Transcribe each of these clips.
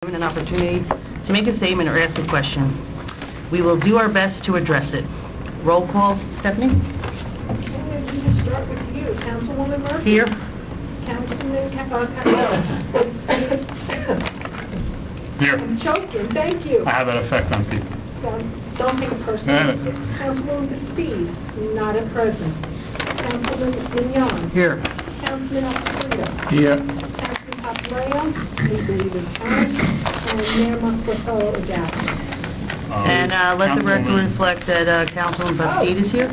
An opportunity to make a statement or ask a question. We will do our best to address it. Roll call, Stephanie? Okay, we will start with you, Councilwoman Murphy. Here. Councilman Here. I'm choking, thank you. I have that effect on people. Don't take it personally. No, no, no. Councilwoman Bastide, not at present. Councilman Mignon. Here. Councilman Alfredo. Here. Councilman Papaleo, please leave his time. And Mayor Mastrocola adapted. And let the record reflect that Councilman Bastide is here.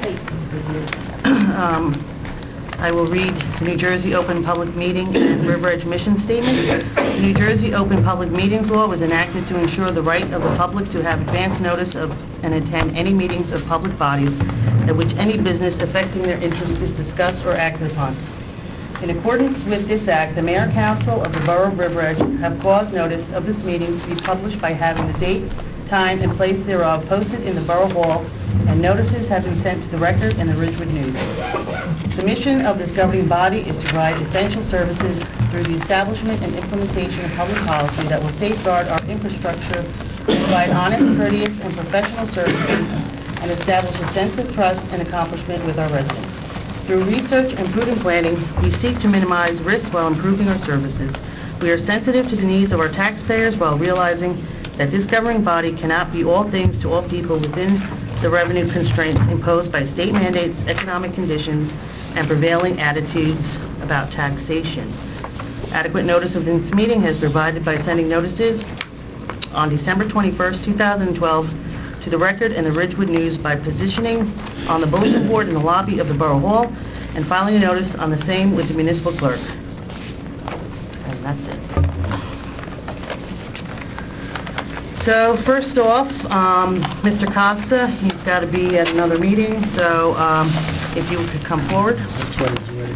I will read the New Jersey Open Public Meeting and River Edge Mission Statement. The New Jersey Open Public Meetings Law was enacted to ensure the right of the public to have advance notice of and attend any meetings of public bodies at which any business affecting their interest is discussed or acted upon. In accordance with this act, the Mayor and Council of the Borough of River Edge have caused notice of this meeting to be published by having the date, time, and place thereof posted in the Borough Hall, and notices have been sent to the Record and the Ridgewood News. The mission of this governing body is to provide essential services through the establishment and implementation of public policy that will safeguard our infrastructure, provide honest, courteous, and professional services, and establish a sense of trust and accomplishment with our residents. Through research and prudent planning, we seek to minimize risk while improving our services. We are sensitive to the needs of our taxpayers while realizing that this governing body cannot be all things to all people within the revenue constraints imposed by state mandates, economic conditions, and prevailing attitudes about taxation. Adequate notice of this meeting has been provided by sending notices on December 21st, 2012 to the Record and the Ridgewood News by positioning on the bulletin board in the lobby of the Borough Hall and filing a notice on the same with the municipal clerk. And that's it. So first off, Mr. Costa, he's got to be at another meeting, so if you could come forward. That's what it's ready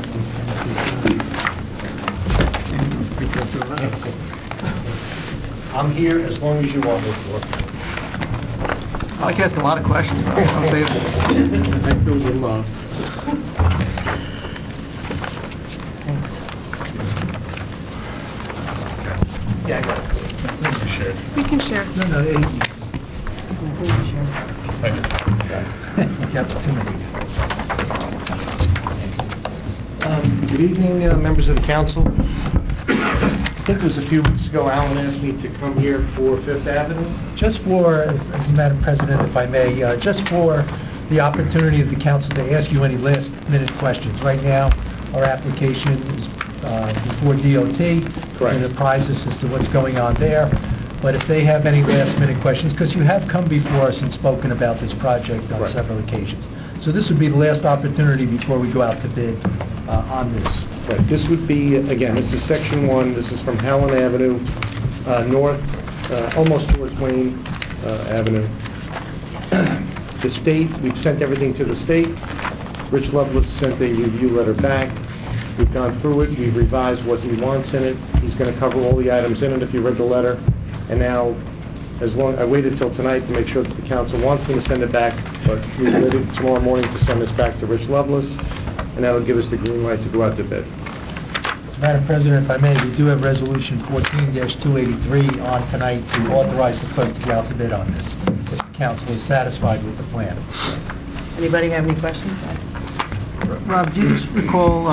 because of us. I'm here as long as you want me for. I like asking a lot of questions. I'll save it. I feel your love. Thanks. Yeah, I got it. You should. We can share. No, I think we can share. Thank you. you got too many. Good evening, members of the council. I think it was a few weeks ago, Alan asked me to come here for Fifth Avenue. Just for, Madam President, if I may, just for the opportunity of the council to ask you any last-minute questions. Right now, our application is before DOT. Correct. And apprise us as to what's going on there. But if they have any last-minute questions, because you have come before us and spoken about this project on Right. several occasions. So this would be the last opportunity before we go out to bid on this. Right. This would be, again, this is Section 1. This is from Howland Avenue, north, almost towards Wayne Avenue. The state, we've sent everything to the state. Rich Lovelace sent a review letter back. We've gone through it. We've revised what he wants in it. He's going to cover all the items in it if you read the letter. And now, I waited till tonight to make sure that the council wants me to send it back, but we waited tomorrow morning to send this back to Rich Lovelace, and that'll give us the green light to go out to bid. Madam President, if I may, we do have Resolution 14-283 on tonight to authorize the clerk to go out to bid on this, if the council is satisfied with the plan. Anybody have any questions? Rob, do you just recall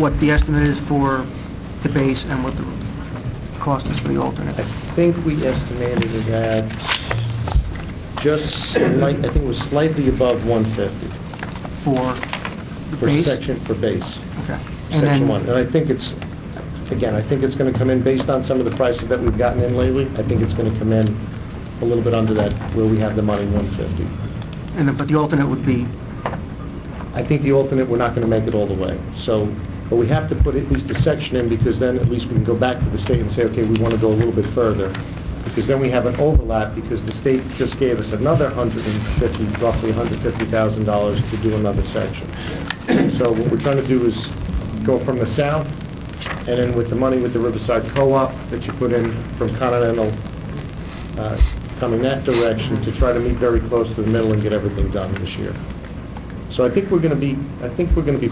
what the estimate is for the base and what the cost is for the alternate? I think we estimated it at I think it was slightly above 150 For the for base? for base. Okay. And Section then, 1. And I think it's, again, I think it's going to come in based on some of the prices that we've gotten in lately. I think it's going to come in a little bit under that, where we have the money, 150. but the alternate would be, I think the alternate, we're not going to make it all the way. So, but we have to put at least a section in, because then at least we can go back to the state and say, okay, we want to go a little bit further. Because then we have an overlap, because the state just gave us another roughly $150,000 to do another section. So what we're trying to do is go from the south, and then with the money with the Riverside Co-op that you put in from Continental, coming that direction to try to meet very close to the middle and get everything done this year. So I think we're going to be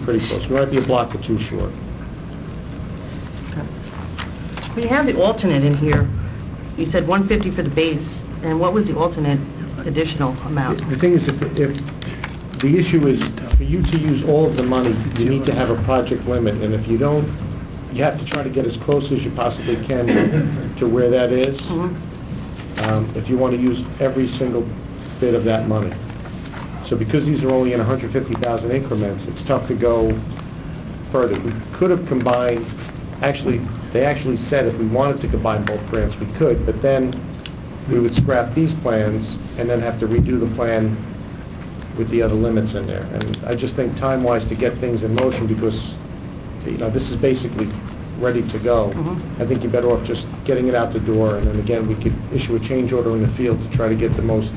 pretty close. We might be a block or two short. We have the alternate in here. You said 150 for the base, and what was the alternate additional amount? The thing is, if the issue is, for you to use all of the money, you need to have a project limit, and if you don't, you have to try to get as close as you possibly can to where that is, if you want to use every single bit of that money. So because these are only in 150,000 increments, it's tough to go further. We could have combined, they actually said if we wanted to combine both grants, we could, but then we would scrap these plans and then have to redo the plan with the other limits in there. And I just think time-wise to get things in motion, because, this is basically ready to go. I think you're better off just getting it out the door, and then again, we could issue a change order in the field to try to get the most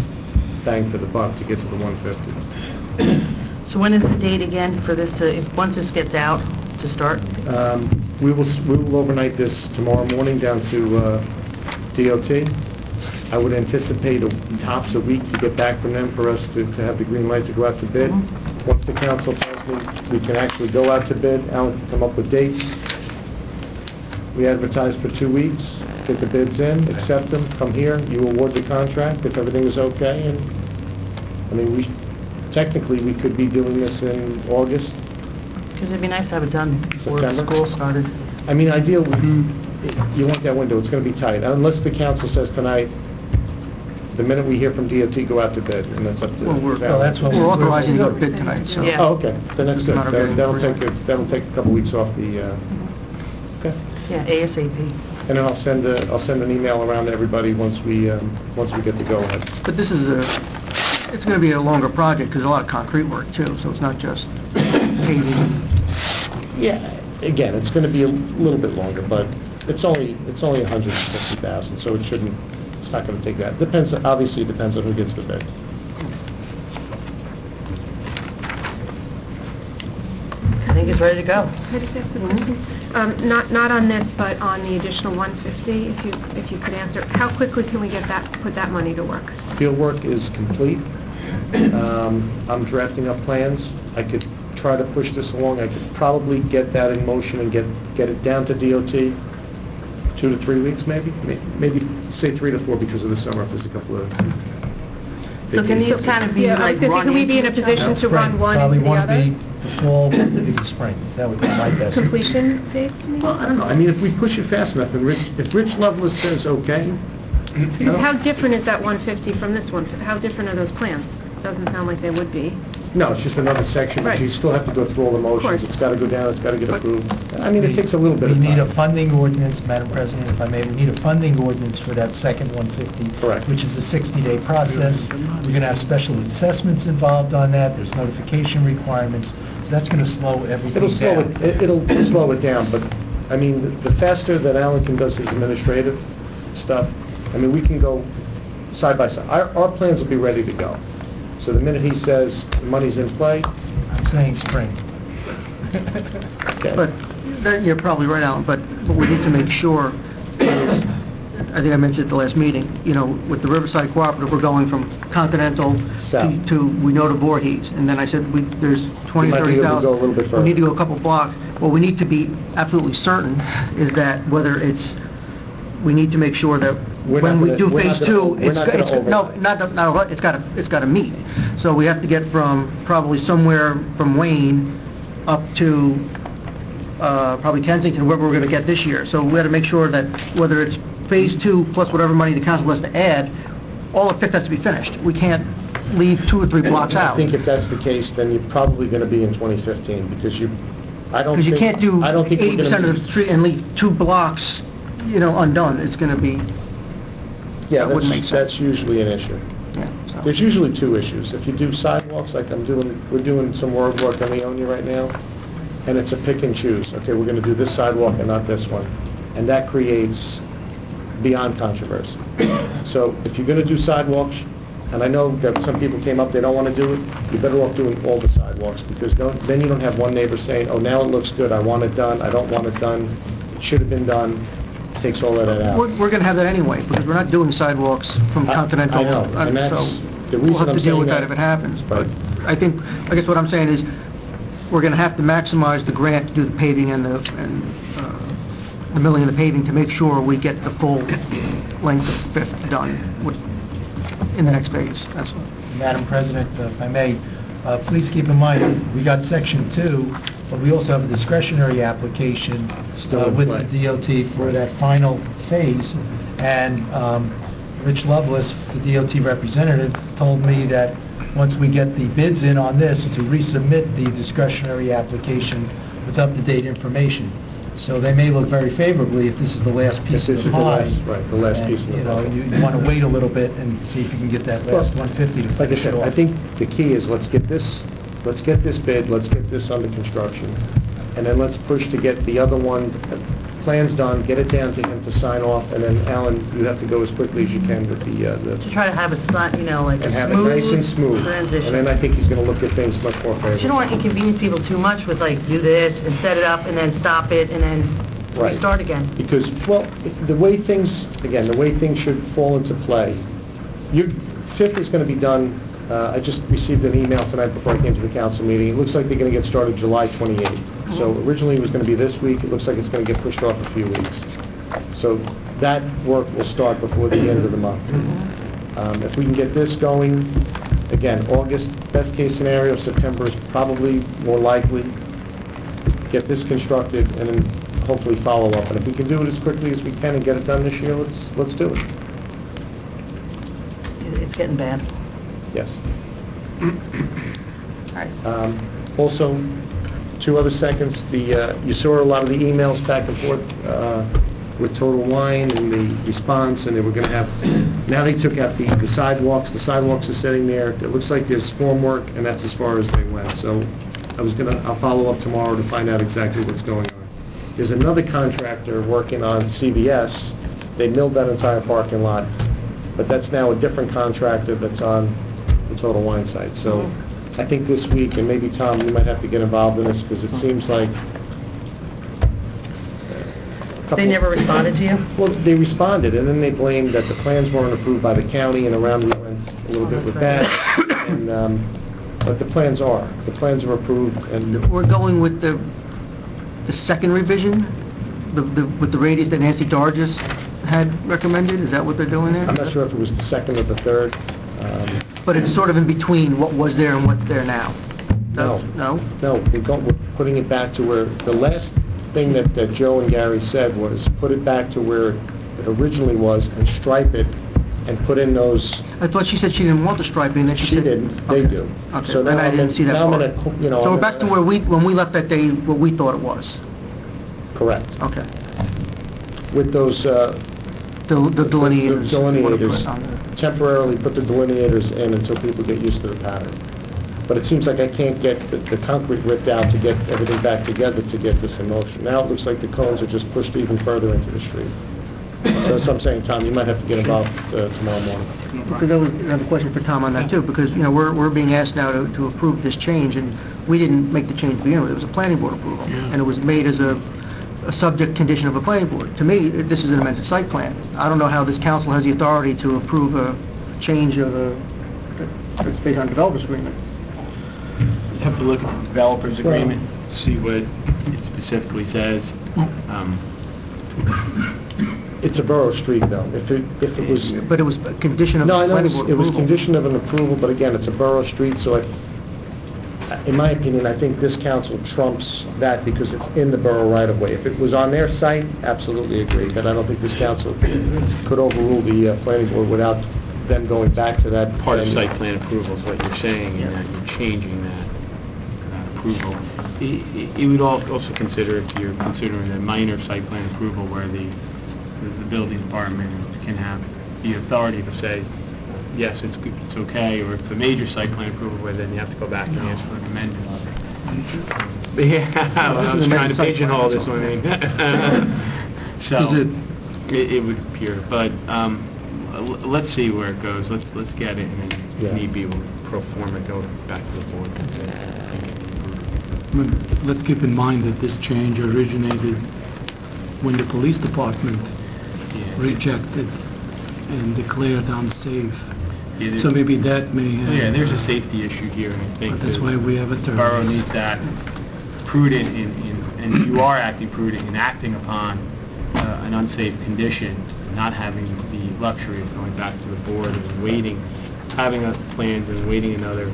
bang for the buck to get to the 150. So when is the date again for this once this gets out, to start? We will overnight this tomorrow morning down to DOT. I would anticipate tops a week to get back from them for us to have the green light to go out to bid. Once the council tells me we can actually go out to bid, Alan can come up with dates. We advertise for 2 weeks, get the bids in, accept them, come here, you award the contract if everything is okay, and, technically, we could be doing this in August. Because it'd be nice to have it done before September? school started. Ideally, you want that window, it's going to be tight, unless the council says tonight, the minute we hear from DOT, go out to bid, and that's up to... Well, that's what we're authorizing to go to bid tonight, so... Yeah. Oh, okay, then that's good. Not a bid. That'll take a couple weeks off the... Okay. Yeah, ASAP. And then I'll send an email around to everybody once we get the go-ahead. But this is it's going to be a longer project, because a lot of concrete work, too, so it's not just paving. Yeah, again, it's going to be a little bit longer, but it's only 150,000, so it's not going to take that. Obviously, it depends on who gets the bid. I think it's ready to go. Could I just ask a question? Not on this, but on the additional 150, if you could answer, how quickly can we put that money to work? Field work is complete. I'm drafting up plans. I could try to push this along. I could probably get that in motion and get it down to DOT 2 to 3 weeks, maybe say 3 to 4 because of the summer. If there's a couple of So can these kind of be Yeah, I was like gonna say, run can we be in a into each position other? to run one Probably into the want to other? be the fall, maybe the spring. That would be my guess. Completion dates, maybe? Well, I don't know. If we push it fast enough, and if Rich Lovelace says okay, How different is that 150 from this one? How different are those plans? Doesn't sound like they would be. no, it's just another section. But Right. you still have to go through all the motions. course. It's got to go down. It's got to get approved. It takes a little bit We of need a time. funding ordinance, Madam President, if I may, we need a funding ordinance for that second 150. Correct. Which is a 60-day process. We're going to have special assessments involved on that, there's notification requirements, so that's going to slow everything It'll slow down. it'll slow it down, but the faster that Alan can does his administrative stuff, we can go side by side. Our plans will be ready to go. So the minute he says the money's in play, I'm saying spring. okay. But you're probably right, Alan, but what we need to make sure is, I think I mentioned at the last meeting, with the Riverside Cooperative, we're going from Continental South. to we know to Voorhees, and then I said, there's 20, We might be able to 30,000. go a little bit further. We need to go a couple blocks. What we need to be absolutely certain is that we need to make sure that We're when not we gonna- do we're phase not gonna- 2, we're not gonna overlap. it's got to meet. So we have to get from probably somewhere from Wayne up to probably Kensington, wherever we're going to get this year. So we got to make sure that whether it's phase 2 plus whatever money the council has to add, all of it has to be finished. We can't leave 2 or 3 blocks out. I think if that's the case, then you're probably going to be in 2015, because Because you can't do 80% of the street and leave 2 blocks, undone. It's going to be, Yeah, that wouldn't make sense. that's usually an issue. so. There's usually 2 issues. If you do sidewalks, like we're doing some road work on Leonia right now, and it's a pick and choose. Okay, we're going to do this sidewalk and not this one. And that creates beyond controversy. So if you're going to do sidewalks, and I know that some people came up, they don't want to do it, you're better off doing all the sidewalks, because then you don't have one neighbor saying, oh, now it looks good, I want it done, I don't want it done, it should have been done. It takes all of that out. We're going to have that anyway, because we're not doing sidewalks from Continental. I know, and that's so the reason we'll have I'm to deal saying with that that. if it happens. But Right. I guess what I'm saying is, we're going to have to maximize the grant to do the paving and the milling and the paving to make sure we get the full length of Fifth done in the next phase. That's all. Madam President, if I may, please keep in mind, we got Section 2, but we also have a discretionary application Still in with play. the DOT for that final phase, and Rich Lovelace, the DOT representative, told me that once we get the bids in on this, to resubmit the discretionary application with up-to-date information. So they may look very favorably if this is the last piece This of is the the pie. last, right, the last And, piece of the you know, pie. you want to wait a little bit and see if you can get that last 150 to Like I finish said, it off. I think the key is let's get this bid, let's get this under construction, and then let's push to get the other one, plans done, get it down to him to sign off, and then Alan, you have to go as quickly as you can with To the try to have it, like a and have it nice and smooth. transition. And then I think he's going to look at things much more But you don't favorably. want to inconvenience people too much with do this and set it up and then stop it and then Right. restart again. Because, well, the way things should fall into play, Fifth is going to be done, I just received an email tonight before I came to the council meeting. It looks like they're going to get started July 28th. So originally it was going to be this week, it looks like it's going to get pushed off a few weeks. So that work will start before the end of the month. If we can get this going, again, August, best case scenario, September is probably more likely. Get this constructed and then hopefully follow up. And if we can do it as quickly as we can and get it done this year, let's do it. It's getting bad. Yes. All right. Also, 2 other seconds, you saw a lot of the emails back and forth with Total Wine and the response, and they were going to have, now they took out the sidewalks. The sidewalks are sitting there. It looks like there's formwork, and that's as far as they went. So I'll follow up tomorrow to find out exactly what's going on. There's another contractor working on CVS. They milled that entire parking lot, but that's now a different contractor that's on the Total Wine site. So I think this week, and maybe Tom, you might have to get involved in this, because it seems like... They never responded to you? Well, they responded, and then they blamed that the plans weren't approved by the county, and around we went a little bit with that. And, but the plans are. The plans are approved, and... We're going with the second revision, with the radius that Nancy Dargis had recommended? Is that what they're doing there? I'm not sure if it was the second or the third. But it's sort of in between what was there and what's there now? No. No? No, we're putting it back to where, the last thing that Joe and Gary said was, put it back to where it originally was and stripe it and put in those... I thought she said she didn't want the striping, that she She said... didn't, they Okay. do. Okay, So then now I didn't see that now I'm part. gonna, you know... So I'm we're back to gonna- when we left that day, what we thought it was? Correct. Okay. With those... The delineators. The delineators. On there. Temporarily put the delineators in until people get used to the pattern. But it seems like I can't get the concrete ripped out to get everything back together to get this in motion. Now it looks like the cones are just pushed even further into the street. So that's what I'm saying, Tom, you might have to get involved tomorrow morning. Because I have a question for Tom on that too, because, we're being asked now to approve this change, and we didn't make the change to begin with. It was a planning board approval. And it was made as a subject condition of a planning board. To me, this is an amended site plan. I don't know how this council has the authority to approve a change of it's based on developer's agreement. You have to look at the developer's agreement, see what it specifically says. It's a borough street, though. If it was... But it was a condition of No, I know planning board it was approval. condition of an approval, but again, it's a borough street, so in my opinion, I think this council trumps that because it's in the borough right-of-way. If it was on their site, absolutely agree, but I don't think this council could overrule the planning board without them going back to that... Part of site plan approval is what you're saying, and that you're changing that approval. You would also consider, if you're considering a minor site plan approval where the building department can have the authority to say, yes, it's good, it's okay, or if it's a major site plan approval where then you have to go back and ask for an amendment. Yeah, I was trying to pigeonhole this one. So, it would appear, but let's see where it goes. Let's get it, and then if need be, we'll pro forma go back to the board. Let's keep in mind that this change originated when the police department rejected and declared unsafe. Yeah, So maybe that may have... Yeah, there's a safety issue here, and I think But that's why we have a the term. borough needs to act prudent and you are acting prudent in acting upon an unsafe condition, not having the luxury of going back to the board and waiting, having plans and waiting another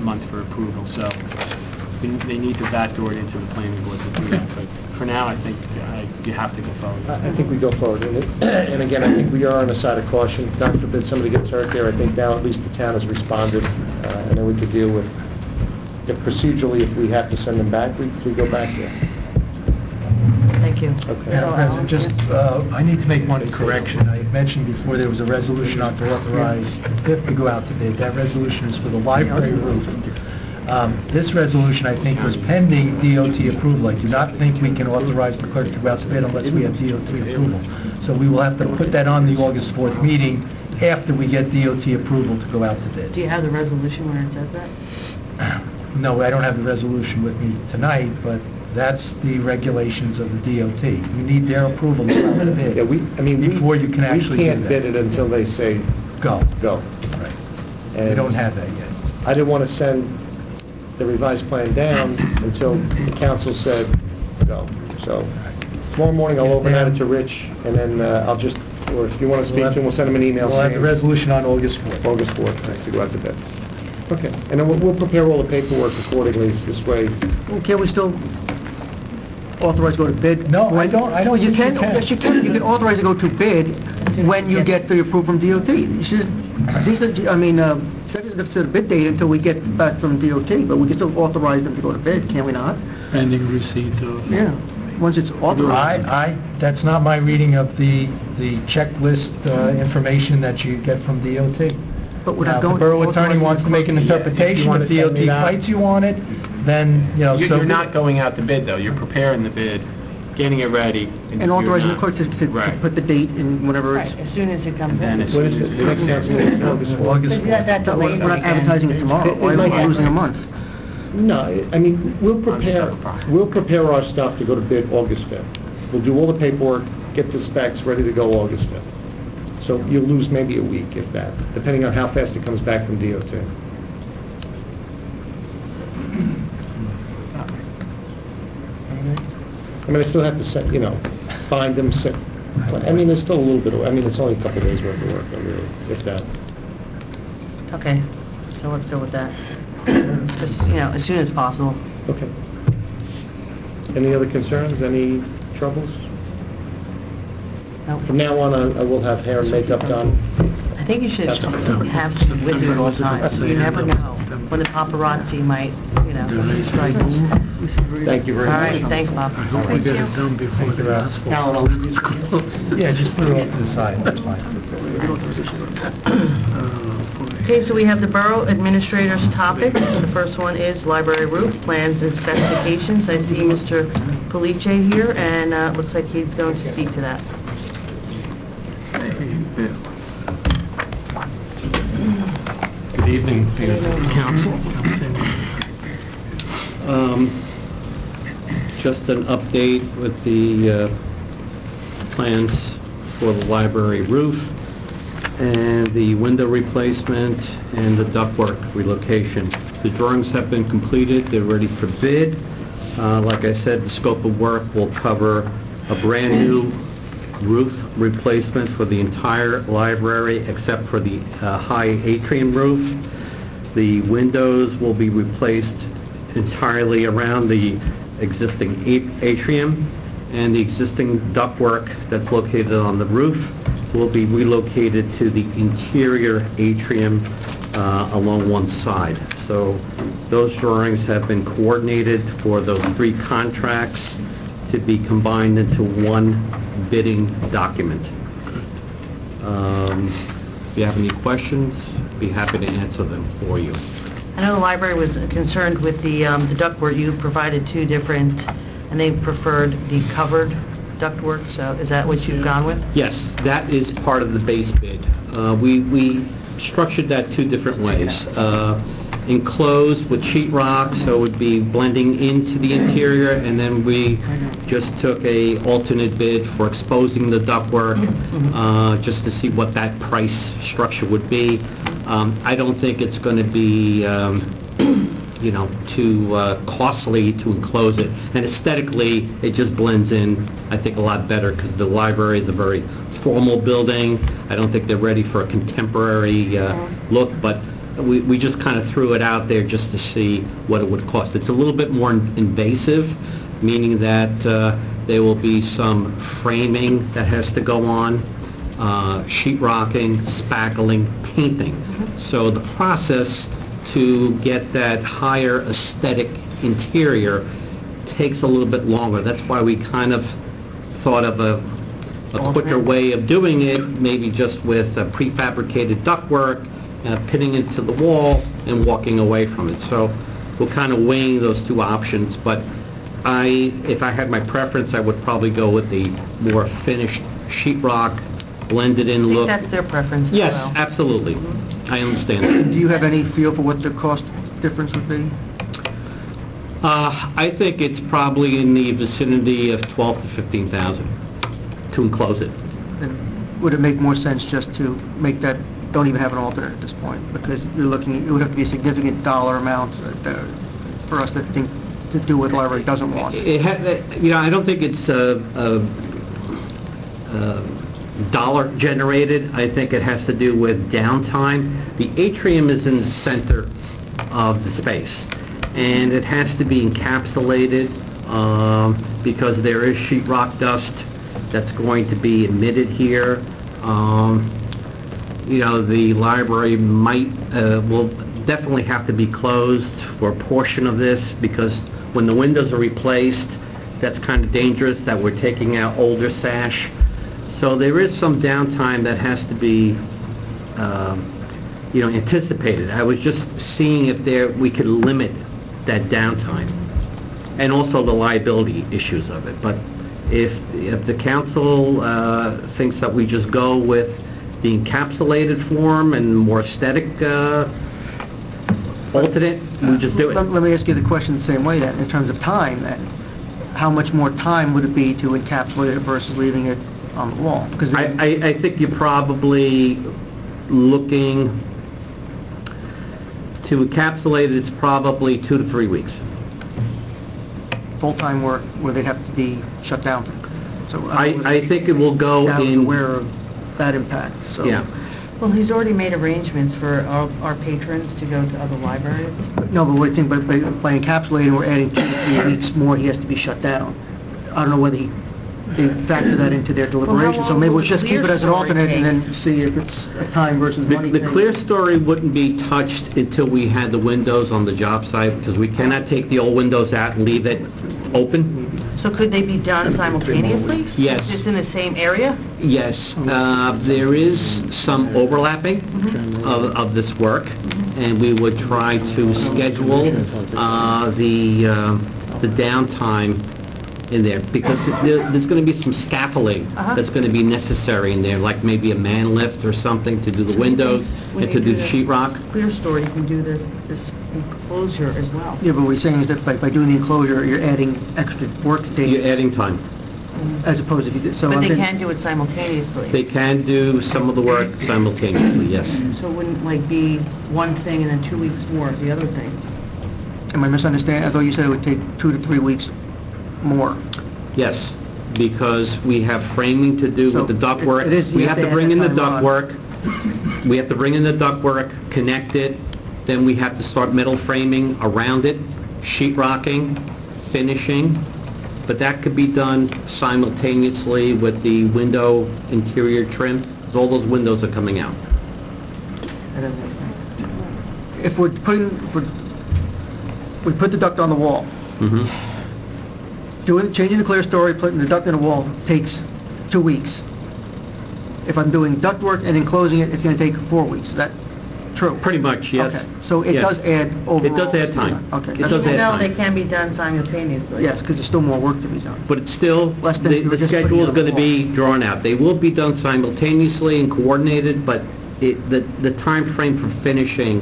month for approval. So they need to backdoor it into the planning board to do that. But for now, I think you have to go forward. I think we go forward. And again, I think we are on the side of caution. God forbid somebody gets hurt there. I think now at least the town has responded, and then we could deal with, if procedurally, if we have to send them back, we go back there. Thank you. Okay. Madam President, just, I need to make one correction. I had mentioned before there was a resolution not to authorize TIF to go out to bid. That resolution is for the library roof. This resolution, I think, was pending DOT approval. I do not think we can authorize the clerk to go out to bid unless we have DOT approval. So we will have to put that on the August 4th meeting after we get DOT approval to go out to bid. Do you have the resolution where it says that? No, I don't have the resolution with me tonight, but that's the regulations of the DOT. You need their approval to go out to bid. Yeah, before you can actually we do can't that. bid it until they say Go. go. Right. And We don't have that yet. I didn't want to send the revised plan down until the council said go. So tomorrow morning I'll overnight it to Rich, and then I'll just, or if you want to speak to him, we'll send him an email We'll have the saying resolution on August 4th. August 4th to go out to bid. Okay, and then we'll prepare all the paperwork accordingly. This way, Well, can't we still authorize to go to bid? No, I don't You think can, you can. yes, you can. You can authorize to go to bid when you get the approval from DOT. You should, set the bid date until we get back from DOT, but we can still authorize them to go to bid, can we not? Pending receipt of... Yeah, once it's authorized. That's not my reading of the checklist information that you get from DOT. But we're Now, not if going... the borough attorney wants to make an interpretation, wanna if send me DOT that. fights you on it, then, so... You're not going out to bid, though. You're preparing the bid, getting it ready. And authorizing the clerk to Right. put the date in whenever Right, it's... as soon as it comes And then in. as what soon is as it? The next council meeting, August 4th. August But yeah, 4th. that's We're delayed not again. advertising it tomorrow. Why are we losing a month? No, I mean, we'll prepare our stuff to go to bid August 5th. We'll do all the paperwork, get the specs ready to go August 5th. So you'll lose maybe a week, if that, depending on how fast it comes back from DOT. I mean, I still have to set, find them, I mean, there's still a little bit of, it's only a couple of days worth of work, really, if that. Okay, so let's go with that. Just, as soon as possible. Okay. Any other concerns, any troubles? No. From now on, I will have hair and makeup done. I think you should have some with you at all times. You never know when the paparazzi might, strike. Thank you very All much. right, thanks, Bob. I hope we get it done before the asphalt. Yeah, just put it off to the side, that's fine. Okay, so we have the Borough Administrator's topics. The first one is library roof plans and specifications. I see Mr. Police here, and it looks like he's going to speak to that. Good evening, Council. Just an update with the plans for the library roof and the window replacement and the ductwork relocation. The drawings have been completed, they're ready for bid. Like I said, the scope of work will cover a brand-new roof replacement for the entire library except for the high atrium roof. The windows will be replaced entirely around the existing atrium, and the existing ductwork that's located on the roof will be relocated to the interior atrium along one side. So those drawings have been coordinated for those three contracts to be combined into one bidding document. If you have any questions, be happy to answer them for you. I know the library was concerned with the ductwork. You provided two different, and they preferred the covered ductwork, so is that what you've gone with? Yes, that is part of the base bid. We structured that two different ways. Enclosed with sheetrock, so it would be blending into the interior, and then we just took a alternate bid for exposing the ductwork, just to see what that price structure would be. I don't think it's going to be too costly to enclose it. And aesthetically, it just blends in, I think, a lot better because the library is a very formal building. I don't think they're ready for a contemporary look, but we just kind of threw it out there just to see what it would cost. It's a little bit more invasive, meaning that there will be some framing that has to go on, sheetrocking, spackling, painting. So the process to get that higher aesthetic interior takes a little bit longer. That's why we kind of thought of a quicker way of doing it, maybe just with prefabricated ductwork, pitting into the wall and walking away from it. So we're kind of weighing those two options, but if I had my preference, I would probably go with the more finished sheetrock, blended in look. I think that's their preference as Yes, well. absolutely. I understand that. Do you have any feel for what the cost difference would be? I think it's probably in the vicinity of $12,000 to $15,000 to enclose it. And would it make more sense just to make that, don't even have an alternate at this point? Because you're looking, it would have to be a significant dollar amount for us to think to do what the library doesn't want. I don't think it's dollar generated. I think it has to do with downtime. The atrium is in the center of the space, and it has to be encapsulated because there is sheetrock dust that's going to be emitted here. The library will definitely have to be closed for a portion of this, because when the windows are replaced, that's kind of dangerous that we're taking out older sash. So there is some downtime that has to be anticipated. I was just seeing if we could limit that downtime and also the liability issues of it. But if the council thinks that we just go with the encapsulated form and more aesthetic alternate, we just do it. Let me ask you the question the same way then, in terms of time then. How much more time would it be to encapsulate it versus leaving it on the wall? Because I think you're probably looking to encapsulate it, it's probably 2 to 3 weeks. full-time work where they'd have to be shut down. So I think it will go I was in... aware of that impact, so... Yeah. Well, he's already made arrangements for our patrons to go to other libraries. No, but what I think, by encapsulating, we're adding 2 to 3 weeks more, he has to be shut down. I don't know whether they factor that into their deliberations, so maybe we'll just keep it as an alternate and then see if it's a time versus money The thing. clear story wouldn't be touched until we had the windows on the job site, because we cannot take the old windows out and leave it open. So could they be done simultaneously? Yes. If it's in the same area? Yes, there is some overlapping of this work, and we would try to schedule the downtime in there, because there's going to be some scaffolding that's going to be necessary in there, like maybe a man lift or something to do the windows and to do the sheetrock. Clear story, you can do this enclosure as well. Yeah, but what we're saying is that by doing the enclosure, you're adding extra work days. You're adding time. As opposed to if you did, so... But I'm they thinking- can do it simultaneously. They can do some of the work simultaneously, yes. So it wouldn't like be one thing and then 2 weeks more of the other thing. Am I misunderstanding? I thought you said it would take 2 to 3 weeks more. Yes, because we have framing to do So with the ductwork. it is- We you have have to to bring in the add that time ductwork. We have to bring in the ductwork, connect it, then we have to start metal framing around it, sheetrocking, finishing, but that could be done simultaneously with the window interior trim, because all those windows are coming out. That doesn't make sense. If we put the duct on the wall, Mhm. changing the clear story, putting the duct in the wall takes 2 weeks. If I'm doing duct work and enclosing it, it's going to take 4 weeks. Is that true? Pretty much, yes. Okay, so it Yes. does add overall... It does add time. Okay. It that's- does Even add though time. they can be done simultaneously. Yes, because there's still more work to be done. But it's still, Less than if you were the just putting schedule it is on going the to be drawn out. They will be done simultaneously and coordinated, but the time frame for finishing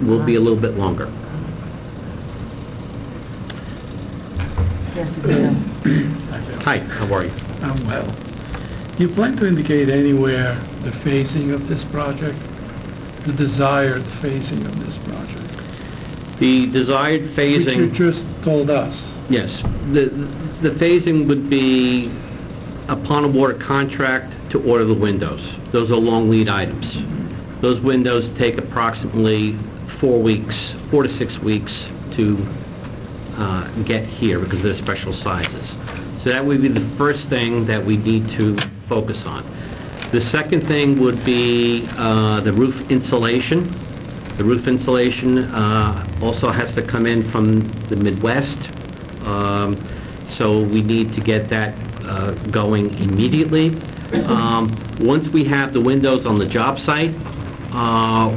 will be a little bit longer. Yes, it will. Hi, how are you? Well, do you plan to indicate anywhere the phasing of this project, the desired phasing of this project? The desired Which phasing... you just told us. Yes. The phasing would be upon award of contract to order the windows. Those are long lead items. Those windows take approximately 4 to 6 weeks to get here because they're special sizes. So that would be the first thing that we need to focus on. The second thing would be the roof insulation. The roof insulation also has to come in from the Midwest, so we need to get that going immediately. Once we have the windows on the job site,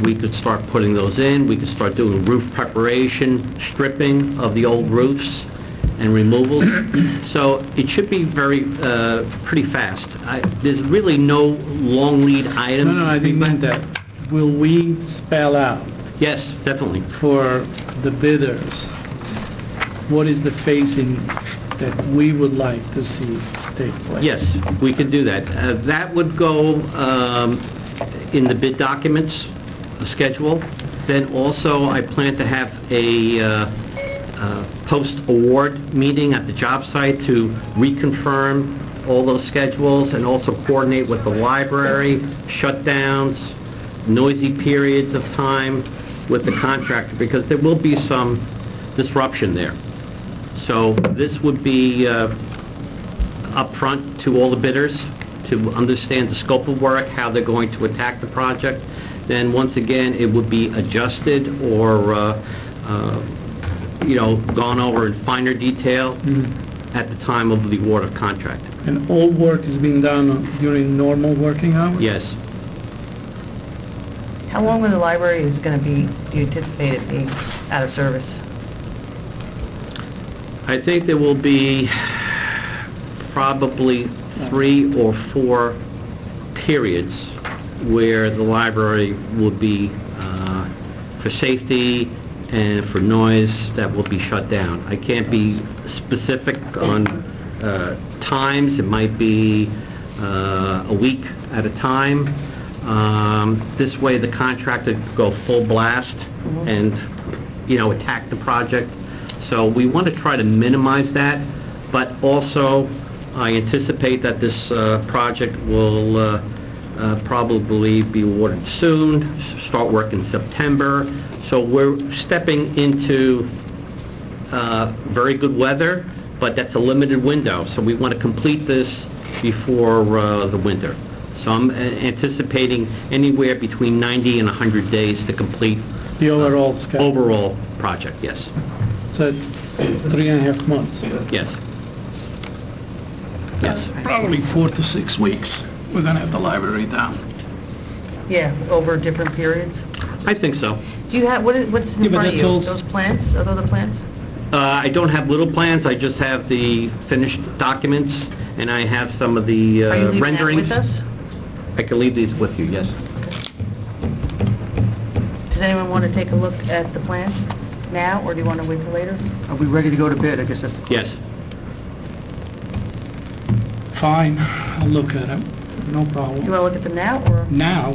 we could start putting those in. We could start doing roof preparation, stripping of the old roofs, and removals. So it should be pretty fast. There's really no long lead items. No, I didn't mean that. Will we spell out Yes, definitely. for the bidders what is the phasing that we would like to see take place? Yes, we could do that. That would go in the bid documents, a schedule. Then also, I plan to have a post-award meeting at the job site to reconfirm all those schedules and also coordinate with the library, shutdowns, noisy periods of time with the contractor, because there will be some disruption there. So this would be upfront to all the bidders to understand the scope of work, how they're going to attack the project. Then once again, it would be adjusted or gone over in finer detail at the time of the award of contract. And all work is being done during normal working hours? Yes. How long when the library is going to be, do you anticipate it being out of service? I think there will be probably 3 or 4 periods where the library will be, for safety and for noise, that will be shut down. I can't be specific on times. It might be a week at a time. This way the contractor could go full blast and, attack the project. So we want to try to minimize that, but also I anticipate that this project will probably be awarded soon, start work in September. So we're stepping into very good weather, but that's a limited window. So we want to complete this before the winter. So I'm anticipating anywhere between 90 and 100 days to complete The overall schedule? overall project, yes. So it's 3.5 months? Yes. Yes. Probably 4 to 6 weeks, we're going to have the library down. Yeah, over different periods? I think so. Do you have, what's in but front of that's you? all- Those plans? Are those the plans? I don't have little plans, I just have the finished documents, and I have some of the Are you leaving that renderings. with us? I can leave these with you, yes. Does anyone want to take a look at the plans now, or do you want to wait till later? Are we ready to go to bid? I guess that's the question. Yes. Fine, I'll look at it, no Do you problem. want to look at them now, or? Now,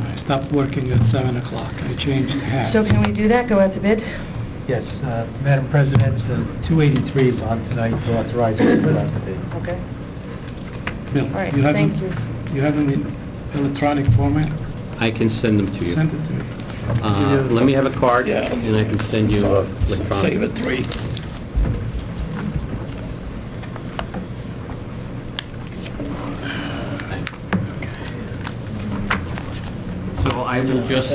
I stopped working at 7 o'clock, I changed hats. So can we do that, go out to bid? Yes, Madam President, 283 is on tonight to authorize us to put out the bid. Okay. Bill, All right, you have thank them- you. You have them in electronic format? I can send them to you. Send it to me. Let me have a card, Yeah. and I can send you electronic. Save it 3. So I will just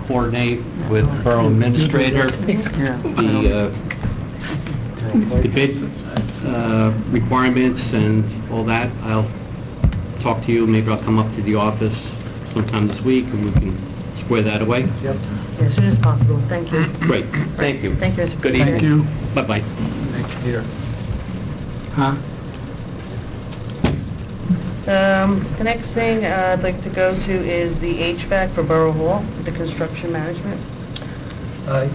coordinate with Borough Administrator the bid requirements and all that. I'll talk to you, maybe I'll come up to the office sometime this week, and we can square that away. Yep. Yeah, as soon as possible, thank you. Great, thank you. Thank you, Mr. Good President. evening. Bye-bye. Thank you, Peter. Huh? The next thing I'd like to go to is the HVAC for Borough Hall, the construction management.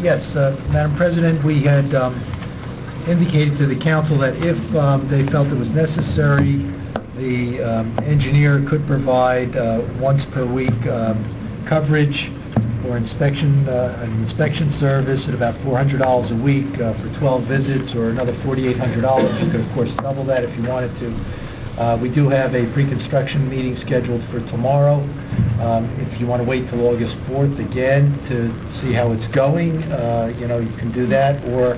Yes, Madam President, we had indicated to the council that if they felt it was necessary, the engineer could provide once per week coverage for an inspection service at about $400 a week for 12 visits, or another $4,800. You could, of course, double that if you wanted to. We do have a pre-construction meeting scheduled for tomorrow. If you want to wait till August 4th again to see how it's going, you can do that, or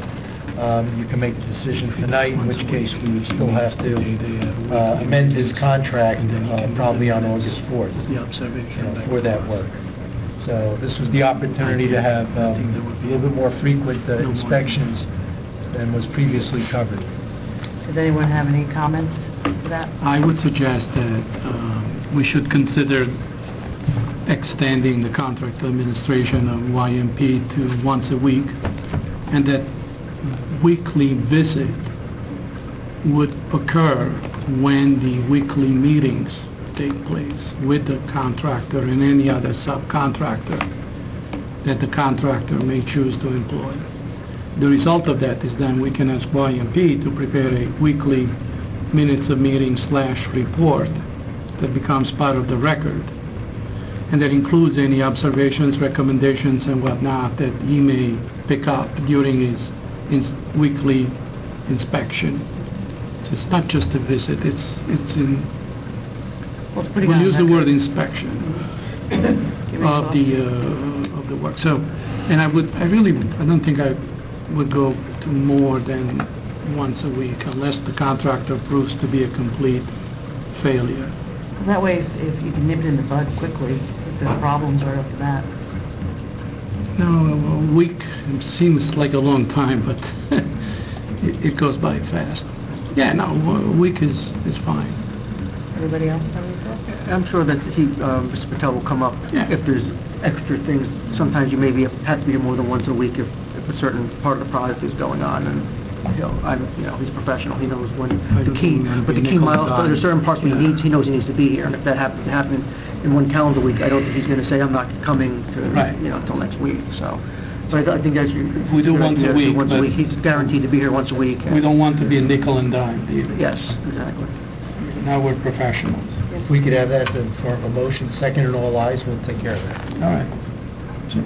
you can make the decision tonight, in which case we would still have to amend his contract probably on August 4th for that work. So this was the opportunity to have a little bit more frequent inspections than was previously covered. Does anyone have any comments to that? I would suggest that we should consider extending the contract administration of YMP to once a week, and that weekly visit would occur when the weekly meetings take place with the contractor and any other subcontractor that the contractor may choose to employ. The result of that is then we can ask YMP to prepare a weekly minutes of meeting / report that becomes part of the record, and that includes any observations, recommendations, and whatnot that he may pick up during his weekly inspection. So it's not just a visit, it's in, Well, it's pretty we'll good use the record. word inspection of the work. So, and I don't think I would go to more than once a week unless the contractor proves to be a complete failure. That way, if you can nip it in the bud quickly, if there's problems right off the bat. No, a week seems like a long time, but it goes by fast. Yeah, no, a week is fine. Everybody else have any thoughts? I'm sure that Mr. Patel will come up Yeah. if there's extra things. Sometimes you maybe have to be here more than once a week if a certain part of the project is going on, and he's a professional. He knows when the key, but the key milestone. There's certain parts where he knows he needs to be here, and if that happens to happen in one calendar week, I don't think he's going to say I'm not coming to until next week. So I think that's We do once a week, Once a but- week, he's guaranteed to be here once a week. We don't want to be a nickel and dime either. Yes, exactly. Now we're professionals. If we could have that in form of a motion, second and all ayes, we'll take care of that. All right. So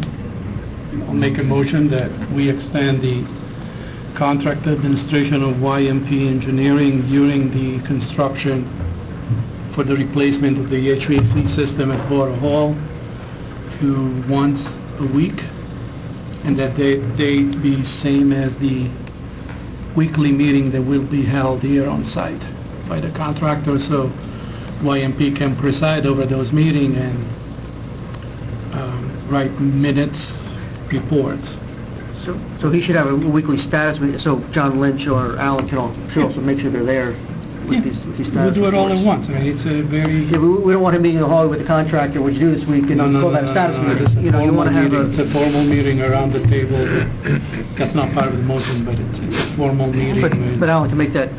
I'll make a motion that we extend the contract administration of YMP Engineering during the construction for the replacement of the HVAC system at Borough Hall to once a week, and that date be same as the weekly meeting that will be held here on site by the contractor, so YMP can preside over those meetings and write minutes, reports. So he should have a weekly status meeting, so John Lynch or Alan should also make sure they're there with these We'll status do it all at reports. once. I mean, it's a very... Yeah, we don't want him meeting in the hallway with the contractor, what you do this week, and call that a status meeting. It's a You want to have It's a formal meeting around the table. That's not part of the motion, but it's a formal meeting. But Alan can make that,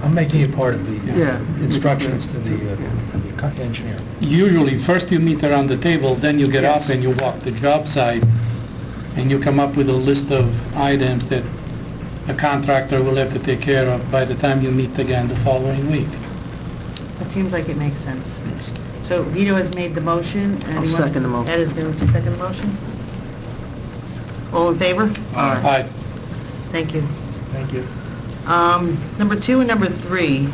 I'm making it part of the Yeah. instructions to the engineer. Usually, first you meet around the table, then you get Yes. up and you walk the job site, and you come up with a list of items that a contractor will have to take care of by the time you meet again the following week. It seems like it makes sense. So Vito has made the motion, and I'll second the motion. Ed is going to second the motion. All in favor? Aye. Thank you. Thank you. Number 2 and number 3,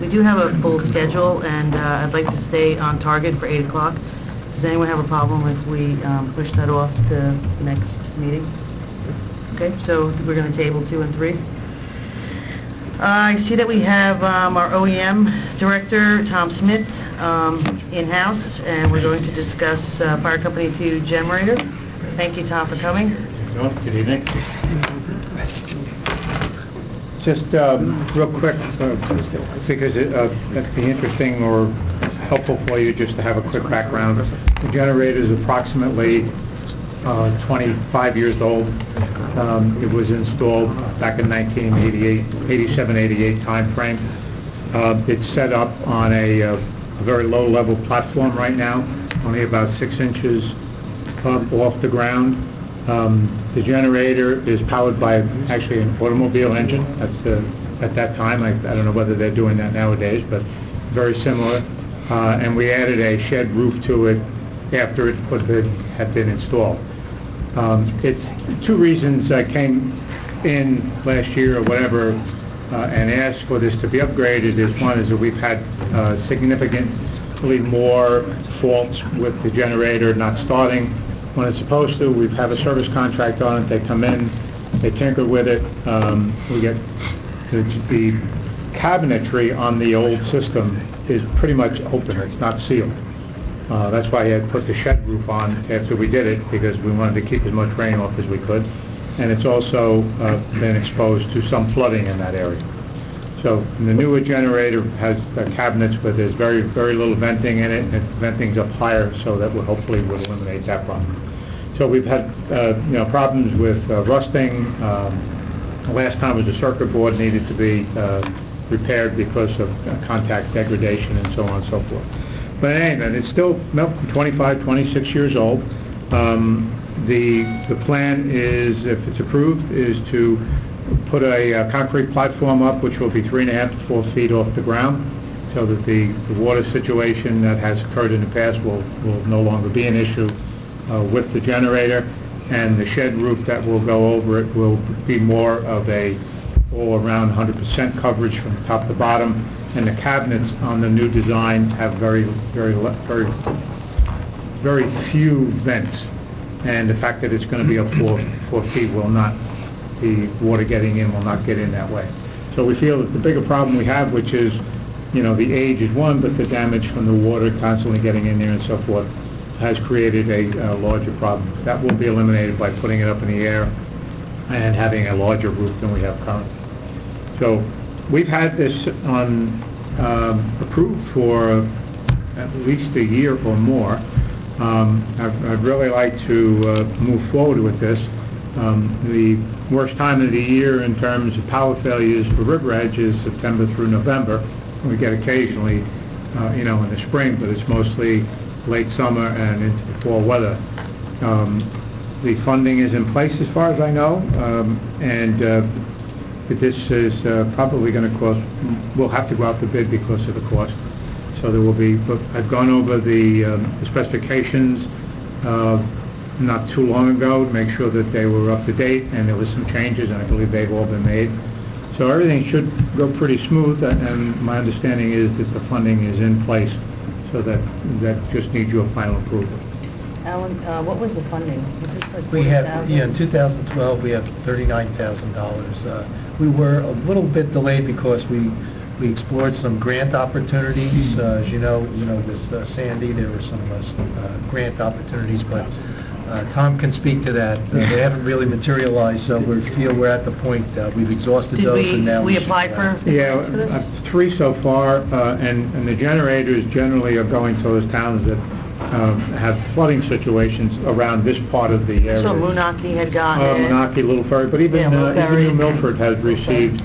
we do have a full schedule, and I'd like to stay on target for 8 o'clock. Does anyone have a problem if we push that off to next meeting? Okay, so we're going to table 2 and 3. I see that we have our OEM director, Tom Smith, in-house, and we're going to discuss Fire Company 2 generator. Thank you, Tom, for coming. Good evening. Just real quick, because it'd be interesting or helpful for you just to have a quick background. The generator is approximately 25 years old. It was installed back in 1987-88 timeframe. It's set up on a very low-level platform right now, only about 6 inches off the ground. The generator is powered by actually an automobile engine. At that time, I don't know whether they're doing that nowadays, but very similar. And we added a shed roof to it after it had been installed. It's two reasons I came in last year or whatever and asked for this to be upgraded. One is that we've had significantly more faults with the generator not starting when it's supposed to. We have a service contract on it. They come in, they tinker with it. We get the cabinetry on the old system is pretty much open. It's not sealed. That's why I had put the shed roof on after we did it, because we wanted to keep as much rain off as we could. And it's also been exposed to some flooding in that area. So the newer generator has cabinets where there's very, very little venting in it, and venting's up higher, so that will hopefully would eliminate that problem. So we've had problems with rusting. The last time was the circuit board needed to be repaired because of contact degradation and so on and so forth. But anyway, it's still 25, 26 years old. The plan is, if it's approved, is to put a concrete platform up, which will be 3.5 to 4 feet off the ground, so that the water situation that has occurred in the past will no longer be an issue with the generator. And the shed roof that will go over it will be more of a all-around 100% coverage from top to bottom. And the cabinets on the new design have very, very, very, very few vents. And the fact that it's going to be up 4 feet will not, the water getting in will not get in that way. So we feel that the bigger problem we have, which is, the age is one, but the damage from the water constantly getting in there and so forth, has created a larger problem. That will be eliminated by putting it up in the air and having a larger roof than we have currently. So we've had this approved for at least a year or more. I'd really like to move forward with this. The worst time of the year in terms of power failures for River Edge is September through November. We get occasionally, in the spring, but it's mostly late summer and into the fall weather. The funding is in place as far as I know, and this is probably going to cost, we'll have to go out to bid because of the cost. So there will be, but I've gone over the specifications not too long ago to make sure that they were up to date, and there was some changes, and I believe they've all been made. So everything should go pretty smooth, and my understanding is that the funding is in place, so that just needs your final approval. Alan, what was the funding? Was this like We have, $40,000? in 2012, we have $39,000. We were a little bit delayed because we explored some grant opportunities. As you know, with Sandy, there were some grant opportunities, but Tom can speak to that. They haven't really materialized, so we feel we're at the point we've exhausted those, and now we should, applied for Yeah, for this? 3 so far, and the generators generally are going to those towns that have flooding situations around this part of the area. So Moonachie had gotten it. Moonachie, Little Ferry, but even Little Ferry. New Milford has received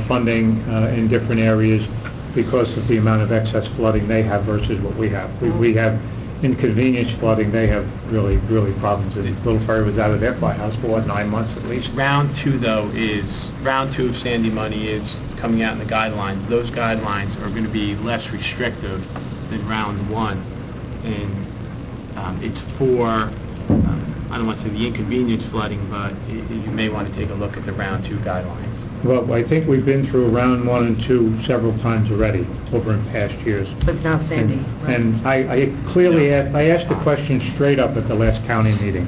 funding in different areas because of the amount of excess flooding they have versus what we have. We have inconvenience flooding. They have really, really problems. And Little Ferry was out of their firehouse for 9 months at least. Round 2, though, round 2 of Sandy money is coming out in the guidelines. Those guidelines are going to be less restrictive than round 1, and it's for, I don't want to say the inconvenience flooding, but you may want to take a look at the round 2 guidelines. Well, I think we've been through round 1 and 2 several times already over in past years. But not Sandy, right? And I clearly asked the question straight up at the last county meeting.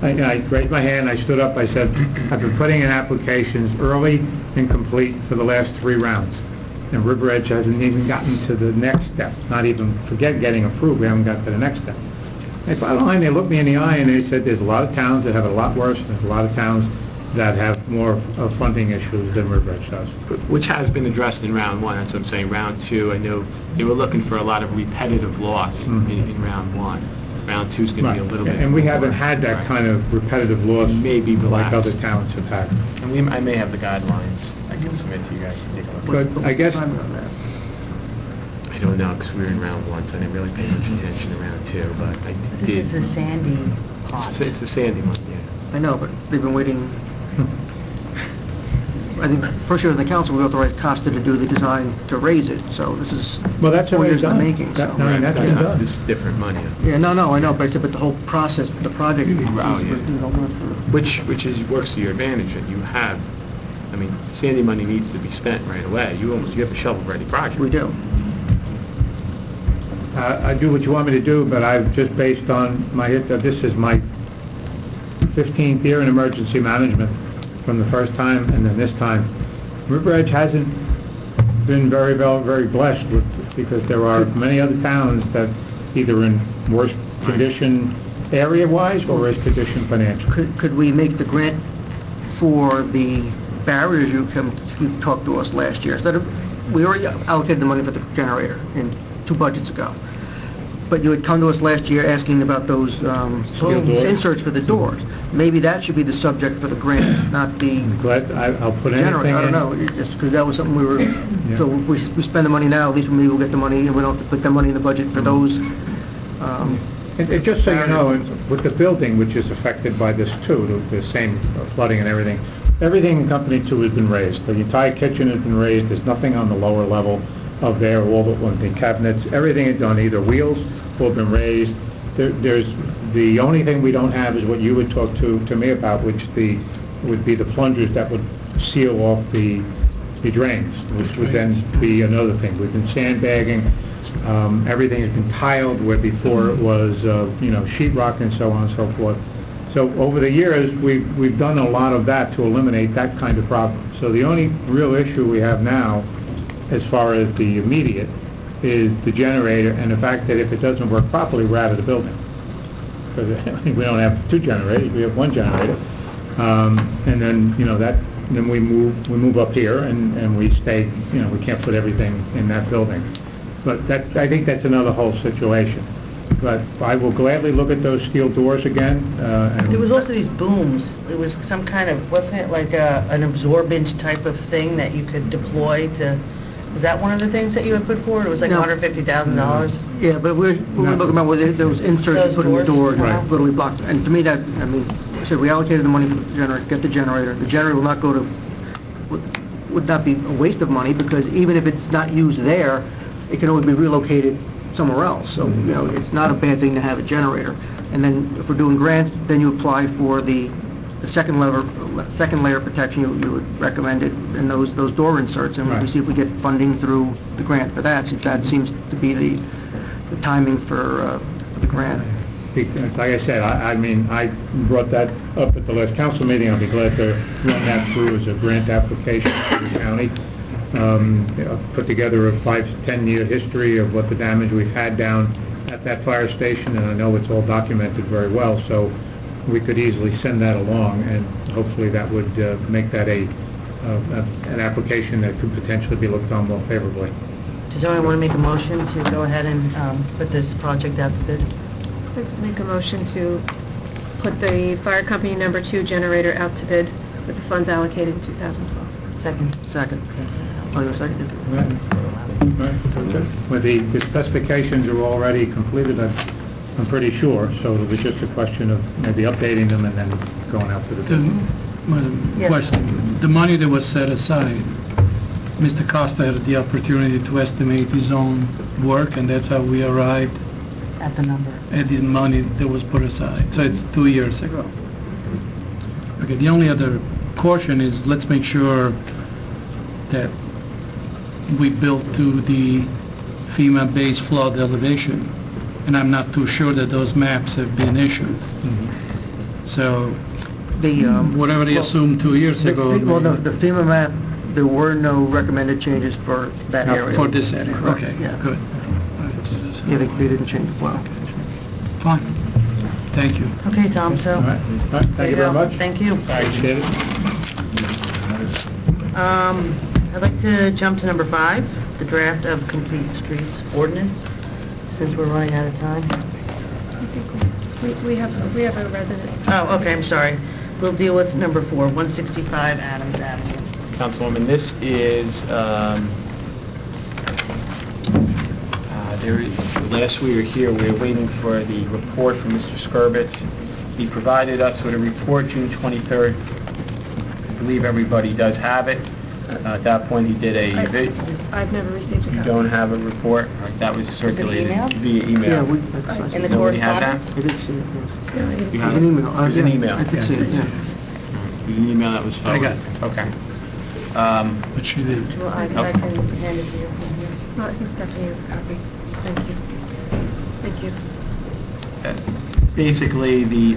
I raised my hand, I stood up, I said, I've been putting in applications early and complete for the last 3 rounds. And River Edge hasn't even gotten to the next step, not even forget getting approved, we haven't got to the next step. And bottom line, they looked me in the eye and they said there's a lot of towns that have it a lot worse, and there's a lot of towns that have more funding issues than River Edge does. Which has been addressed in round 1, that's what I'm saying. Round 2, I know they were looking for a lot of repetitive loss in round 1. Round 2 is going to be a little bit And we more, haven't had that right. kind of repetitive loss Maybe like relaxed. other towns have had. And I may have the guidelines. I can submit to you guys to take a look. But I guess, I don't know, because we were in round 1, so I didn't really pay much attention to round 2, but I This did. is the Sandy pot. It's the Sandy one, yeah. I know, but they've been waiting. I think, first year of the council, we authorized Costa to do the design to raise it, so this is Well, that's 4 already years in the done. making, so... I mean, that's been done. This is different money. Yeah, no, I know, but I said, but the whole process, the project... Oh, yeah. Which works to your advantage, that you have, I mean, Sandy money needs to be spent right away. You have a shovel-ready project. We do. I do what you want me to do, but I've just based on this is my 15th year in emergency management from the first time and then this time. River Edge hasn't been very blessed with, because there are many other towns that either in worse condition area-wise or worse condition financially. Could we make the grant for the barriers you talked to us last year? We already allocated the money for the generator in 2 budgets ago. But you had come to us last year asking about those inserts for the doors. Maybe that should be the subject for the grant, not the I'll put anything generator. I don't in. know, just because that was something we were... Yeah. So if we spend the money now, at least maybe we'll get the money, and we don't have to put that money in the budget for those... And just so you know, with the building, which is affected by this too, the same flooding and everything in Company 2 has been raised. The entire kitchen has been raised. There's nothing on the lower level of there. All the cabinets, everything is on either wheels or been raised. There's the only thing we don't have is what you would talk to me about, which would be the plungers that would seal off the drains, which would then be another thing. We've been sandbagging. Everything has been tiled where before it was sheetrock and so on and so forth. So over the years we've done a lot of that to eliminate that kind of problem. So the only real issue we have now, as far as the immediate, is the generator and the fact that if it doesn't work properly, we're out of the building. Because we don't have 2 generators, we have 1 generator. And then then we move up here and we stay. We can't put everything in that building. But I think that's another whole situation. But I will gladly look at those steel doors again. There was also these booms. It was some kind of, wasn't it like an absorbent type of thing that you could deploy to... Was that one of the things that you had put forward? It was like No. $150,000? Yeah, but we're looking about where those inserts you put in the door, Right. literally blocked. And to me, that, I mean, so we allocated the money for the generator, get the generator. The generator will not go to, would not be a waste of money, because even if it's not used there, it can always be relocated somewhere else. So, it's not a bad thing to have a generator. And then if we're doing grants, then you apply for the second layer of protection you would recommend it, and those door inserts, and Right. we see if we get funding through the grant for that, since that seems to be the timing for the grant. Because, like I said, I mean, I brought that up at the last council meeting. I'll be glad to run that through as a grant application for the county. Put together a 5 to 10 year history of what the damage we've had down at that fire station, and I know it's all documented very well, so we could easily send that along, and hopefully that would make that an application that could potentially be looked on more favorably. Does anyone want to make a motion to go ahead and put this project out to bid? I'd make a motion to put the fire company number 2 generator out to bid with the funds allocated in 2012. Second. Oh, you're second? Well, the specifications are already completed, I'm pretty sure, so it'll be just a question of maybe updating them and then going out to the bid. Yes. Question, the money that was set aside, Mr. Costa had the opportunity to estimate his own work, and that's how we arrived At the number. at the money that was put aside. So it's 2 years ago. Okay, the only other caution is, let's make sure that we built to the FEMA base flood elevation, and I'm not too sure that those maps have been issued. So, whatever they assumed 2 years ago... Well, no, the FEMA map, there were no recommended changes for that area. For this area, Correct, okay, yeah. good. Yeah, they didn't change the flow. Fine, thank you. Okay, Tom, so... All right. Thank you very much. Thank you. Appreciate it. I'd like to jump to number 5, the draft of complete streets ordinance, since we're running out of time. We have a resident. Oh, okay, I'm sorry. We'll deal with number 4, 165 Adams Avenue. Councilwoman, this is, last we were here, we were waiting for the report from Mr. Skurbitz. He provided us with a report June 23rd. I believe everybody does have it. At that point, he did a, I've never received a you copy. don't have a report? All right, that was circulated email? via email. In the Nobody had that? correspondence? I did see it, No, I didn't You see have it. it? It was an email. I did see it, yeah. It was an email that was I got forwarded. Okay. But she did. Well, I Okay. can hand it to you from here. Well, I think Stephanie has a copy. Thank you. Thank you. Basically, the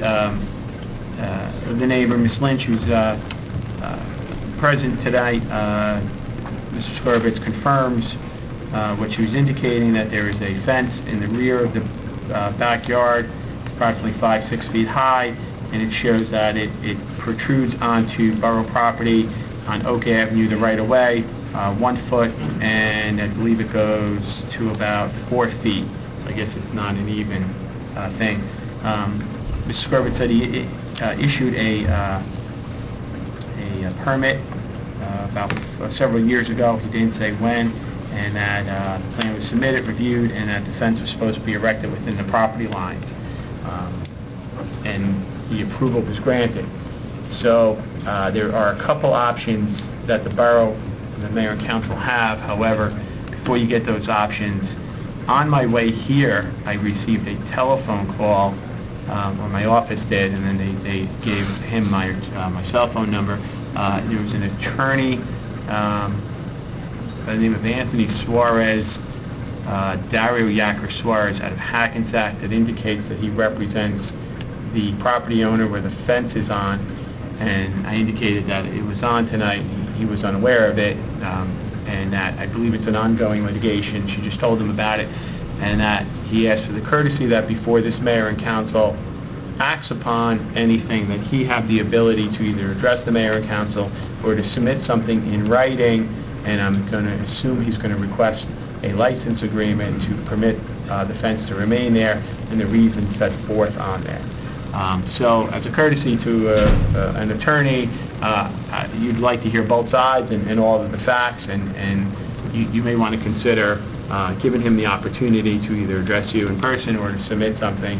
neighbor, Ms. Lynch, who's present tonight, Mr. Skorvitz confirms what she was indicating, that there is a fence in the rear of the backyard, approximately 5-6 feet high, and it shows that it protrudes onto borough property on Oak Avenue, the right-of-way, 1 foot, and I believe it goes to about 4 feet. So I guess it's not an even thing. Mr. Skorvitz said he issued a permit about several years ago. He didn't say when, and that the plan was submitted, reviewed, and that the fence was supposed to be erected within the property lines. And the approval was granted. So there are a couple options that the borough and the mayor and council have. However, before you get those options, on my way here, I received a telephone call, or my office did, and then they gave him my cell phone number. There was an attorney by the name of Anthony Suarez, Dario Yacker Suarez out of Hackensack, that indicates that he represents the property owner where the fence is on, and I indicated that it was on tonight. He was unaware of it, and that I believe it's an ongoing litigation. She just told him about it, and that he asked for the courtesy that before this mayor and council acts upon anything, that he have the ability to either address the mayor and council or to submit something in writing, and I'm going to assume he's going to request a license agreement to permit the fence to remain there and the reasons set forth on there. So as a courtesy to an attorney, you'd like to hear both sides and all of the facts, and you may want to consider giving him the opportunity to either address you in person or to submit something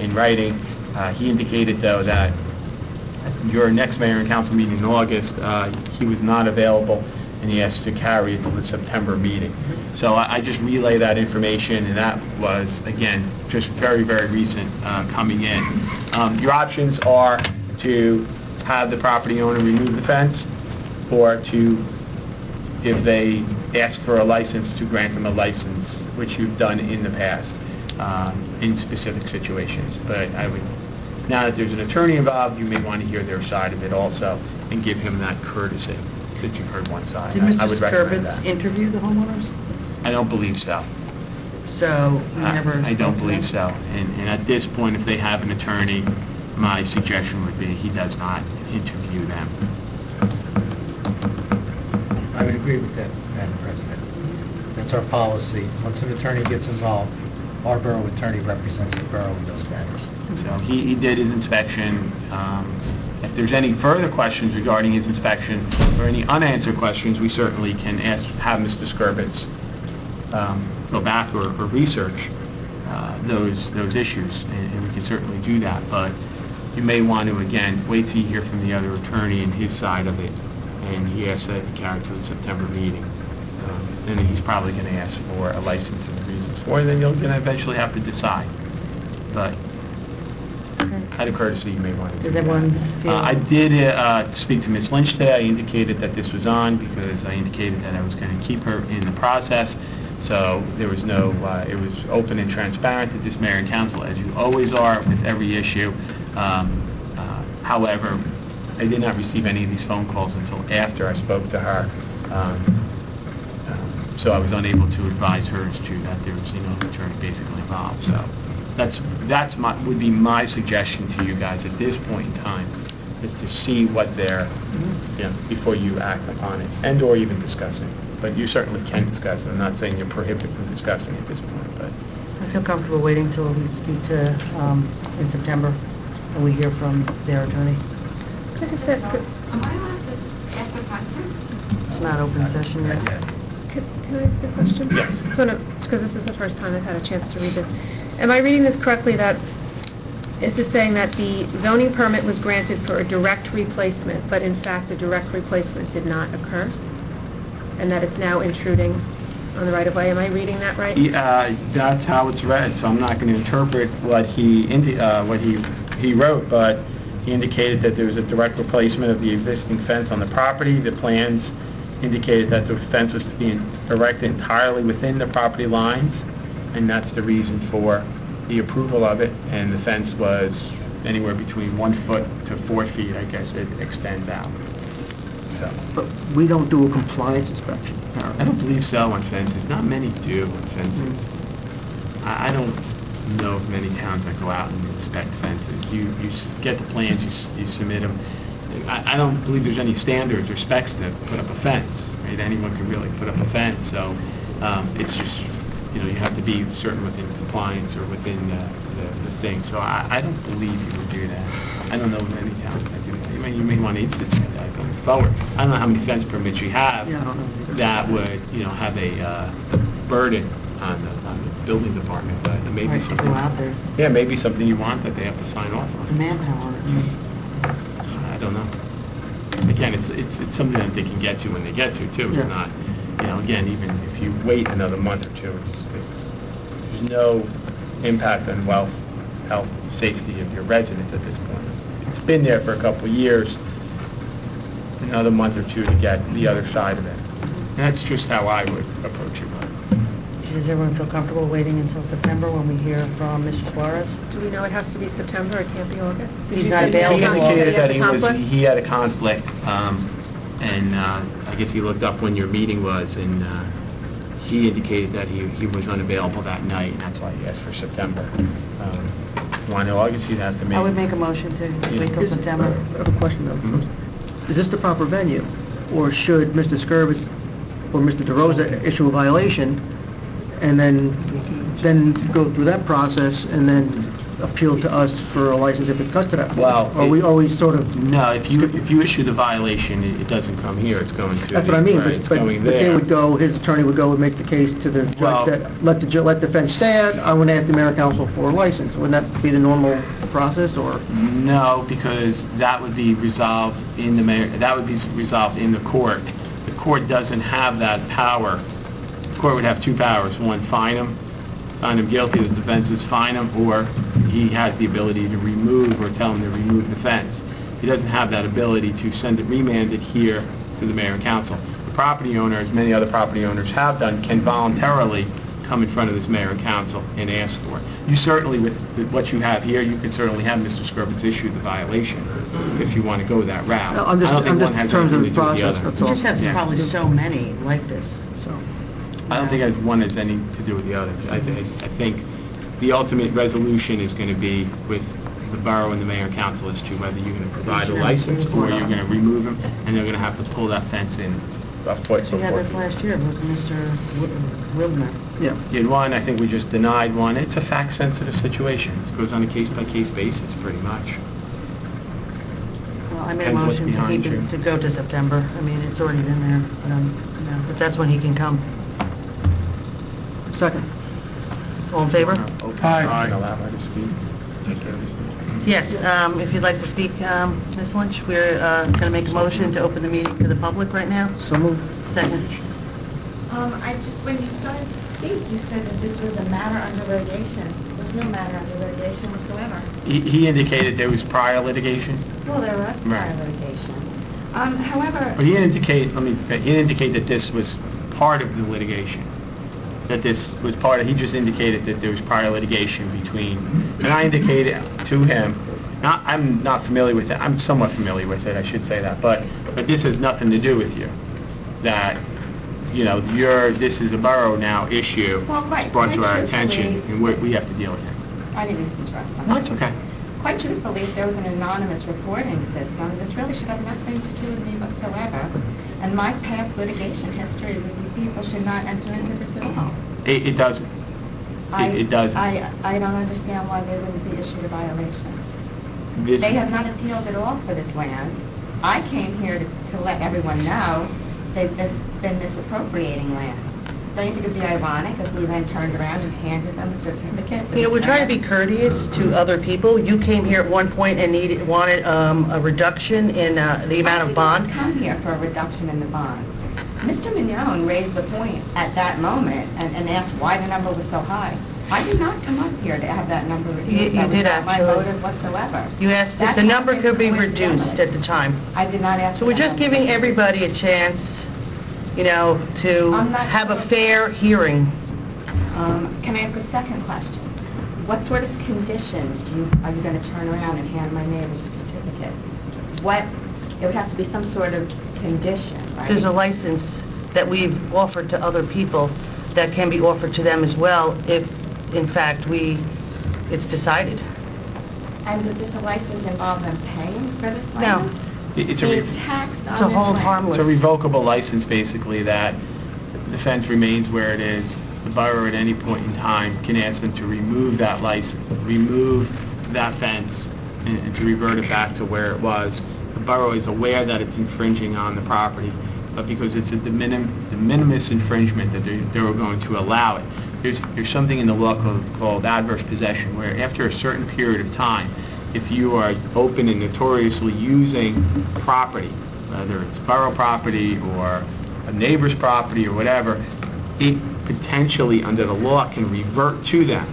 in writing. He indicated, though, that at your next mayor and council meeting in August, he was not available, and he asked to carry it to the September meeting. So I just relay that information, and that was, again, just very, very recent coming in. Your options are to have the property owner remove the fence, or to, if they ask for a license, to grant them a license, which you've done in the past in specific situations. But I would, now that there's an attorney involved, you may want to hear their side of it also and give him that courtesy, since you've heard one side. Did I Mr. would recommend Skorvitz that. interview the homeowners? I don't believe so. So, you never... I don't believe so. And at this point, if they have an attorney, my suggestion would be he does not interview them. I would agree with that, Madam President. That's our policy. Once an attorney gets involved, our borough attorney represents the borough in those matters. So he did his inspection. If there's any further questions regarding his inspection or any unanswered questions, we certainly can have Mr. Skorvitz go back or research those issues, and we can certainly do that. But you may want to, again, wait till you hear from the other attorney and his side of it, and he asked that to carry to the September meeting. And then he's probably going to ask for a license and the reasons for it, and then you're going to eventually have to decide. But out of courtesy, you may want to do Does that. everyone feel... I did speak to Ms. Lynch today. I indicated that this was on because I indicated that I was going to keep her in the process. So there was no, it was open and transparent to this mayor and council, as you always are with every issue. However, I did not receive any of these phone calls until after I spoke to her. So I was unable to advise her as to that there was, an attorney basically involved. So would be my suggestion to you guys at this point in time, is to see what they're, before you act upon it, and or even discussing. But you certainly can discuss it. I'm not saying you're prohibited from discussing at this point, but... I feel comfortable waiting until we speak to, in September, and we hear from their attorney. Could I just ask, Am I allowed to ask a question? It's not open session yet. can I ask a question? Yes. So, because this is the first time I've had a chance to read this. Am I reading this correctly, that, is this saying that the zoning permit was granted for a direct replacement, but in fact a direct replacement did not occur? and that it's now intruding on the right-of-way. Am I reading that right? That's how it's read, so I'm not going to interpret what he wrote, but he indicated that there was a direct replacement of the existing fence on the property. The plans indicated that the fence was to be erected entirely within the property lines, and that's the reason for the approval of it, and the fence was anywhere between 1 foot to 4 feet, I guess it extends out. So, But we don't do a compliance inspection, I apparently. don't believe so on fences. Not many do on fences. I don't know of many towns that go out and inspect fences. You get the plans, you submit them. I don't believe there's any standards or specs to put up a fence, right? Anyone can really put up a fence, so it's just, you have to be certain within compliance or within the thing. So I don't believe you would do that. I don't know of many towns that do that. You may want to institute that going forward. I don't know how many fence permits you have Yeah, I don't know either. that would, have a burden on the building department, but it may be Right, to something. go out there, Yeah, maybe something you want that they have to sign off the on. manpower. I don't know. Again, it's something that they can get to when they get to, too. Yeah. It's not, again, even if you wait another month or two, there's no impact on wealth, health, safety of your residents at this point. It's been there for a couple of years, another month or two to get the other side of it. And that's just how I would approach it. Does everyone feel comfortable waiting until September when we hear from Mr. Suarez? Do we know it has to be September? It can't be August? Did He's you not say available. He indicated that he has a conflict? he had a conflict, and I guess he looked up when your meeting was, and he indicated that he was unavailable that night, and that's why he asked for September. Want to August, you'd have to make... I would make a motion to wait till September. I have a question, though. Is this the proper venue, or should Mr. Skirvis or Mr. DeRosa issue a violation, and then go through that process, and then appeal to us for a license if it cuts to that? Well, Or we always sort of... No, if you issue the violation, it doesn't come here, it's going to... That's what I mean, Right, it's but going they there. would go, his attorney would go and make the case to the Well- judge that, let the fence stand, I want to ask the mayor and council for a license. Wouldn't that be the normal process, or? No, because that would be resolved in the court. The court doesn't have that power. The court would have two powers. One, find him guilty, the defense is fine him, or he has the ability to remove or tell him to remove the fence. He doesn't have that ability to send it remanded here to the mayor and council. The property owner, as many other property owners have done, can voluntarily come in front of this mayor and council and ask for it. You certainly, with what you have here, you could certainly have Mr. Skirvitz issue the violation if you want to go that route. No, I'm just- I don't think I'm one just has in terms of anything to do with the process, other. that's We all. just have Yeah. probably so many like this, so... I don't think one has anything to do with the other. I think the ultimate resolution is going to be with the borough and the mayor and council as to whether you're going to provide a license or you're going to remove them, and they're going to have to pull that fence in a foot We had before. this last year with Mr. Wildner. Yeah. You had one, I think we just denied one. It's a fact-sensitive situation. It goes on a case-by-case basis, pretty much. Well, I made a Depends what's motion to behind keep you. it, to go to September. I mean, it's already been there, but that's when he can come. Second. All in favor? Aye. Allow her to speak. Take care of this. Yes, if you'd like to speak, Ms. Lynch, we're going to make a motion to open the meeting to the public right now. So moved. Second. When you started to speak, you said that this was a matter under litigation. There's no matter under litigation whatsoever. He indicated there was prior litigation, Well, there was prior Right. litigation. However, but he didn't indicate that this was part of the litigation. That this was he just indicated that there was prior litigation between, and I indicated to him, I'm not familiar with it, I'm somewhat familiar with it, I should say that, but this has nothing to do with you. That, this is a borough now issue Well, right. brought to our Quite attention, truthfully- and we have to deal with it. I didn't mean to interrupt. I'm That's sorry. okay. Quite truthfully, if there was an anonymous reporting system, this really should have nothing to do with me whatsoever. And my past litigation history with these people should not enter into this at all. It doesn't. It doesn't. I don't understand why they wouldn't be issued a violation. This- They have not appealed at all for this land. I came here to let everyone know they've been misappropriating land. Don't you think it'd be ironic if we then turned around and handed them a certificate? for We're this trying to land? be courteous to other people. You came here at one point and wanted a reduction in the amount of I bond. didn't come here for a reduction in the bond. Mr. Mignone raised the point at that moment and asked why the number was so high. I did not come up here to have that number reduced. You That was did not my actually. motive whatsoever. You asked if That the number happened could be coincidentally. reduced at the time. I did not ask. So we're for just that number. giving everybody a chance, to I'm not have a sure. fair hearing. Can I ask a second question? What sort of conditions are you going to turn around and hand my neighbors a certificate? It would have to be some sort of condition, right? There's a license that we've offered to other people that can be offered to them as well if, in fact, it's decided. And does the license involve them paying for this No. license? It's Being taxed on It's a this hold land? harmless. It's a revocable license, basically, that the fence remains where it is. The borough at any point in time can ask them to remove that license, remove that fence, and to revert it back to where it was. The borough is aware that it's infringing on the property, but because it's a de minimis infringement that they're going to allow it. There's something in the law called adverse possession, where after a certain period of time, if you are open and notoriously using property, whether it's borough property or a neighbor's property or whatever, it potentially, under the law, can revert to them.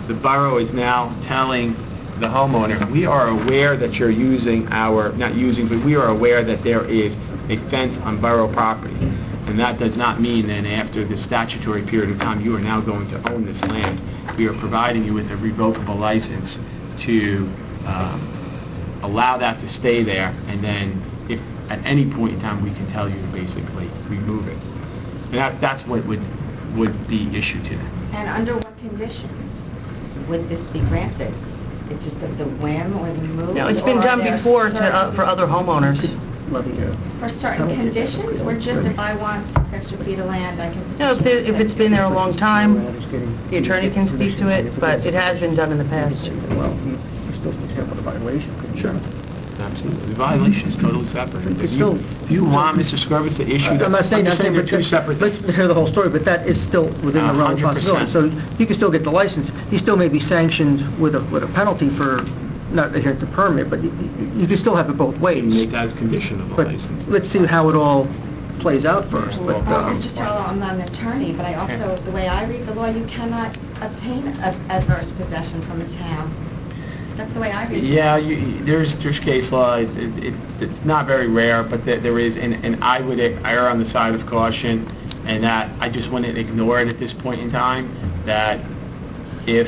The borough is now telling the homeowner, we are aware that you're using but we are aware that there is a fence on borough property. And that does not mean that after the statutory period of time, you are now going to own this land. We are providing you with a revocable license to allow that to stay there, and then if at any point in time we can tell you to basically remove it. And that's what would be issued to them. And under what conditions would this be granted? It's just of the whim or the mood? No, it's been or done are there before certain- for other homeowners. For certain conditions, or just if I want 6 extra feet of land, I can... No, if it's been there a long time, the attorney can speak to it, but it has been done in the past. Well, you still have a violation, couldn't you? Absolutely. The violation is totally separate. It's If still- you want Mr. Skirvitz to issue that... I'm not saying I'm just that, they're two separate let's things. hear the whole story, but that is still within the realm of 100%. possibility. So he can still get the license. He still may be sanctioned with a penalty for not adhering to permit, but you can still have it both ways. You make that as condition of the But license. let's see how it all plays out first. But Well, Mr. Terrell, I'm not an attorney, but I also, the way I read the law, you cannot obtain adverse possession from a town. That's the way I read it. Yeah, there's case law. It's not very rare, but there is, and I would err on the side of caution, and that I just wouldn't ignore it at this point in time, that if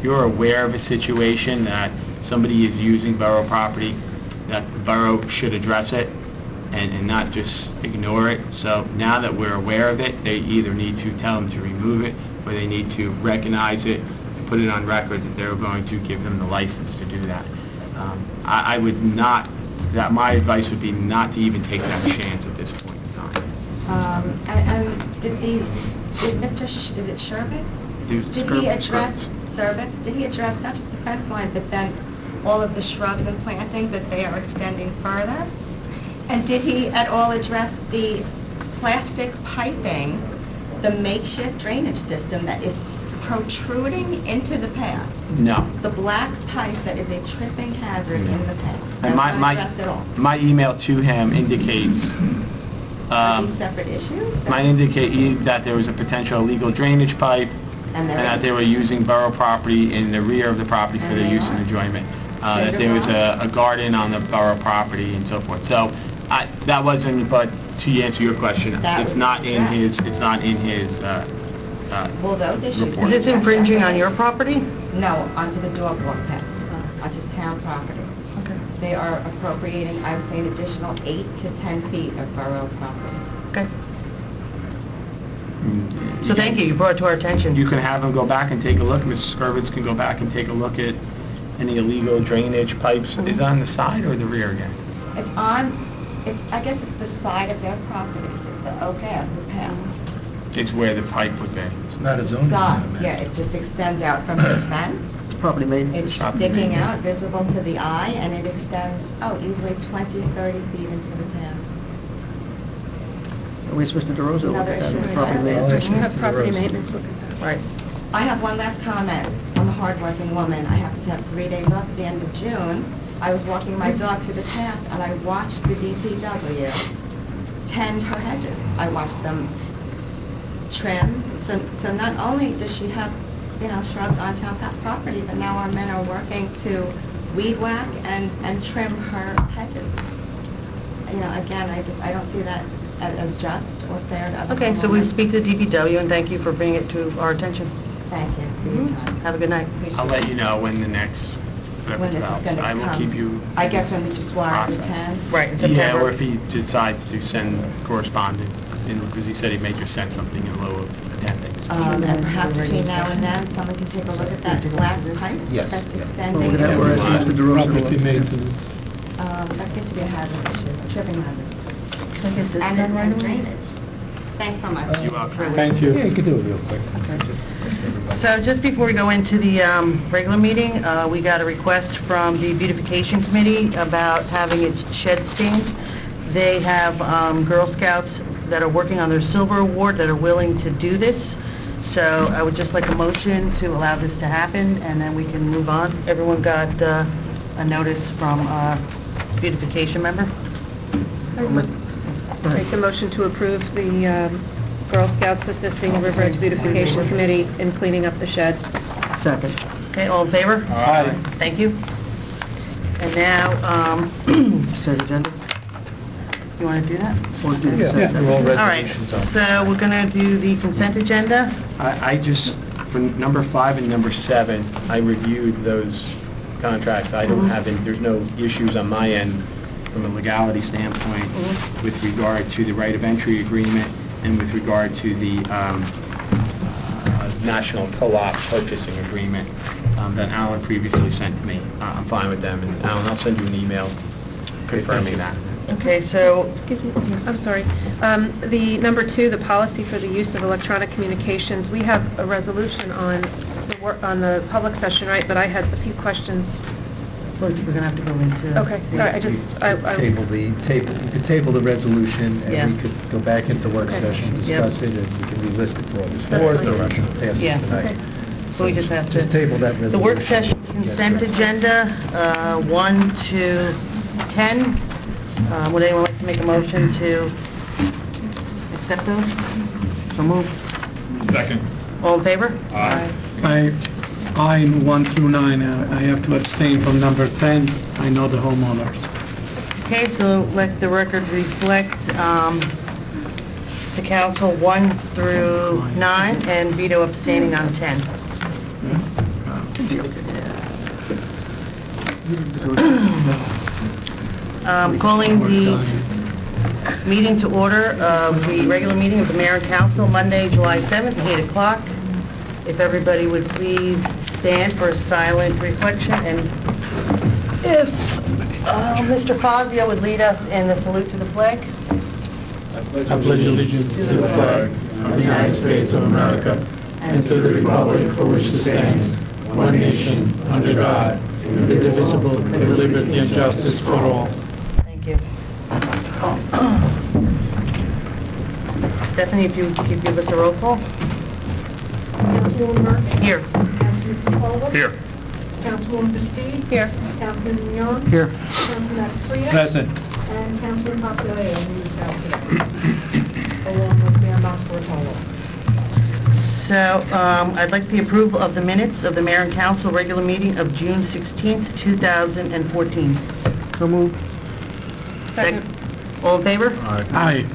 you're aware of a situation that somebody is using borough property, that the borough should address it and not just ignore it. So now that we're aware of it, they either need to tell them to remove it, or they need to recognize it, put it on record that they're going to give them the license to do that. I would not, my advice would be not to even take that chance at this point in time. And is it Sherbet? Did he address Service? Did he address not just the fence line, but then all of the shrubs and plantings that they are extending further? And did he at all address the plastic piping, the makeshift drainage system that is protruding into the path? No. The black pipe that is a tripping hazard in the path. And That's not addressed at all. my email to him indicates, Are these separate issues? that there was a potential illegal drainage pipe, and that they were using borough property in the rear of the property for And their they use are? and enjoyment. Cinder That there was block? a garden on the borough property and so forth. So that wasn't, but to answer your question, That it's was not in addressed. his Well, those issues... report. Is this infringing on your property? No, onto the dog walk path, onto town property. Okay. They are appropriating, I would say, an additional 8 to 10 feet of borough property. Okay. So thank you, you brought it to our attention. You can have them go back and take a look. Mrs. Skirvitz can go back and take a look at any illegal drainage pipes. Is it on the side or the rear again? It's on, I guess it's the side of their property, it's the oak Ave, the path. It's where the pipe would be. It's not a zoning Side, amendment. yeah, it just extends out from the fence. it's property maintenance. It's Property sticking maintenance. out, visible to the eye, and it extends, easily 20, 30 feet into the path. We asked Mr. DeRosa to look at that, Another issue property with maintenance. I'll ask Have property Mr. DeRosa. maintenance look at that. Right. I have one last comment. I'm a hardworking woman. I happen to have 3 days off at the end of June. I was walking my dog through the path, and I watched the DPW tend her hedges. I watch them trim. So not only does she have, shrubs on town property, but now our men are working to weed whack and trim her hedges. Again, I don't see that as just or fair to other Okay, so we homeowners. speak to DPW, and thank you for bringing it to our attention. Thank you for your time. Have a good night. I'll let you know when the next, whatever When this is develops. gonna I will come. keep you... I guess when Mr. Suarez process. attends. Right, in Yeah, September. or if he decides to send correspondence, because he said he may just send something in lieu of attending. And perhaps between now and then, someone can take a look at that glass pipe Yes, that's yeah. extending. Well, we're gonna have Mr. DeRosa Probably will- made to... That seems to be a hazard issue, a tripping hazard. Can I get this And done right it's away? drainage. Thanks so much. You're welcome. Thank you. Yeah, you could do it real quick. Just everybody. So just before we go into the regular meeting, we got a request from the beautification committee about having its shed stained. They have Girl Scouts that are working on their silver award that are willing to do this. So I would just like a motion to allow this to happen, and then we can move on. Everyone got a notice from a beautification member? Make the motion to approve the Girl Scouts assisting the River Edge Beautification Committee in cleaning up the shed. Second. Okay, all in favor? Aye. Thank you. And now, Consent agenda? you want to do that? Or do the Yeah, consent they're all agenda? All right, resolutions on. so we're going to do the consent agenda. I just, for number 5 and number 7, I reviewed those contracts. I don't have, there's no issues on my end from a legality standpoint with regard to the right of entry agreement and with regard to the national co-op purchasing agreement that Alan previously sent to me. I'm fine with them, and Alan, I'll send you an email confirming that. Okay, so, Excuse me, I'm sorry. The number 2, the policy for the use of electronic communications, we have a resolution on the public session, right? But I had a few questions. we're going to have to go into... Okay, all right, You could table the resolution, Yeah. and we could go back into work Okay. session, Yep. discuss it, and we can relist it for August That's 4th, fine. or we can pass it Yeah. tonight. Okay. So we just have to... Just table that resolution. The work session consent agenda, 1 to 10. Would anyone like to make a motion to accept those? So move. Second. All in favor? I, 1 through 9, I have to abstain from number 10. I know the homeowners. Okay, so let the record reflect the council 1 through 9, and Vito abstaining on 10. Calling the meeting to order of the regular meeting of the mayor and council, Monday, July 7th, 8 o'clock. If everybody would please stand for a silent reflection, and if Mr. Fazio would lead us in the salute to the flag. I pledge allegiance to the flag of the United States of America and to the republic for which it stands, one nation, under God, indivisible, with liberty and justice for all. Thank you. Stephanie, if you could give us a roll call. Councilwoman Murphy? Here. Councilman Patullo? Here. Councilwoman Batiste? Here. Councilman Young? Here. Councilman Freya? Present. And Councilman Papaleo, who's out here, along with Mayor Mascaretolo. So, I'd like the approval of the minutes of the mayor and council regular meeting of June 16th, 2014. So moved. Second. All in favor? Aye.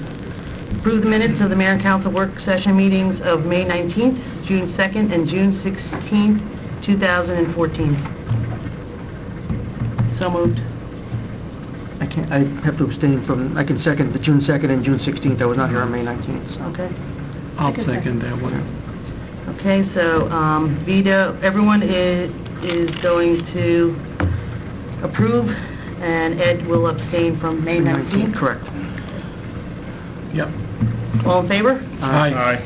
Approve the minutes of the mayor and council work session meetings of May 19th, June 2nd, and June 16th, 2014. So moved. I have to abstain from, I can second the June 2nd and June 16th. I was not here on May 19th, so. Okay. I'll second that one. Okay, so Vito, everyone is going to approve, and Ed will abstain from May 19th. Correct. Yep. All in favor? Aye.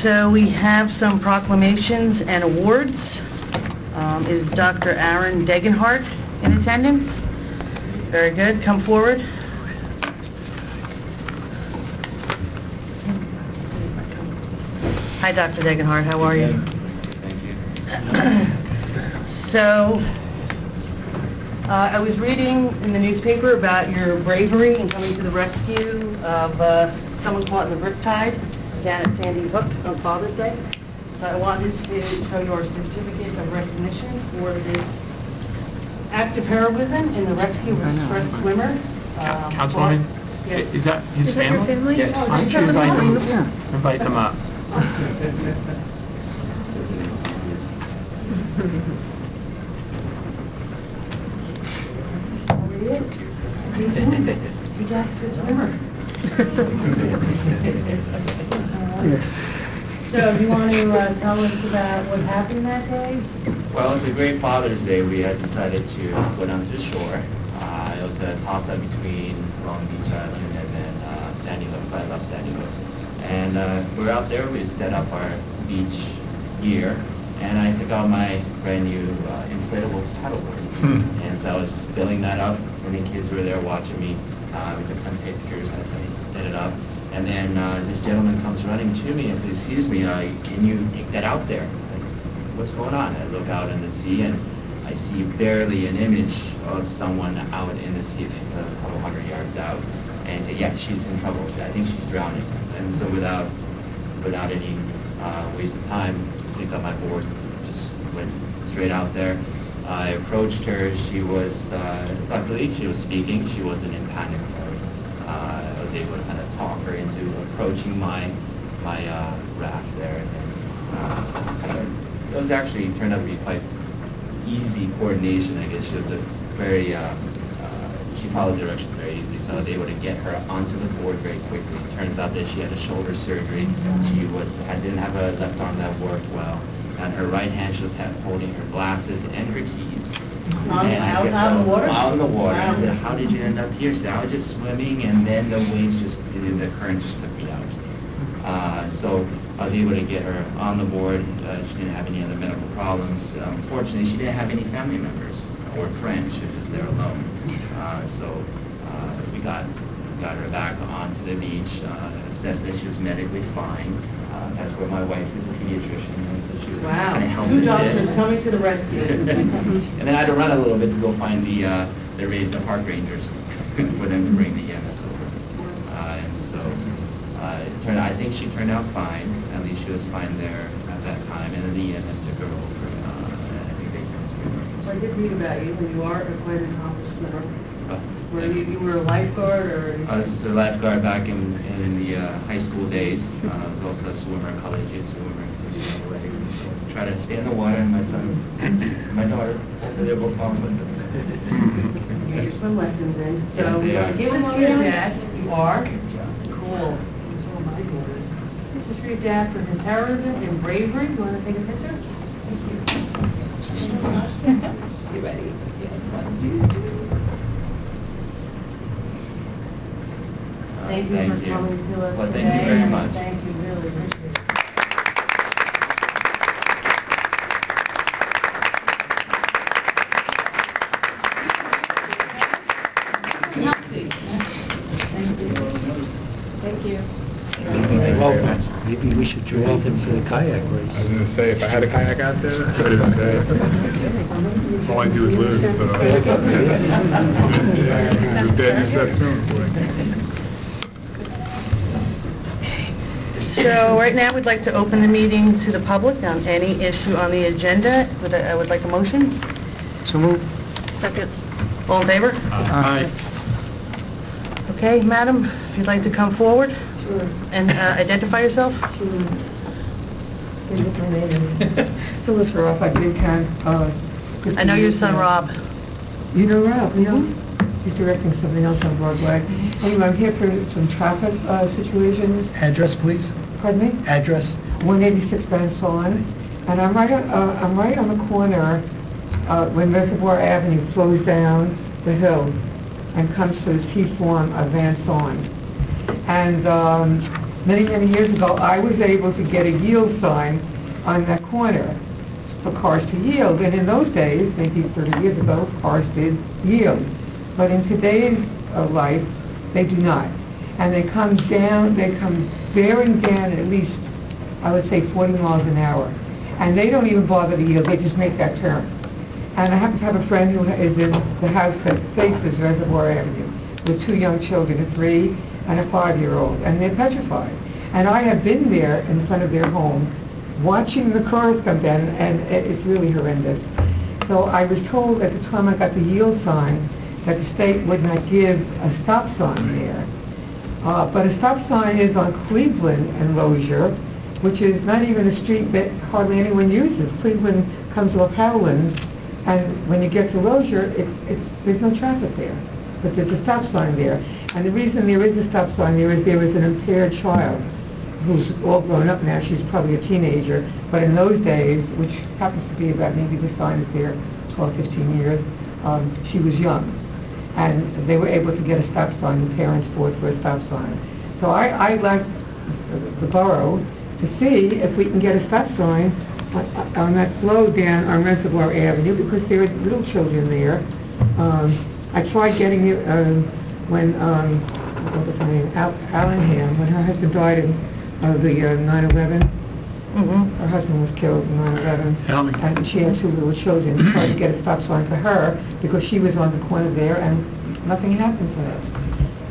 So we have some proclamations and awards. Is Dr. Aaron Degenhardt in attendance? Very good, come forward. Hi, Dr. Degenhardt, how are you? Thank you. So, I was reading in the newspaper about your bravery in coming to the rescue of someone caught in the riptide down at Sandy Hook on Father's Day. So I wanted to show you our certificate of recognition for this act of heroism in the rescue of a distressed swimmer. Councilwoman, Yes. is that his Is that your family? Yes. Oh, Why don't you that's invite family. them, invite them up? Your dad's a good swimmer. So, do you want to tell us about what happened that day? Well, it's a great Father's Day. We had decided to go down to the shore. It was a toss-up between Long Beach Island and then Sandy Hook. I love Sandy Hook. And we're out there. We set up our beach gear, and I took out my brand new inflatable paddleboard. And so I was filling that up, and the kids were there watching me. We took some pictures. I set it up. And then this gentleman comes running to me and says, "Excuse me, can you take that out there?" Like, what's going on? I look out in the sea, and I see barely an image of someone out in the sea a couple hundred yards out. And I say, "Yeah, she's in trouble. I think she's drowning." And so without any waste of time, picked up my board, just went straight out there. I approached her. She was, luckily, she was speaking. She wasn't in panic mode. I was able to kind of talk her into approaching my raft there. And it was actually turned out to be quite easy coordination. I guess she was a very, she followed directions very easily, so I was able to get her onto the board very quickly. Turns out that she had a shoulder surgery. She didn't have a left arm that worked well. On her right hand, she was holding her glasses and her keys. Out in the water? Out in the water. Wow. I said, "How did you end up here?" She said, "I was just swimming, and then the waves the current just took me out." So I was able to get her on the board. She didn't have any other medical problems. Unfortunately, she didn't have any family members or friends. She was just there alone. So we got her back onto the beach. Said that she was medically fine. That's where my wife is a pediatrician, and so she was Wow. kind of helping Two this. doctors coming to the rescue. And then I had to run a little bit to go find the park rangers for them to bring the EMS over. And so I think she turned out fine. At least she was fine there at that time. And then the EMS took her over. And I think they sent her to emergency. So I did read about you, and you are quite an accomplished swimmer. You were a lifeguard, or? I was a lifeguard back in the high school days. I was also a swimmer, collegiate swimmer. So try to stay in the water, and my sons and my daughter, they're both falling with us. You get your swim lessons in. Yes, So they we're are. going to give this to your dad. You are? Cool. These are my daughters. This is for your dad for his heroism and bravery. You want to take a picture? Thank you. You ready? Yes. 1, 2, 3. Thank you for coming to us Well, today. thank you very much. Thank you, really appreciate it. Thank you. Well, maybe we should trade him for the kayak race. I was going to say, if I had a kayak out there, I would have been great. All I do is lose, so... His dad used that swimming pool. So, right now, we'd like to open the meeting to the public on any issue on the agenda. I would like a motion. So move. Second. All in favor? Aye. Okay, madam, if you'd like to come forward Sure, and identify yourself. sure. Here's my name. Phyllis Roth, I did I know your son, Rob. You know Rob, you know? He's directing something else on Broadway. Anyway, I'm here for some traffic situations. Address, please. Pardon me? Address. 186 Van Solon, and I'm right on the corner when Reservoir Avenue flows down the hill and comes to the T-form of Van Solon. And many, many years ago, I was able to get a yield sign on that corner for cars to yield. And in those days, maybe 30 years ago, cars did yield. But in today's life, they do not. And they come bearing down at least, I would say, 40 miles an hour. And they don't even bother to yield, they just make that turn. And I happen to have a friend who is in the house that faces Reservoir Avenue with 2 young children, a 3 and a 5-year-old, and they're petrified. And I have been there in front of their home, watching the cars come down, and it's really horrendous. So I was told at the time I got the yield sign that the state would not give a stop sign there. But a stop sign is on Cleveland and Lozier, which is not even a street that hardly anyone uses. Cleveland comes off Howland, and when you get to Lozier, there's no traffic there. But there's a stop sign there. And the reason there is a stop sign there is there was an impaired child who's all grown up now. She's probably a teenager. But in those days, which happens to be about, maybe the sign is there 12, 15 years, she was young. And they were able to get a stop sign. The parents fought for a stop sign. So I'd like the borough to see if we can get a stop sign on that flow down on Reservoir Avenue, because there are little children there. I tried getting it when, what was her name, Allenham, when her husband died of the 9/11. Her husband was killed in 9/11, and she had 2 little children. We tried to get a stop sign for her because she was on the corner there, and nothing happened for her.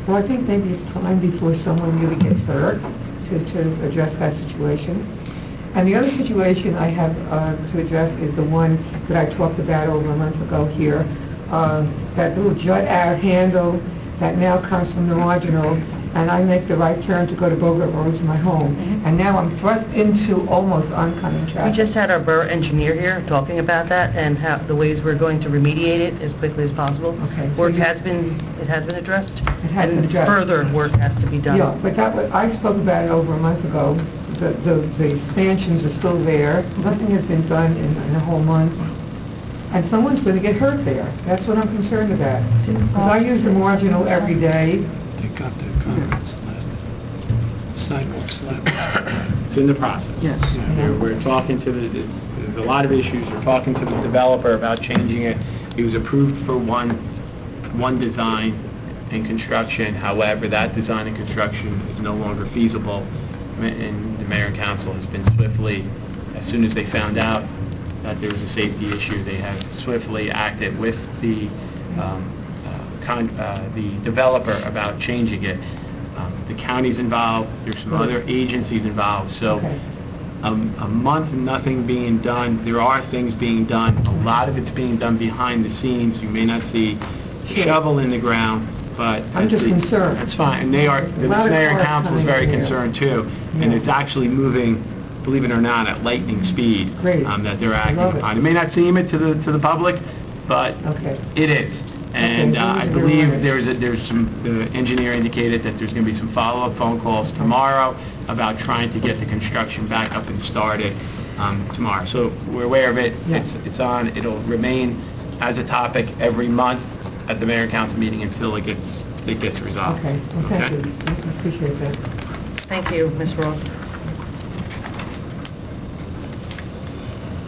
So I think maybe it's time before someone really gets hurt to address that situation. And the other situation I have to address is the one that I talked about over a month ago here, that little jut-out handle that now comes from the marginal, and I make the right turn to go to Bogart Road to my home. And now I'm thrust into almost oncoming We traffic. just had our borough engineer here talking about that and how the ways we're going to remediate it as quickly as possible. Okay, so Work you- has been addressed. It has been And addressed. further work has to be done. Yeah, but I spoke about it over a month ago. The stanchions are still there. Nothing has been done in a whole month. And someone's going to get hurt there. That's what I'm concerned about. Because I use the marginal every day. They got their concrete slab, sidewalk slab. It's in the process. Yes. We're talking to there's a lot of issues. We're talking to the developer about changing it. He was approved for one design and construction. However, that design and construction is no longer feasible, and the mayor and council has been swiftly, as soon as they found out that there was a safety issue, they have swiftly acted with the developer about changing it. The county's involved, there's some other agencies involved, so Okay. a month nothing being done. There are things being done. A lot of it's being done behind the scenes. You may not see the Sure. shovel in the ground, but... I'm just concerned. That's fine, and the lot of mayor and cars council is coming very here. concerned too, and Yeah. it's actually moving, believe it or not, at lightning speed. Great. That they're I acting love it. upon. It may not seem it to the public, but Okay. it is. And Okay, I so believe you're there's some, the engineer indicated that there's going to be some follow-up phone calls tomorrow about trying to get the construction back up and started tomorrow. So we're aware of it. Yeah. It's on. It'll remain as a topic every month at the mayor and council meeting until it gets resolved. Okay, well, thank you. I appreciate that. Thank you, Ms. Roth.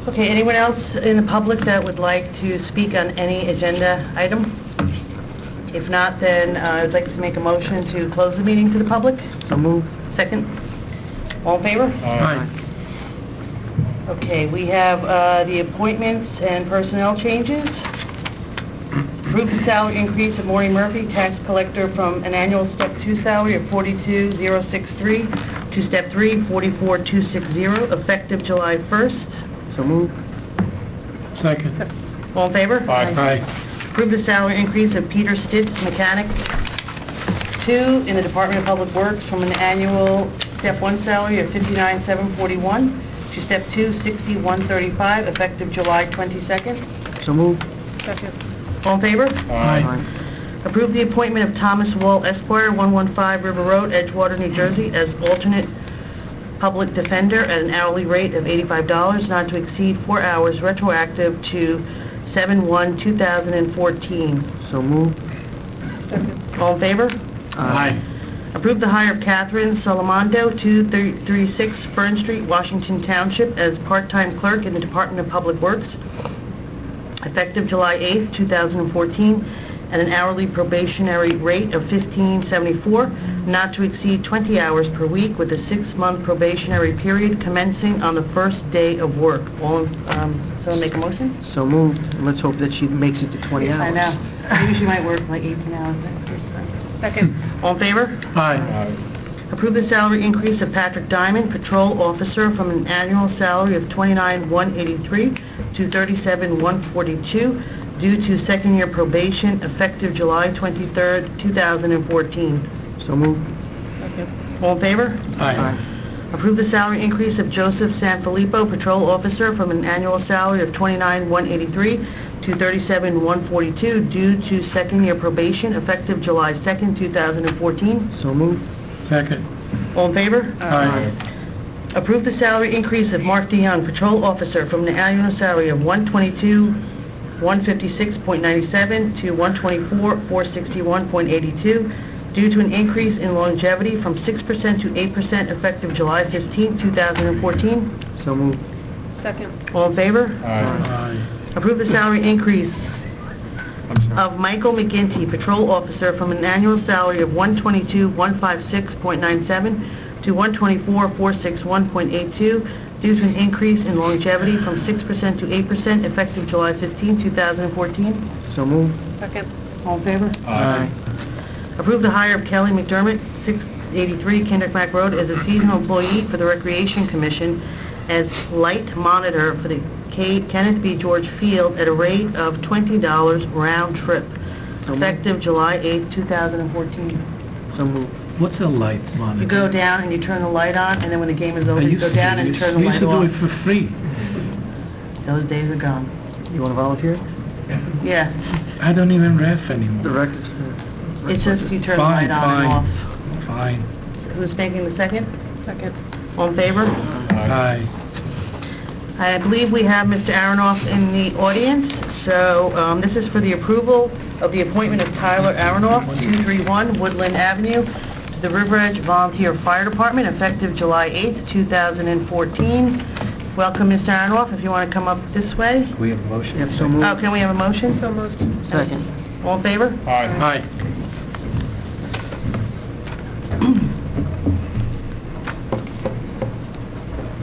Okay, anyone else in the public that would like to speak on any agenda item? If not, then I'd like to make a motion to close the meeting to the public. So move. Second? All in favor? Aye. Okay, we have the appointments and personnel changes. Approve the salary increase of Maureen Murphy, tax collector, from an annual Step 2 salary of $42,063 to Step 3, $44,260, effective July 1st. So move. Second. All in favor? Aye. Approve the salary increase of Peter Stitz, mechanic, 2, in the Department of Public Works, from an annual Step 1 salary of $59,741 to Step 2, $61,135, effective July 22nd. So move. Second. All in favor? Aye. Approve the appointment of Thomas Wall Esquire, 115 River Road, Edgewater, New Jersey, as alternate public defender at an hourly rate of $85, not to exceed 4 hours, retroactive to 7/1/2014. So move. Second. All in favor? Aye. Approve the hire of Catherine Solomondo, 236 Fern Street, Washington Township, as part-time clerk in the Department of Public Works, effective July 8th, 2014, at an hourly probationary rate of $15.74, not to exceed 20 hours per week, with a 6-month probationary period commencing on the first day of work. Someone make a motion? So moved. Let's hope that she makes it to 20 hours. I know. Maybe she might work like 18 hours next time. Second. All in favor? Aye. Approve the salary increase of Patrick Diamond, Patrol Officer, from an annual salary of $29,183 to $37,142 due to second-year probation effective July 23rd, 2014. So moved. All in favor? Aye. Approve the salary increase of Joseph Sanfilippo, Patrol Officer, from an annual salary of $29,183 to $37,142 due to second-year probation effective July 2nd, 2014. So moved. Second. All in favor? Aye. Approve the salary increase of Mark DeYoung, Patrol Officer, from an annual salary of $122,156.97 to $124,461.82 due to an increase in longevity from 6% to 8% effective July 15, 2014. So moved. Second. All in favor? Aye. Approve the salary increase of Michael McGinty, Patrol Officer, from an annual salary of $122,156.97 to $124,461.82 due to an increase in longevity from 6% to 8% effective July 15, 2014. So moved. Second. All in favor? Aye. Approve the hire of Kelly McDermott, 683 Kendrick Road, as a seasonal employee for the Recreation Commission as light monitor for the Kenneth B. George Field at a rate of $20 round trip, effective July 8, 2014. So moved. What's a light monitor? You go down and you turn the light on, and then when the game is over, you go down and turn the We used light to do off. it for free. Those days are gone. You want to volunteer? Yeah, I don't even ref anymore. The record's... it's just you turn the Fine, light on and off. fine. Who's making the second? Second. All in favor? Aye. I believe we have Mr. Aronoff in the audience, so this is for the approval of the appointment of Tyler Aronoff, 231 Woodland Avenue, to the River Edge Volunteer Fire Department, effective July 8th, 2014. Welcome, Mr. Aronoff, if you want to come up this way. We have a motion? Yep, so moved. Oh, can we have a motion? So moved. Second. All in favor? Aye.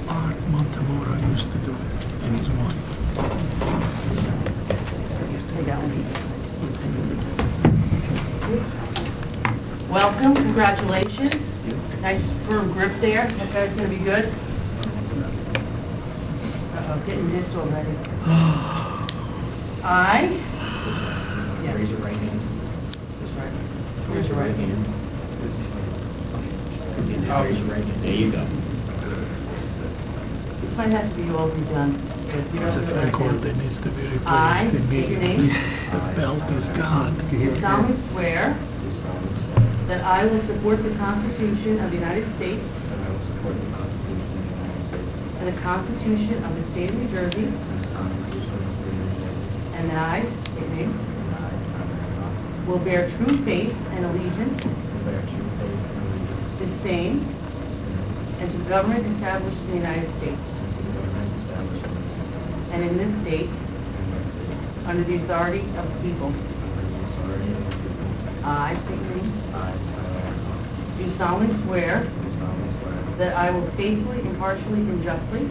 Art Montemora used to do it, and his wife. I got one. Welcome, congratulations. Nice firm grip there. That guy's going to be good. Uh-oh, getting missed already. I... Yeah. Raise your right hand. That's right. Where's your right hand? And then raise your right hand. There you go. This might have to be all redone. Yes, you don't do it right Record now. that needs to be replaced I, state your name. immediately. The belt is gone. Do solemnly swear that I will support the Constitution of the United States and the Constitution of the State of New Jersey, and that I, state your name, will bear true faith and allegiance to the same and to the government established in the United States and in this state under the authority of the people. I, state your name, do solemnly swear that I will faithfully, impartially, and justly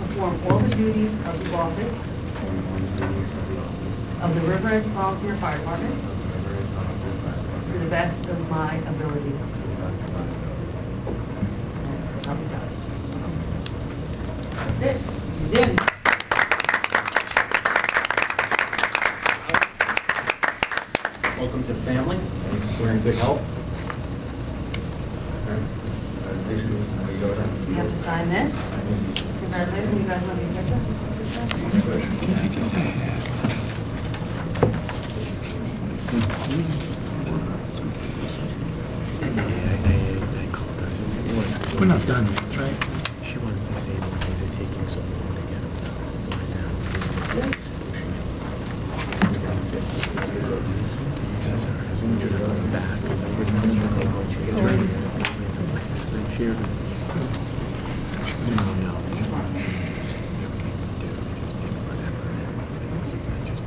perform all the duties of the office of the River Edge Volunteer Fire Department to the best of my ability. Help me God. That's it. He's in. Welcome to the family. We're in good health. You have to sign this. Congratulations. You guys want to be We're not done yet, right? She wanted to say, why is it taking so long to get them down? Back, because I wouldn't know when she gets ready. So they shared it. No. Everything you do, just take whatever. Just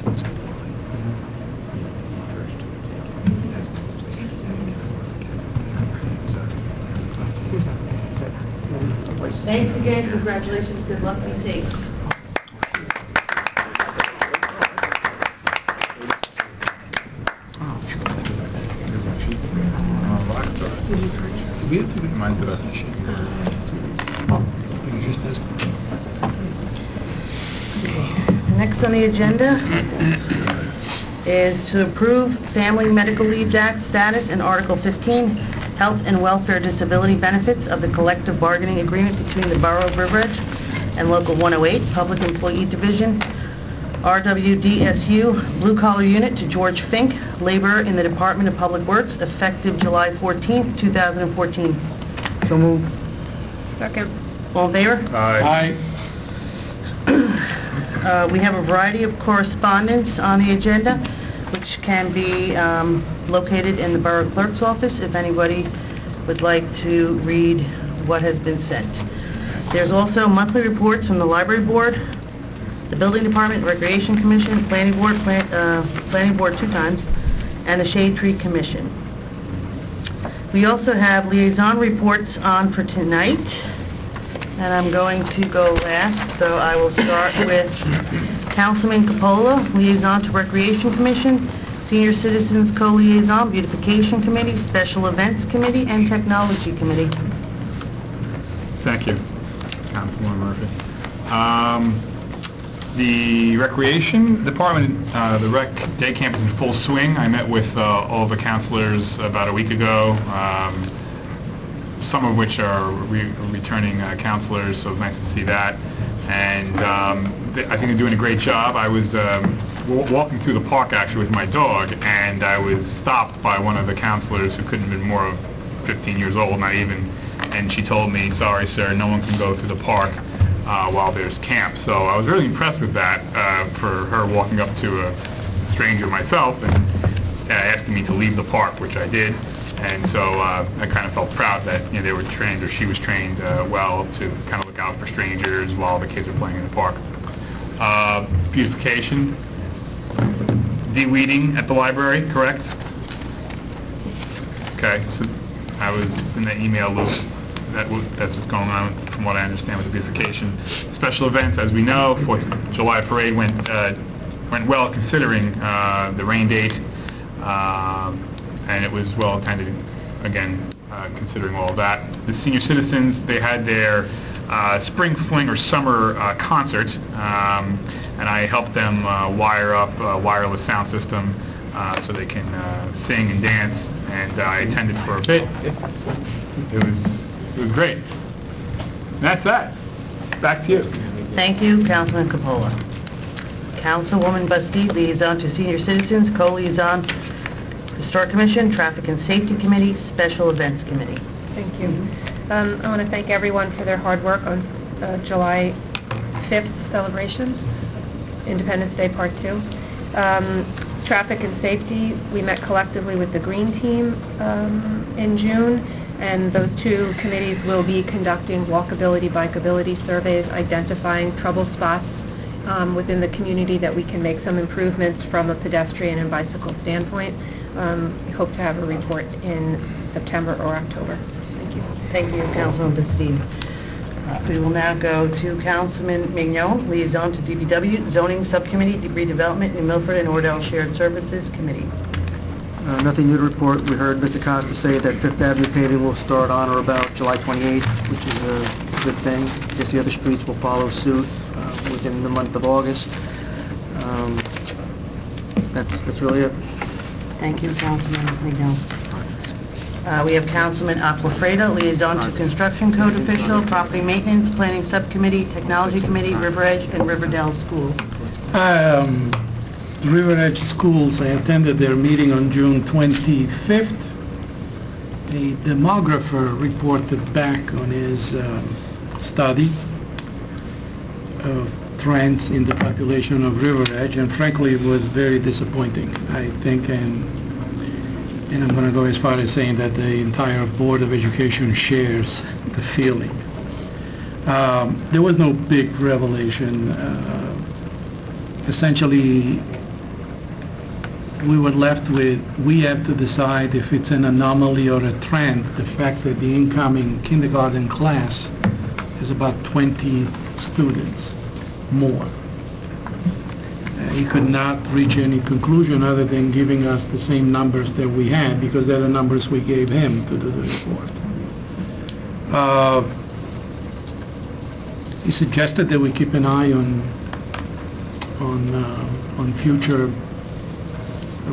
again, congratulations, good luck, be safe. Next on the agenda is to approve Family Medical Leave Act status and Article 15, Health and Welfare Disability Benefits of the collective bargaining agreement between the Borough of Riveredge and Local 108, Public Employee Division, RWDSU, Blue Collar Unit to George Fink, laborer in the Department of Public Works, effective July 14, 2014. So move. Second. All in favor? Aye. We have a variety of correspondence on the agenda, which can be located in the Borough Clerk's office if anybody would like to read what has been sent. There's also monthly reports from the Library Board, the Building Department, Recreation Commission, Planning Board 2 times, and the Shade Tree Commission. We also have liaison reports on for tonight. And I'm going to go last, so I will start with Councilman Capola, Liaison to Recreation Commission, Senior Citizens Co-Liaison, Beautification Committee, Special Events Committee, and Technology Committee. Thank you, Councilwoman Murphy. The Recreation Department, the Rec Day Camp is in full swing. I met with all the counselors about a week ago. Some of which are returning counselors, so it was nice to see that. And I think they're doing a great job. I was walking through the park actually with my dog, and I was stopped by one of the counselors who couldn't have been more of 15 years old, not even, and she told me, "Sorry, sir, no one can go through the park while there's camp." So I was really impressed with that for her walking up to a stranger myself and asking me to leave the park, which I did. And so I kind of felt proud that they were trained, or she was trained well to kind of look out for strangers while the kids are playing in the park. Beautification, de-weeding at the library, correct? Okay, so I was in the email loop. That's what's going on, from what I understand, with the beautification. Special events, as we know, 4th of July parade went well considering the rain date. And it was well attended, again, considering all of that. The senior citizens, they had their spring fling or summer concert, and I helped them wire up a wireless sound system so they can sing and dance, and I attended for a bit. It was great. And that's that. Back to you. Thank you, Councilman Capola. Councilwoman Bastide, Liaison to Senior Citizens, Co-Liaison, Historic Commission, Traffic and Safety Committee, Special Events Committee. Thank you. I want to thank everyone for their hard work on July 5th celebrations, Independence Day Part 2. Traffic and Safety, we met collectively with the Green Team in June, and those two committees will be conducting walkability, bikeability surveys, identifying trouble spots within the community that we can make some improvements from a pedestrian and bicycle standpoint. We hope to have a report in September or October. Thank you. Thank you, Councilman Bastide. We will now go to Councilman Mignon, Liaison to DPW, Zoning Subcommittee, Debris Development, New Milford and Ordell Shared Services Committee. Nothing new to report. We heard Mr. Costa say that Fifth Avenue paving will start on or about July 28th, which is a good thing. I guess the other streets will follow suit within the month of August. That's really it. Thank you, Councilman Mignon. We have Councilman Aquafredo, Liaison to Construction Code Official, Property Maintenance, Planning Subcommittee, Technology Committee, River Edge, and Riverdale Schools. River Edge Schools, I attended their meeting on June 25th. The demographer reported back on his study of trends in the population of River Edge, and frankly it was very disappointing, I think, and I'm going to go as far as saying that the entire Board of Education shares the feeling. There was no big revelation. Essentially, we were left with, we have to decide if it's an anomaly or a trend, the fact that the incoming kindergarten class is about 20 students more. He could not reach any conclusion other than giving us the same numbers that we had, because they're the numbers we gave him to do the report. He suggested that we keep an eye on future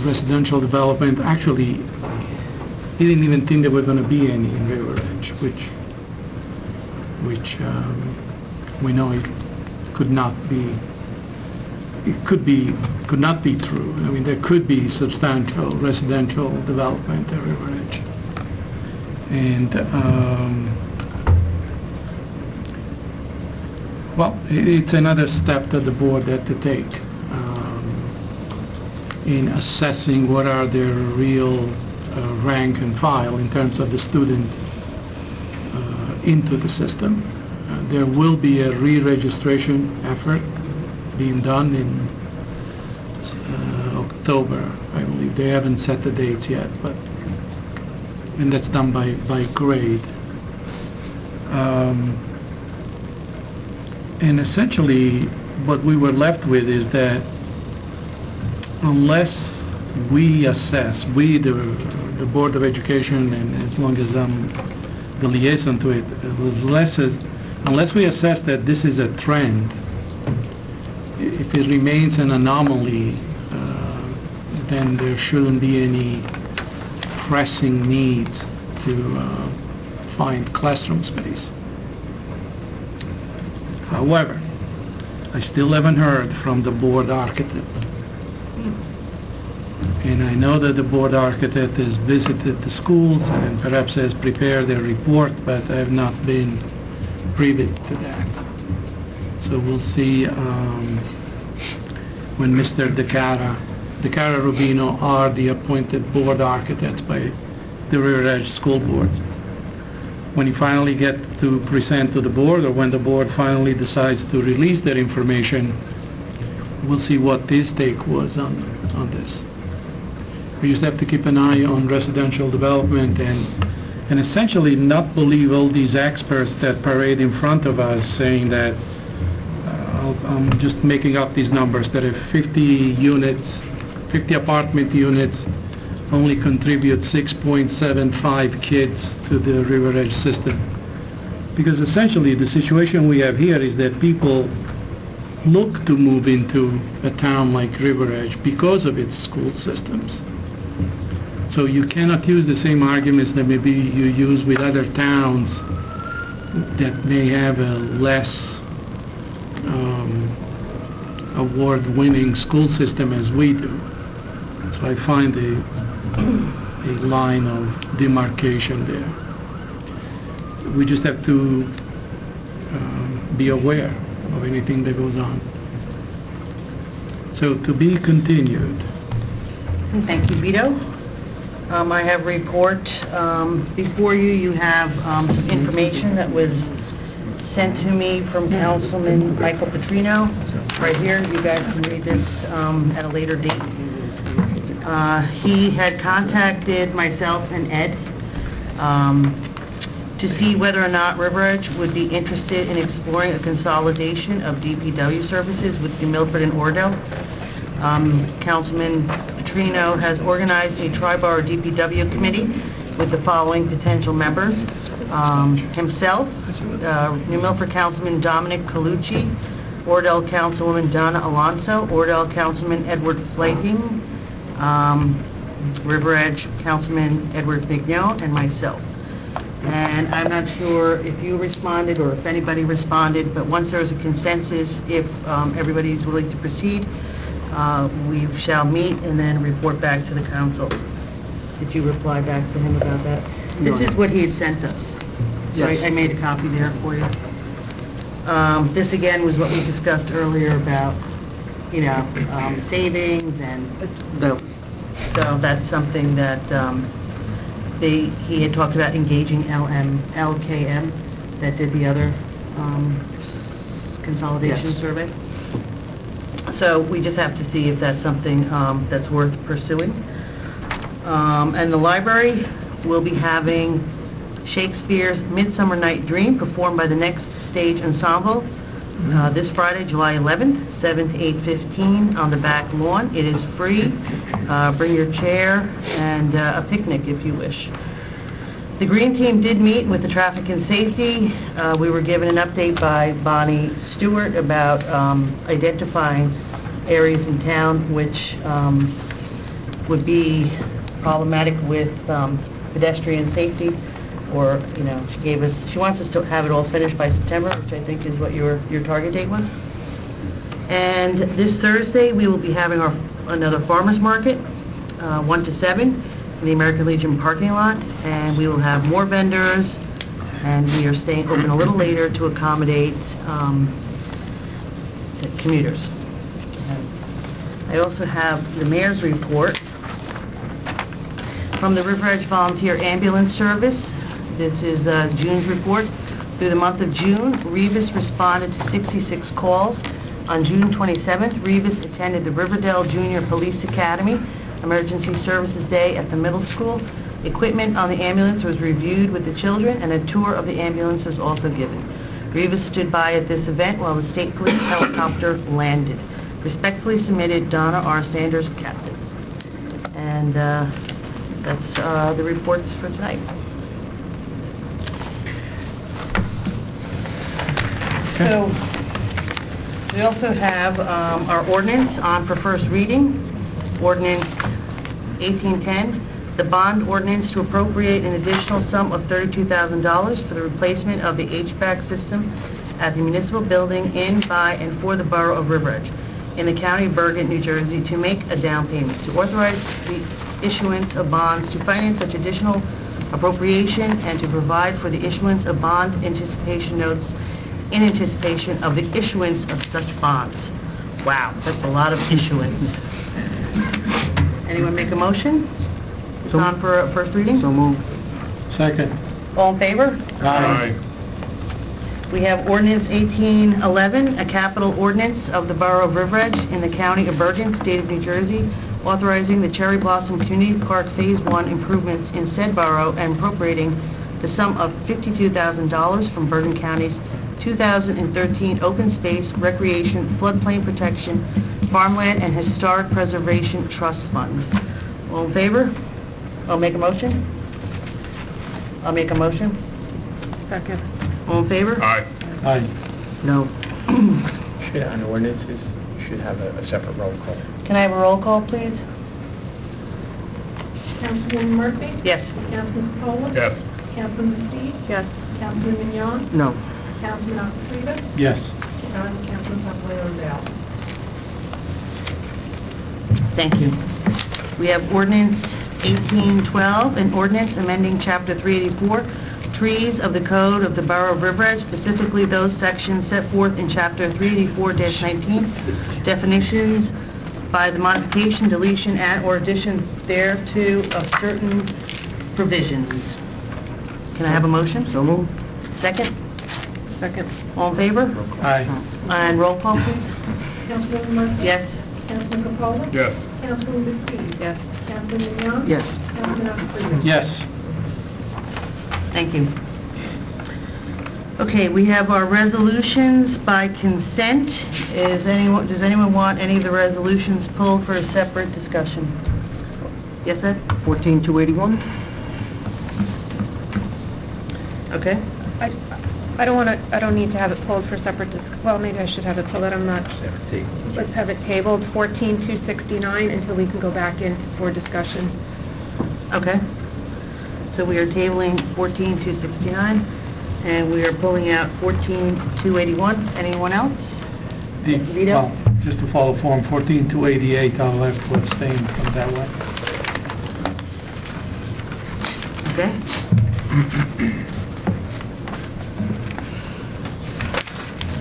residential development. Actually, he didn't even think there were going to be any in River Edge, which we know it could not be. It could not be true. I mean, there could be substantial residential development at River Edge, and well, it's another step that the board had to take in assessing what are their real rank and file in terms of the student into the system. There will be a re-registration effort being done in October, I believe. They haven't set the dates yet, and that's done by grade. And essentially, what we were left with is that unless we assess, the Board of Education, and as long as I'm the liaison to it, unless we assess that this is a trend, if it remains an anomaly, then there shouldn't be any pressing need to find classroom space. However, I still haven't heard from the board architect. And I know that the board architect has visited the schools and perhaps has prepared a report, but I have not been privy to that. So we'll see when Mr. DeCara Rubino are the appointed board architects by the River Edge School Board. When he finally gets to present to the board, or when the board finally decides to release that information, we'll see what his take was on this. We just have to keep an eye on residential development and essentially not believe all these experts that parade in front of us saying that, I'm just making up these numbers, that if 50 apartment units only contribute 6.75 kids to the River Edge system. Because essentially the situation we have here is that people look to move into a town like River Edge because of its school systems. So you cannot use the same arguments that maybe you use with other towns that may have a less award-winning school system as we do. So I find a line of demarcation there. So we just have to be aware of anything that goes on. So to be continued. Thank you, Vito. I have a report. Before you, you have some information that was sent to me from Councilman Michael Petrino. Right here, you guys can read this at a later date. He had contacted myself and Ed to see whether or not River Edge would be interested in exploring a consolidation of DPW services with New Milford and Oradell. Councilman Petrino has organized a tri-borough DPW committee with the following potential members. Himself, New Milford Councilman Dominic Colucci, Oradell Councilwoman Donna Alonso, Oradell Councilman Edward Flaking, River Edge Councilman Edward Mignon, and myself. And I'm not sure if you responded or if anybody responded, but once there is a consensus, if everybody is willing to proceed, we shall meet and then report back to the council. Did you reply back to him about that? This is what he had sent us. So Yes. I made a copy there for you. This again was what we discussed earlier about, savings and those. So that's something that he had talked about engaging LKM that did the other consolidation Yes. survey. So we just have to see if that's something that's worth pursuing. And the library will be having Shakespeare's Midsummer Night Dream, performed by the Next Stage Ensemble, this Friday, July 11th, 7 to 8:15 on the back lawn. It is free. Bring your chair and a picnic if you wish. The Green Team did meet with the Traffic and Safety. We were given an update by Bonnie Stewart about identifying areas in town which would be problematic with pedestrian safety, or, she wants us to have it all finished by September, which I think is what your target date was. And this Thursday, we will be having another farmers market, 1 to 7, in the American Legion parking lot, and we will have more vendors, and we are staying open a little later to accommodate commuters. I also have the mayor's report from the River Edge Volunteer Ambulance Service. This is June's report. Through the month of June, Revis responded to 66 calls. On June 27th, Revis attended the Riverdale Junior Police Academy Emergency Services Day at the middle school. Equipment on the ambulance was reviewed with the children, and a tour of the ambulance was also given. Revis stood by at this event while the state police helicopter landed. Respectfully submitted, Donna R. Sanders, Captain. And that's the reports for tonight. So, we also have our ordinance on for first reading, Ordinance 1810, the bond ordinance to appropriate an additional sum of $32,000 for the replacement of the HVAC system at the municipal building in, by, and for the Borough of River Edge in the County of Bergen, New Jersey, to make a down payment, to authorize the issuance of bonds to finance such additional appropriation, and to provide for the issuance of bond anticipation notes in anticipation of the issuance of such bonds. Wow, that's a lot of issuance. Anyone make a motion? It's on for a first reading? So moved. Second. All in favor? Aye. We have Ordinance 1811, a capital ordinance of the Borough of River Edge in the County of Bergen, State of New Jersey, authorizing the Cherry Blossom Community Park Phase 1 improvements in said borough and appropriating the sum of $52,000 from Bergen County's 2013 Open Space, Recreation, Floodplain Protection, Farmland, and Historic Preservation Trust Fund. All in favor? I'll make a motion. I'll make a motion. Second. All in favor? Aye. Aye. No. On ordinances, you should have a separate roll call. Can I have a roll call, please? Councilwoman Murphy? Yes. Councilman Capola? Yes. Councilman Steve? Yes. Councilman Mignon? No. Councilman Oxley? Yes. And Councilman Papalayo is out. Thank you. We have Ordinance 1812, an ordinance amending Chapter 384, Trees of the Code of the Borough of River Edge, specifically those sections set forth in Chapter 384-19, definitions by the modification, deletion, and/or addition thereto of certain provisions. Can I have a motion? So moved. Second? Second. All in favor? Aye. And roll call, please. Councilwoman Murphy? Yes. Councilman Capola? Yes. Councilwoman Steve? Yes. Councilman Mignon? Yes. Councilman Oxley? Yes. Thank you. Okay, we have our resolutions by consent. Does anyone want any of the resolutions pulled for a separate discussion? Yes, Ed? 14281? Okay. I don't need to have it pulled for separate well, maybe I should have it pulled, I'm not... Let's have it tabled, 14269, until we can go back in for discussion. Okay. So we are tabling 14269, and we are pulling out 14281. Anyone else? Vito? Well, just to follow form, 14288, I'll have to abstain from that one. Okay.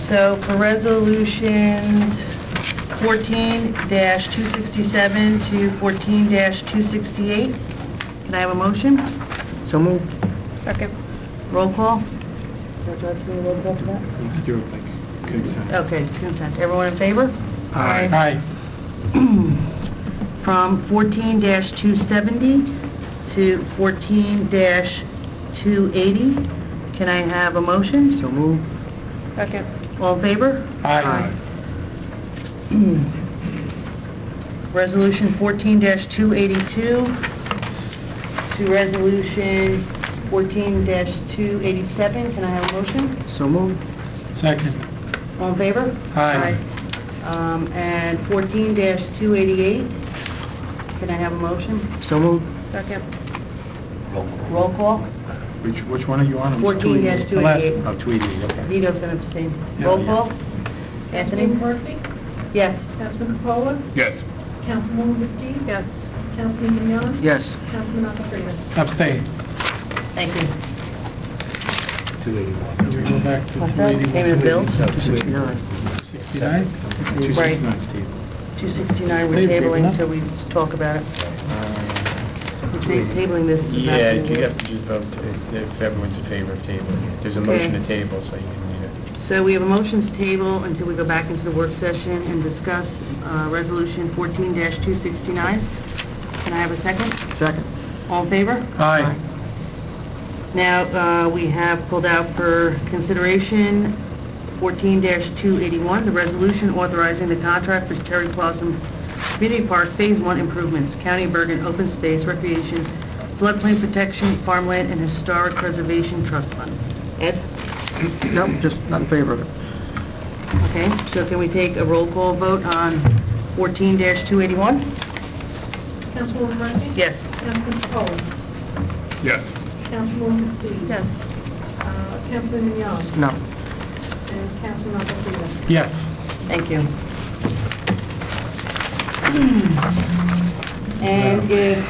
So for resolutions 14-267 to 14-268, can I have a motion? So moved. Second. Roll call? Do I have to do a roll call for that? Do it like consent. Okay, consent. Everyone in favor? Aye. From 14-270 to 14-268, 280. Can I have a motion? So moved. Second. All in favor? Aye. Resolution 14-282 to Resolution 14-287. Can I have a motion? So moved. Second. All in favor? Aye. And 14-288. Can I have a motion? So moved. Second. Roll call. Which one are you on? 14-288. Oh, 288, okay. Vito's going to abstain. Yeah, Roll yeah. call. Anthony? Councilwoman Murphy? Yes. Councilman Capola? Yes. Councilwoman Batiste? Yes. Councilman Mignon? Yes. Councilman Otley? Abstain. Thank you. 281. So we go back to What's that? 281. Payment of bills? 269. 69? 269 is tabled. 269, we're Table, tabling no? until we talk about it. We're tabling this. to Yeah, back to you the- have to just vote if everyone's in favor of tabling it. There's a Okay. motion to table, so you can read it. So we have a motion to table until we go back into the work session and discuss Resolution 14-269. Can I have a second? Second. All in favor? Aye. Now, we have pulled out for consideration 14-281, the resolution authorizing the contract for Cherry Blossom Community Park Phase 1 improvements, County of Bergen Open Space Recreation, Floodplain Protection, Farmland, and Historic Preservation Trust Fund. Ed? No, just not in favor of it. Okay, so can we take a roll call vote on 14-281? Councilwoman Murphy? Yes. Councilman Capola? Yes. Councilwoman Batiste? Yes. Councilman Mignon? No. And Councilman Otley? Yes. Thank you. And if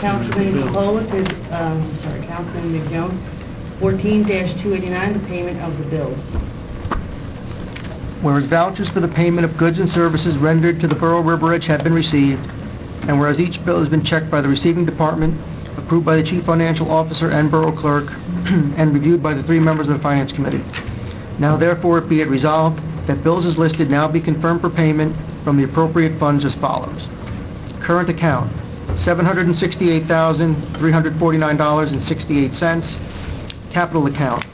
Councilman Capola could, Councilman McJones, 14-289, the payment of the bills. Whereas vouchers for the payment of goods and services rendered to the Borough of River Edge have been received, and whereas each bill has been checked by the receiving department, approved by the Chief Financial Officer and Borough Clerk, and reviewed by the 3 members of the Finance Committee. Now therefore it be it resolved that bills as listed now be confirmed for payment from the appropriate funds as follows. Current account, $768,349.68. Capital account,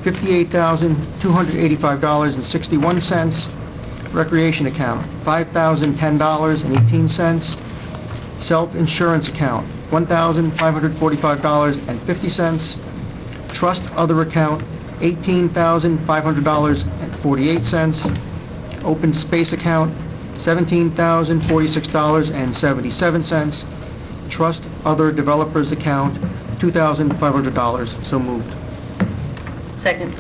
$58,285.61. Recreation account, $5,010.18. Self-insurance account, $1,545.50. Trust other account, $18,500.48. Open space account, $17,046.77. Trust other developers account, $2,500. So moved. Second.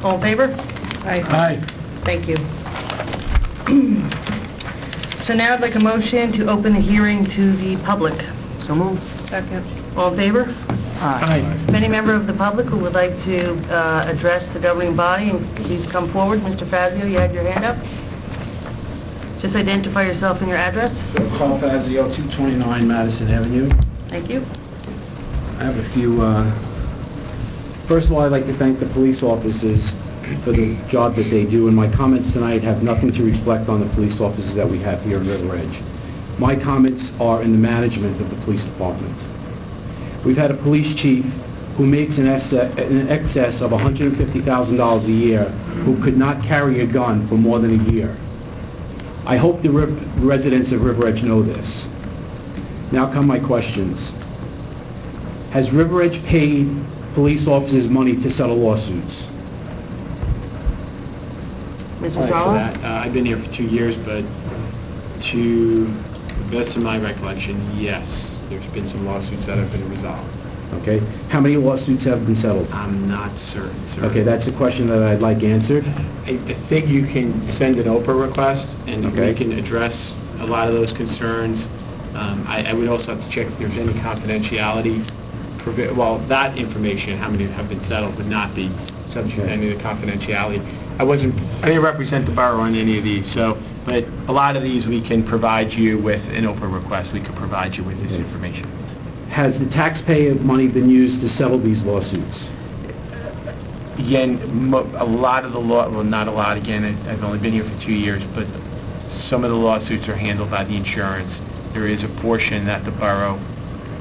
All in favor? Aye. Thank you. So now I'd like a motion to open the hearing to the public. So moved. Second. All in favor? Aye. If any member of the public who would like to address the governing body, please come forward. Mr. Fazio, you had your hand up. Just identify yourself and your address. Carl Fazio, 229 Madison Avenue. Thank you. I have a few, first of all, I'd like to thank the police officers for the job that they do, and my comments tonight have nothing to reflect on the police officers that we have here in River Edge. My comments are in the management of the police department. We've had a police chief who makes in excess of $150,000 a year, who could not carry a gun for more than a year. I hope the residents of River Edge know this. Now come my questions. Has River Edge paid police officers money to settle lawsuits? Mr. All right, so Zala? that, I've been here for 2 years, but to the best of my recollection, yes, there's been some lawsuits that have been resolved. Okay. How many lawsuits have been settled? I'm not certain, sir. Okay, that's a question that I'd like answered. I think you can send an Oprah request, and Okay. we can address a lot of those concerns. I would also have to check if there's any confidentiality. Well, that information, how many have been settled, would not be subject to any of the confidentiality. I didn't represent the borough on any of these, but a lot of these we can provide you with an Oprah request. We can provide you with this information. Has the taxpayer money been used to settle these lawsuits? Again, a lot of the well, not a lot, again, I've only been here for 2 years, but some of the lawsuits are handled by the insurance. There is a portion that the borough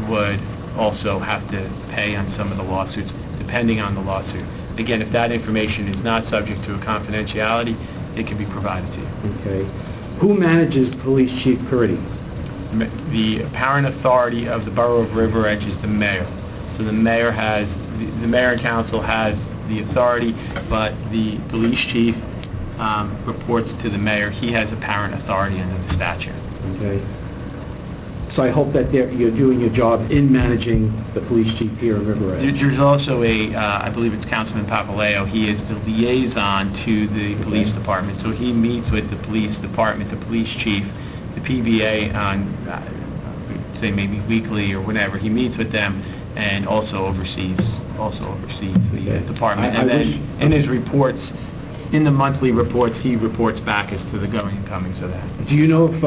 would also have to pay on some of the lawsuits, depending on the lawsuit. Again, if that information is not subject to a confidentiality, it can be provided to you. Okay. Who manages Police Chief Curdy? The apparent authority of the Borough of River Edge is the mayor. So the mayor and council has the authority, but the police chief reports to the mayor. He has apparent authority under the statute. Okay. So I hope that you're doing your job in managing the police chief here in River Edge. There's also I believe it's Councilman Papaleo, he is the liaison to the police department, so he meets with the police department, the police chief, the PBA on, say maybe weekly or whatever. He meets with them and also oversees the department. And then in his reports, in the monthly reports, he reports back as to the going and comings of that. Do you know if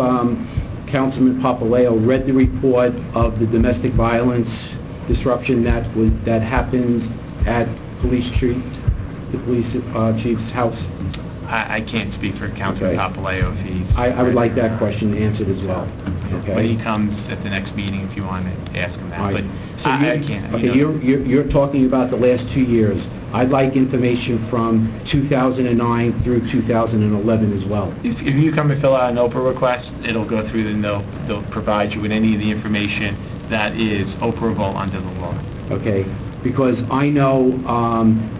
Councilman Papaleo read the report of the domestic violence disruption that happened at the police chief's house? I can't speak for Councilman Papaleo if he's... I would like that question answered as well. Okay. When he comes at the next meeting, if you want to ask him that. But so I can't. Okay, you're talking about the last 2 years. I'd like information from 2009 through 2011 as well. If you come and fill out an OPRA request, it'll go through and they'll provide you with any of the information that is operable under the law. Okay, because I know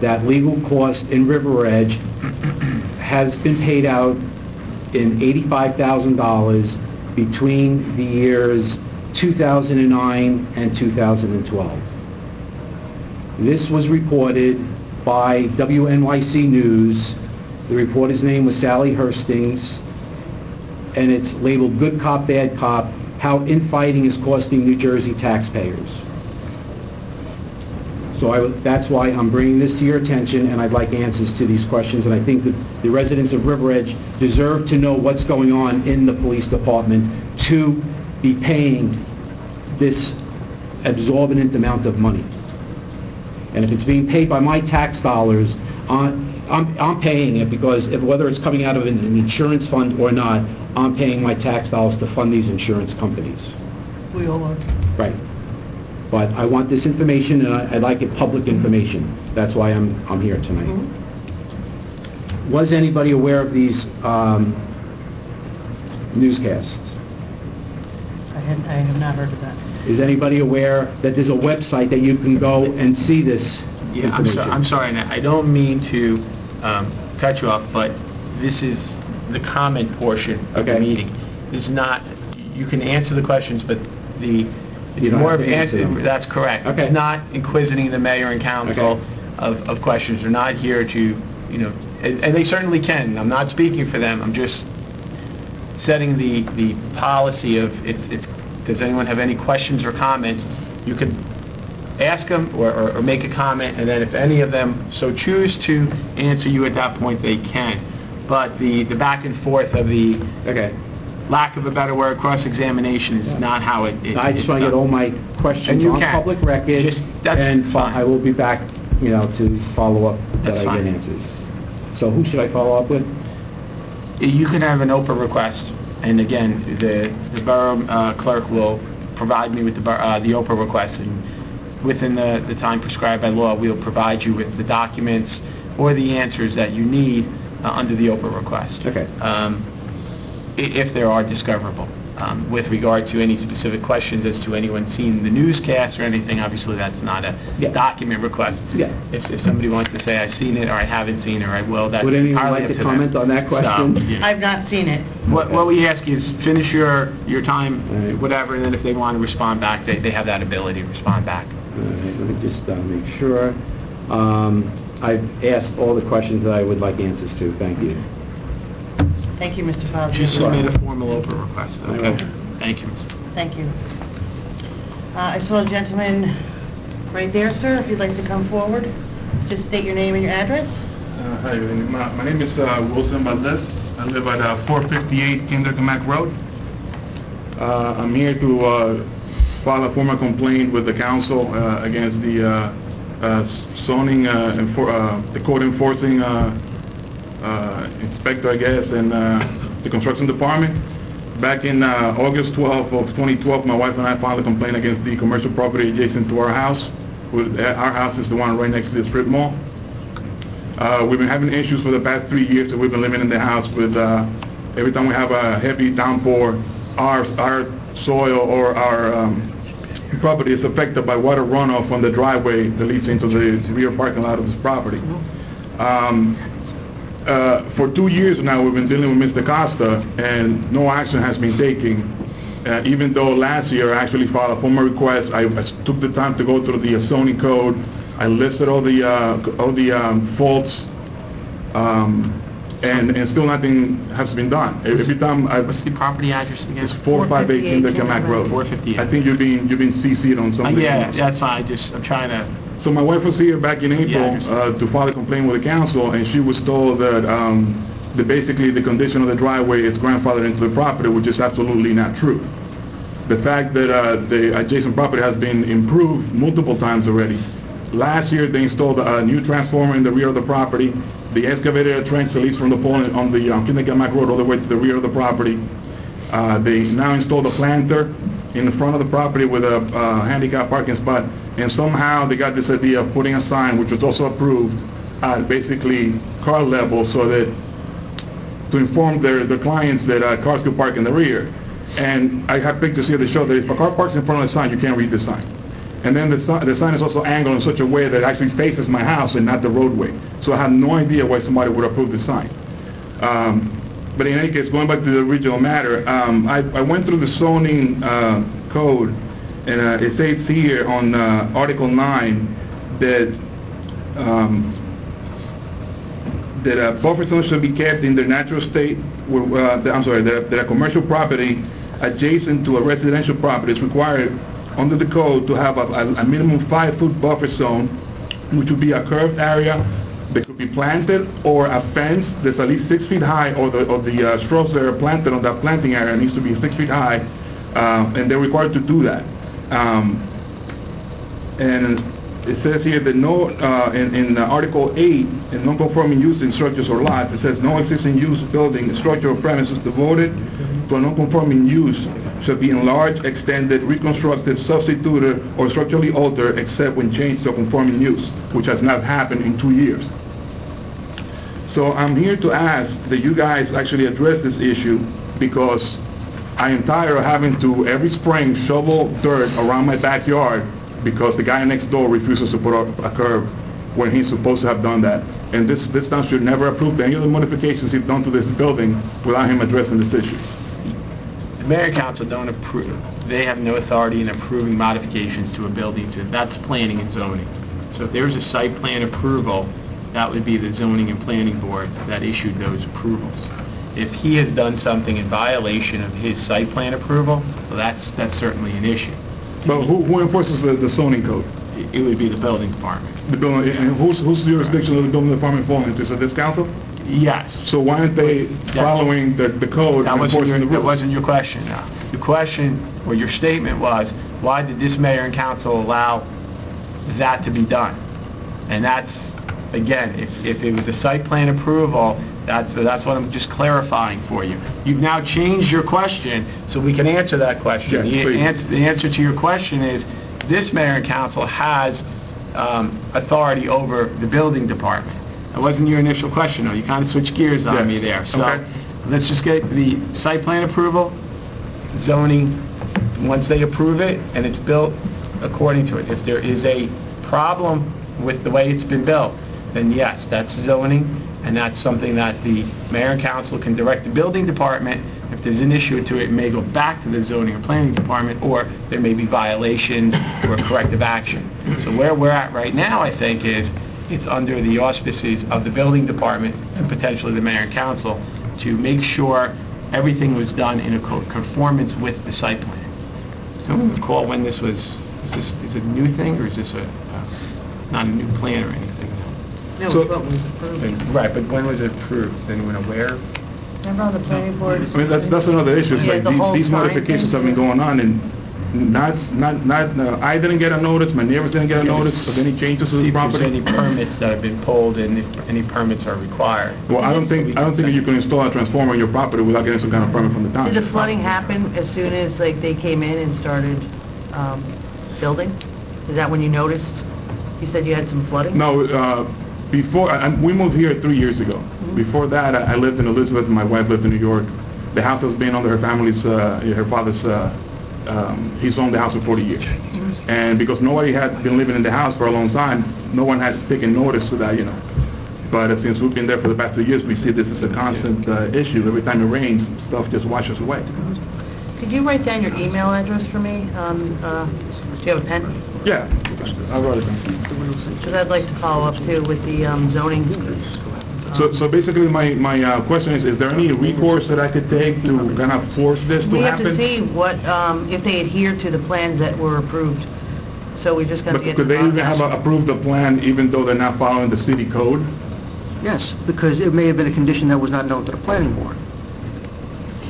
that legal cost in River Edge has been paid out in $85,000 between the years 2009 and 2012. This was reported by WNYC News. The reporter's name was Sally Hurstings, and it's labeled Good Cop, Bad Cop, How Infighting is Costing New Jersey Taxpayers. So that's why I'm bringing this to your attention, and I'd like answers to these questions, and I think that the residents of River Edge deserve to know what's going on in the police department to be paying this exorbitant amount of money. And if it's being paid by my tax dollars, I'm paying it because whether it's coming out of an insurance fund or not, I'm paying my tax dollars to fund these insurance companies. We all are. Right. But I want this information, and I'd like it public information. That's why I'm here tonight. Mm-hmm. Was anybody aware of these newscasts? I have not heard of that. Is anybody aware that there's a website that you can go and see this information? I'm sorry, and I don't mean to cut you off, but this is the comment portion of the meeting. It's not, you can answer the questions, but it's more of answer. That's correct. Okay. It's not inquisiting the mayor and council of questions. They're not here to, and they certainly can. I'm not speaking for them. I'm just setting the policy of does anyone have any questions or comments? You could ask them or make a comment, and then if any of them so choose to answer you at that point, they can. But the back and forth of the lack of a better word, cross-examination is not how it I just want to get all my questions on public record, and I will be back, to follow up that I get answers. So who should I follow up with? You can have an OPRA request, and again, the borough clerk will provide me with the OPRA request, and within the time prescribed by law, we'll provide you with the documents or the answers that you need under the OPRA request. Okay. If there are discoverable. With regard to any specific questions as to anyone seeing the newscast or anything, obviously that's not a document request. Yeah. If somebody wants to say, I've seen it, or I haven't seen it, or I will, that's Would anyone entirely like up to to comment them. on that question? So, yeah. I've not seen it. What we ask is finish your time, whatever, and then if they want to respond back, they have that ability to respond back. Let me just make sure. I've asked all the questions that I would like answers to. Thank you. Thank you, Mr. Fowler. Just submit a formal OPRA request. Okay. Thank you. Thank you. I saw a gentleman right there, sir, if you'd like to come forward. Just state your name and your address. Hi, my name is Wilson Valdez. I live at 458 Kinderkamack Road. I'm here to file a formal complaint with the council against the zoning, the code enforcing inspector, I guess, and the construction department. Back in August 12th of 2012, my wife and I filed a complaint against the commercial property adjacent to our house. Our house is the one right next to the strip mall. We've been having issues for the past 3 years that we've been living in the house with, every time we have a heavy downpour, our soil or our property is affected by water runoff on the driveway that leads into the rear parking lot of this property. For 2 years now, we've been dealing with Mr. Costa, and no action has been taken. Even though last year I actually filed a formal request, I took the time to go through the zoning code. I listed all the faults, and still nothing has been done. Every time What's the property address again? it's 458 Kinder Kamak Road. 458. I think you've been CC'd on something. Yeah, that's fine. I'm trying to... So my wife was here back in April to file a complaint with the council, and she was told that basically the condition of the driveway is grandfathered into the property, which is absolutely not true. The fact that the adjacent property has been improved multiple times already. Last year they installed a new transformer in the rear of the property. They excavated a trench that leads from the pole on the Kinder Kamak Road all the way to the rear of the property. They now installed a planter in the front of the property with a handicap parking spot, and somehow they got this idea of putting a sign, which was also approved, at basically car level, so that to inform the clients that cars could park in the rear. And I have pictures here that show that if a car parks in front of the sign, you can't read the sign. And then the sign is also angled in such a way that it actually faces my house and not the roadway. So I have no idea why somebody would approve the sign. But in any case, going back to the original matter, I went through the zoning code, and it says here on Article 9 that a buffer zone should be kept in their natural state. That a commercial property adjacent to a residential property is required under the code to have a minimum 5-foot buffer zone, which would be a curved area that could be planted, or a fence that's at least 6 feet high, or the shrubs that are planted on that planting area needs to be 6 feet high, and they're required to do that. And it says here that no, in Article 8, in non-conforming use in structures or lots, it says no existing use, building, structure, or premises devoted to a non-conforming use shall be enlarged, extended, reconstructed, substituted, or structurally altered except when changed to a conforming use, which has not happened in 2 years. So I'm here to ask that you guys actually address this issue, because I am tired of having to, every spring, shovel dirt around my backyard because the guy next door refuses to put up a curb when he's supposed to have done that. And this town should never approve any of the modifications he's done to this building without him addressing this issue. The mayor and council don't approve. They have no authority in approving modifications to a building. That's planning and zoning. So if there's a site plan approval, that would be the zoning and planning board that issued those approvals. If he has done something in violation of his site plan approval, well, that's certainly an issue. But who enforces the zoning code? It would be the building department. The building, and whose jurisdiction does the building department fall into? So this council? Yes. So why aren't they following the code and enforcing the rules? That wasn't your question, no. The question, or your statement was, why did this mayor and council allow that to be done? And that's, again, if it was a site plan approval, that's what I'm just clarifying for you. You've now changed your question, so we can answer that question. Yes, The answer to your question is, this mayor and council has authority over the building department. That wasn't your initial question, though. You kind of switched gears on me there. So let's just get the site plan approval, zoning, once they approve it, and it's built according to it. If there is a problem with the way it's been built, then yes, that's zoning, and that's something that the mayor and council can direct the building department. If there's an issue to it, it may go back to the zoning or planning department, or there may be violations or corrective action. So where we're at right now, I think, is it's under the auspices of the building department and potentially the mayor and council to make sure everything was done in conformance with the site plan. So recall when this was, is it a new thing, or is this not a new plan or anything? No, So- what was approved. Right, but when was it approved? Is anyone aware? Remember on the planning board? I mean, that's another issue. It's Yeah, like the whole these sign modifications thing. have been going on, and I didn't get a notice, my neighbors didn't get a notice of any changes to See the if there's property. any permits that have been pulled and if any permits are required. Well, I don't think you can install a transformer on your property without getting some kind of permit from the town. Did the flooding happen as soon as, like, they came in and started building? Is that when you noticed? You said you had some flooding? No, before, we moved here 3 years ago. Before that, I lived in Elizabeth, and my wife lived in New York. The house has been under her family's, her father's, he's owned the house for 40 years. And because nobody had been living in the house for a long time, no one had taken notice to that, But since we've been there for the past 2 years, we see this as a constant issue. Every time it rains, stuff just washes away. Could you write down your email address for me? Do you have a pen? Yeah, I wrote it down. Because I'd like to follow up, too, with the zoning. So basically, my question is there any recourse that I could take to kind of force this to We have happen? to see what, if they adhere to the plans that were approved. So we're just going to But get... could they even have approved the plan even though they're not following the city code? Yes, because it may have been a condition that was not known to the planning board.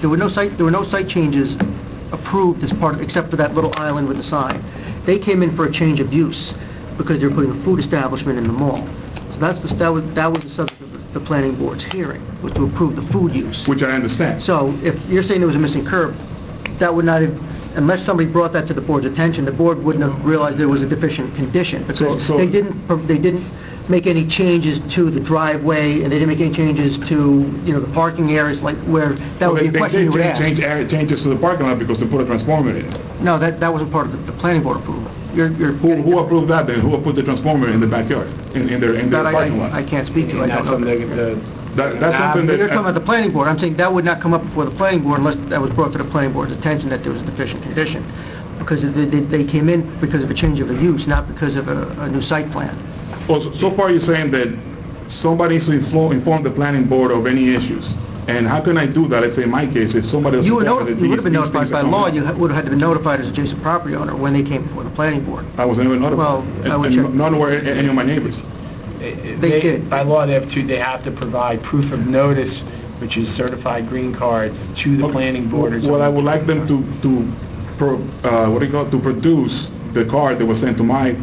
There were no site changes approved as part, except for that little island with the sign. They came in for a change of use because they were putting a food establishment in the mall. So that was the subject of the planning board's hearing, was to approve the food use. Which I understand. So if you're saying there was a missing curb, that would not have, unless somebody brought that to the board's attention, the board wouldn't have realized there was a deficient condition, because So- they didn't make any changes to the driveway, and they didn't make any changes to, the parking areas, like where, that would be a question you would ask. They did changes to the parking lot because they put a transformer in. No, that wasn't part of the planning board approval. Who approved that then? Who put the transformer in the backyard, in their That parking lot? I can't speak to, I That's don't know. something That's something that... You're talking about the planning board. I'm saying that would not come up before the planning board unless that was brought to the planning board's attention that there was a deficient condition. Because they came in because of a change of a use, not because of a new site plan. Well, so far you're saying that somebody needs to inform the planning board of any issues. And how can I do that? Let's say in my case, if somebody else... You would have been these notified things by are law, coming you would have had to be notified as adjacent property owner when they came before the planning board. I was never notified. Well, I would check. None were any of my neighbors. They did. By law, they have to provide proof of notice, which is certified green cards, to the planning board. or Well, I something. would like them to produce the card that was sent to my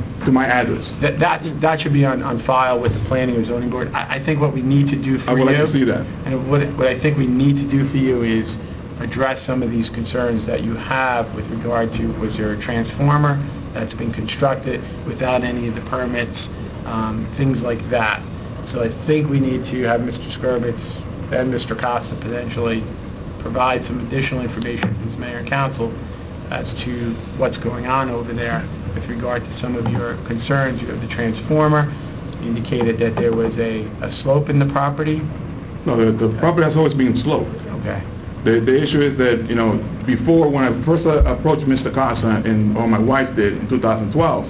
address. That should be on file with the planning or zoning board. I think what we need to do for you... I would like to see that. And what I think we need to do for you is address some of these concerns that you have with regard to, was there a transformer that's been constructed without any of the permits, things like that. So I think we need to have Mr. Skurbitz and Mr. Costa potentially provide some additional information from his mayor and council as to what's going on over there with regard to some of your concerns. You have the transformer, you indicated that there was a slope in the property. No, the property has always been sloped. Okay. The issue is that, before, when I first approached Mr. Casa, or my wife did, in 2012,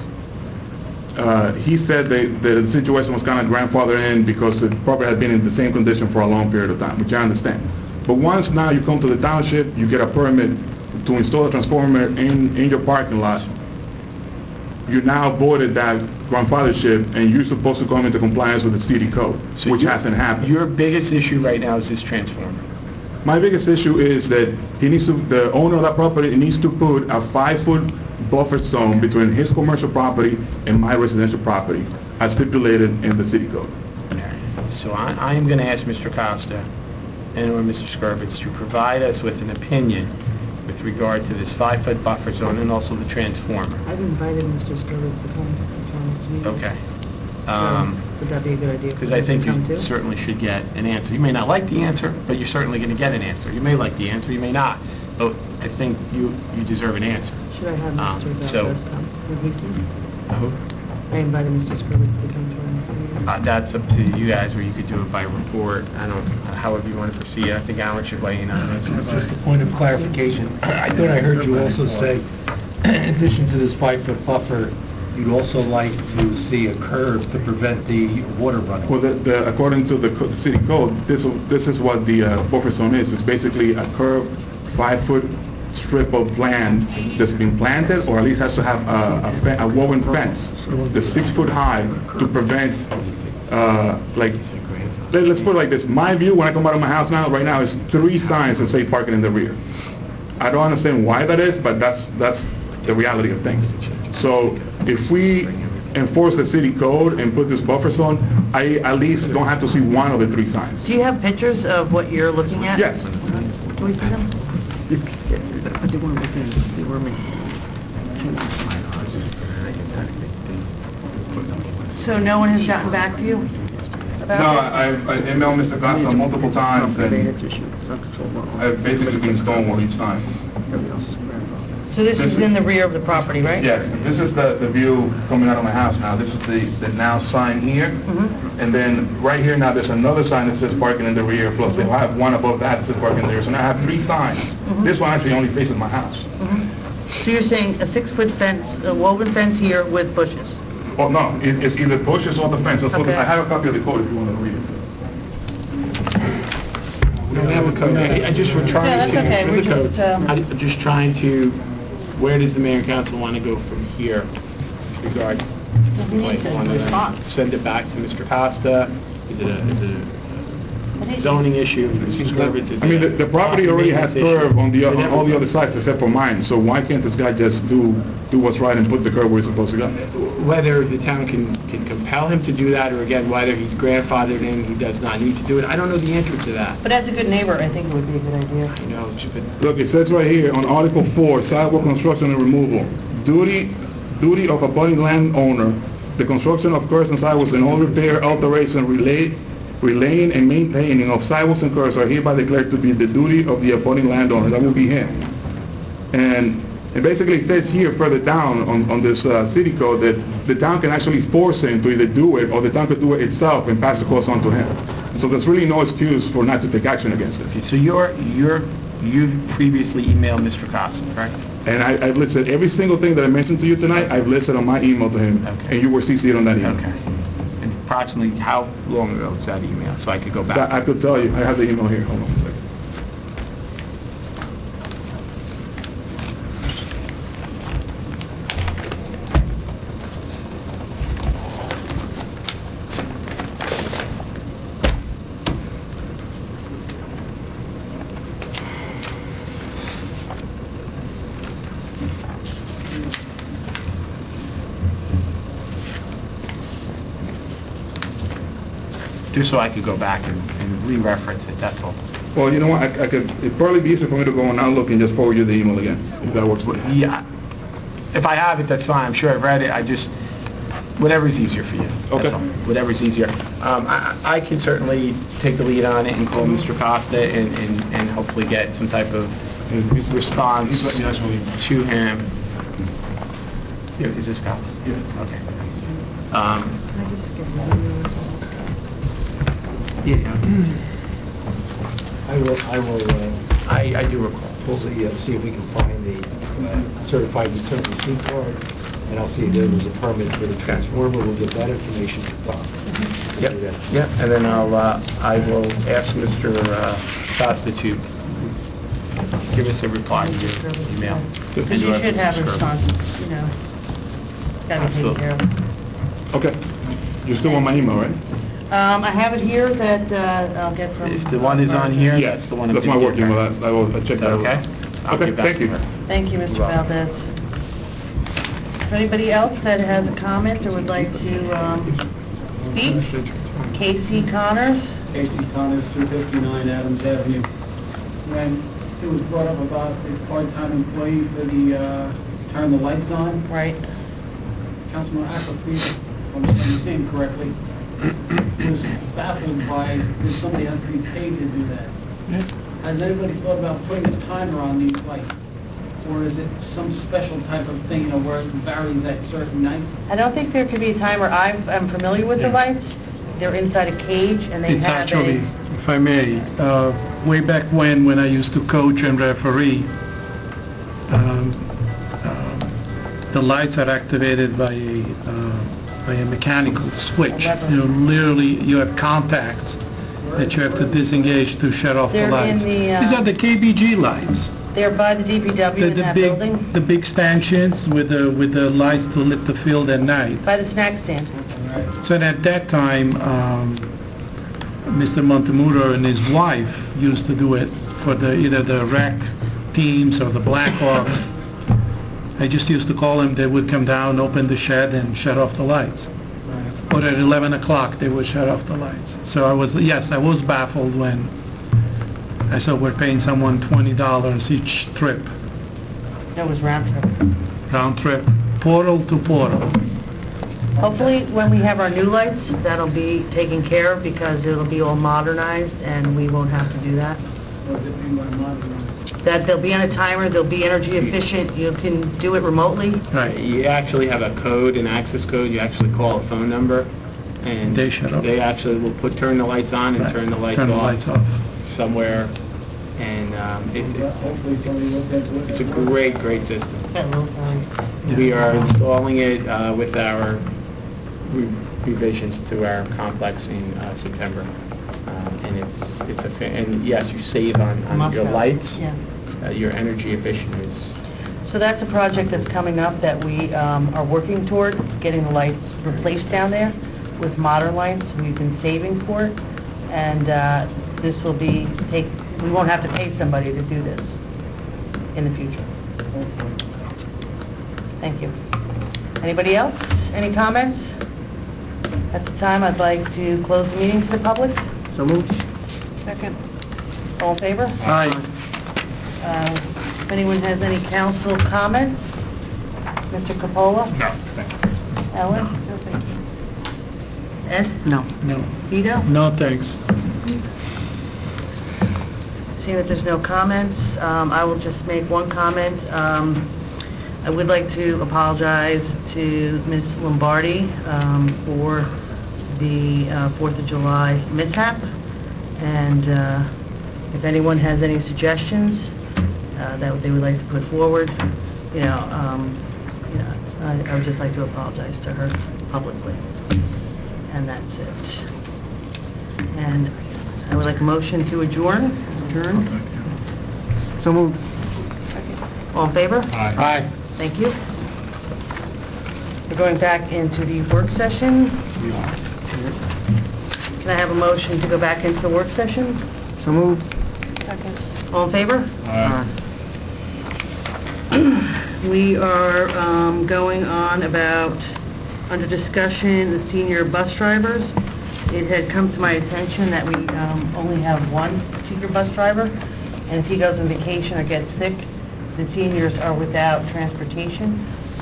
he said that the situation was kind of grandfathered in because the property had been in the same condition for a long period of time, which I understand. But once now you come to the township, you get a permit to install a transformer in your parking lot, you now voided that grandfathership, and you're supposed to come into compliance with the city code, which hasn't happened. Your biggest issue right now is this transformer. My biggest issue is that the owner of that property needs to put a 5-foot buffer zone between his commercial property and my residential property, as stipulated in the city code. So I am going to ask Mr. Costa and/or Mr. Skurbitz to provide us with an opinion with regard to this 5-foot buffer zone and also the transformer. I've invited Mr. Skurbitz to come to this meeting. Okay. Would that be a good idea? Because I think you certainly should get an answer. You may not like the answer, but you're certainly going to get an answer. You may like the answer, you may not. But I think you deserve an answer. Should I have Mr. Skurbitz come? Would he come? Who? I invited Mr. Skurbitz to come to our meeting. That's up to you guys, or you could do it by report. However you want to proceed. I think Alan should weigh in on this. Just a point of clarification. I thought I heard you also say, in addition to this 5-foot buffer, you'd also like to see a curve to prevent the water running. Well, according to the city code, this is what the buffer zone is. It's basically a curved 5-foot strip of land that's been planted, or at least has to have a woven fence that's 6 foot high to prevent, let's put it like this. My view when I come out of my house now, right now, is 3 signs that say parking in the rear. I don't understand why that is, but that's the reality of things. So if we enforce the city code and put this buffer zone, I at least don't have to see one of the 3 signs. Do you have pictures of what you're looking at? Yes. Can we see them? But they weren't within, they were So no one has gotten back to you about No, it? I emailed Mr. Costa multiple times, and I've basically been stonewalled each time. So this is in the rear of the property, right? Yes, this is the view coming out of my house now. This is the now sign here. And then right here now, there's another sign that says parking in the rear, plus I have one above that that says parking there. So now I have 3 signs. This one actually only faces my house. So you're saying a 6-foot fence, a woven fence here with bushes? Oh, no, it's either bushes or the fence. That's what- Okay. I have a copy of the code if you want to read it. We don't have a code. I just were trying Yeah, that's to... okay. We're just, I'm just trying to, where does the mayor and council want to go from here with regard? We need to Want to respond. Send it back to Mr. Costa? Is it a zoning issue? I mean, the property already has curb on all the other sides except for mine, so why can't this guy just do what's right and put the curb where it's supposed to go? Whether the town can compel him to do that, or again, whether he's grandfathered in, he does not need to do it, I don't know the answer to that. But as a good neighbor, I think it would be a good idea. You know, Look, it says right here on Article 4, sidewalk construction and removal. Duty of abutting landowner, the construction of curbs and sidewalks and all repair, alteration, relaying and maintaining of sidewalks and curbs are hereby declared to be the duty of the abutting landowner. That will be him. And it basically says here further down on this city code that the town can actually force him to either do it or the town could do it itself and pass the cost on to him. So there's really no excuse for not to take action against it. So you previously emailed Mr. Costa, correct? And I've listed every single thing that I mentioned to you tonight, I've listed on my email to him, and you were CC'd on that email. Okay. And approximately how long ago was that email, so I could go back? I could tell you, I have the email here, hold on a second. Just so I could go back and re-reference it, that's all. Well, you know what, it'd probably be easier for me to go on Outlook and just forward you the email again, if that works for you. Yeah. If I have it, that's fine. I'm sure I've read it. Whatever's easier for you. Okay. That's all. Whatever's easier. I can certainly take the lead on it and call Mr. Costa and hopefully get some type of response to him. Is this Cal? Yeah. Okay. I do recall. We'll see if we can find the certified return receipt card, and I'll see if there was a permit for the transformer. We'll get that information to Bob. Yep, and then I will ask Mr. Costa to give us a reply to your email. Because you should have responses, you know. It's got to be taken care of. Okay. You still want my email, right? I have it here that I'll get from... If the one is on here, Yes, that's the one. that's my work email. I will check that out. Okay? I'll Okay, get back thank to you. her. Thank you, Mr. You're welcome. Valdez. Is there anybody else that has a comment or would like to speak? Casey Connors? Casey Connors, 259 Adams Avenue. When it was brought up about the part-time employee for the turn the lights on. Right. Councilman Aquafina, if I'm saying his name correctly, was baffled by that somebody has to be paid to do that. Has anybody thought about putting a timer on these lights? Or is it some special type of thing, where it varies at certain nights? I don't think there could be a timer. I'm familiar with the lights. They're inside a cage and they It's have actually, if I may, way back when I used to coach and referee, the lights are activated by a mechanical switch. Literally, you have contacts that you have to disengage to shut off They're the lights. in the, These are the KBG lights. They're by the DPW in that building? The big stanchions with the lights to lit the field at night. By the snack stand. So at that time, Mr. Montemuro and his wife used to do it for either the rec teams or the Blackhawks. I just used to call them, they would come down, open the shed, and shut off the lights. Or at 11 o'clock, they would shut off the lights. So I was baffled when I saw we're paying someone $20 each trip, That was round trip. round trip, portal to portal. Hopefully, when we have our new lights, that'll be taken care of because it'll be all modernized and we won't have to do that. What does it mean by modernized? That they'll be on a timer, they'll be energy efficient, you can do it remotely. Right. You actually have a code, an access code, you actually call a phone number, and They shut off. they actually will turn the lights on and Right. turn the lights Turn the off lights off. somewhere, and Hopefully somebody looked into it. it's a great system. That will, We are installing it with our revisions to our complex in September. And and yes, you save on Must your have. lights. Yeah. Your energy efficient is, So that's a project that's coming up that we are working toward, getting the lights replaced down there with modern lights. We've been saving for it, and this will be, we won't have to pay somebody to do this in the future. Thank you. Anybody else? Any comments? At the time, I'd like to close the meeting to the public. So moved. Second. All in favor? Aye. If anyone has any council comments? Mr. Capola? No, thank you. Ellen? No, thank you. Ed? No. No. Vito? No, thanks. Seeing that there's no comments, I will just make one comment. I would like to apologize to Ms. Lombardi for the 4th of July mishap, and if anyone has any suggestions that they would like to put forward, I would just like to apologize to her publicly, and that's it. And I would like a motion to adjourn. So moved. All in favor? Aye. Thank you. We're going back into the work session. Can I have a motion to go back into the work session? So moved. Second. All in favor? We are going on about, under discussion, the senior bus drivers. It had come to my attention that we only have one senior bus driver, and if he goes on vacation or gets sick, the seniors are without transportation.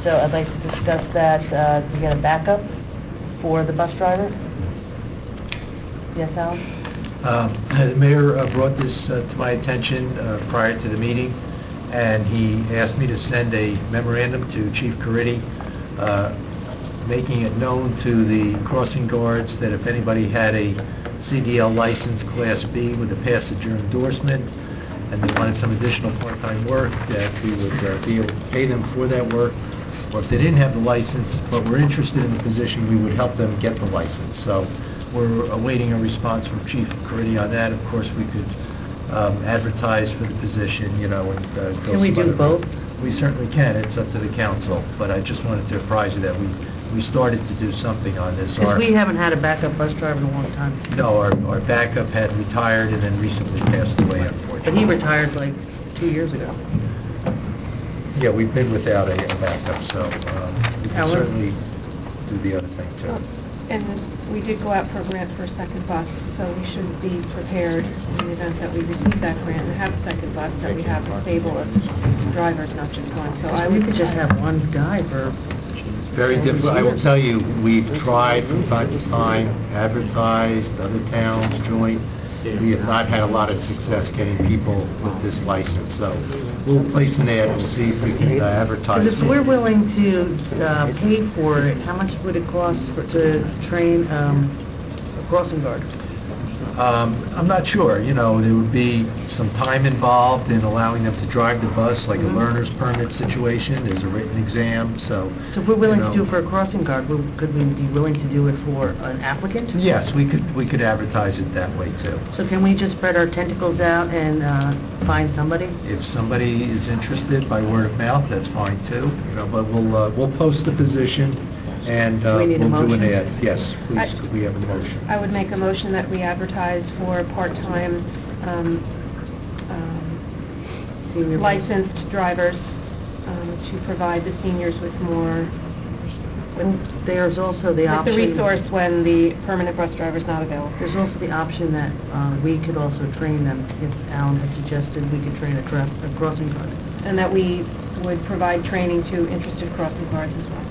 So I'd like to discuss that to get a backup for the bus driver. Yes, Al? The mayor brought this to my attention prior to the meeting, and he asked me to send a memorandum to Chief Caridi, making it known to the crossing guards that if anybody had a CDL license Class B with a passenger endorsement, and they wanted some additional part-time work, that we would be able to pay them for that work, or if they didn't have the license but were interested in the position, we would help them get the license. So we're awaiting a response from Chief Caridi on that. Of course, we could advertise for the position, and go Can we some do other- both? We certainly can. It's up to the council, but I just wanted to apprise you that we started to do something on this. Because we haven't had a backup bus driver in a long time. No, our backup had retired and then recently passed away, unfortunately. But he retired like 2 years ago. Yeah, we've been without a backup, so we can Ellen? certainly do the other thing, too. And we did go out for a grant for a second bus, so we should be prepared in the event that we receive that grant and have a second bus, that we have a stable of drivers, not just one. So I We would could just have one guy for... Very difficult. I will tell you, we've tried from time to time, advertised, other towns joined. We have not had a lot of success getting people with this license, so we'll place an ad and see if we can advertise. Because if we're willing to pay for it, how much would it cost to train a crossing guard? I'm not sure, there would be some time involved in allowing them to drive the bus, like a learner's permit situation, there's a written exam, so... So if we're willing to do it for a crossing guard, could we be willing to do it for an applicant? Yes, we could advertise it that way, too. So can we just spread our tentacles out and find somebody? If somebody is interested by word of mouth, that's fine, too, but we'll post the position, and Do we need a we'll do an motion? ad. Yes, please, could we have a motion? I would make a motion that we advertise for part-time Senior bus. licensed drivers to provide the seniors with more, There's also the with option... the resource when the permanent bus driver is not available. There's also the option that we could also train them, if Alan had suggested we could train a crossing guard. And that we would provide training to interested crossing guards as well.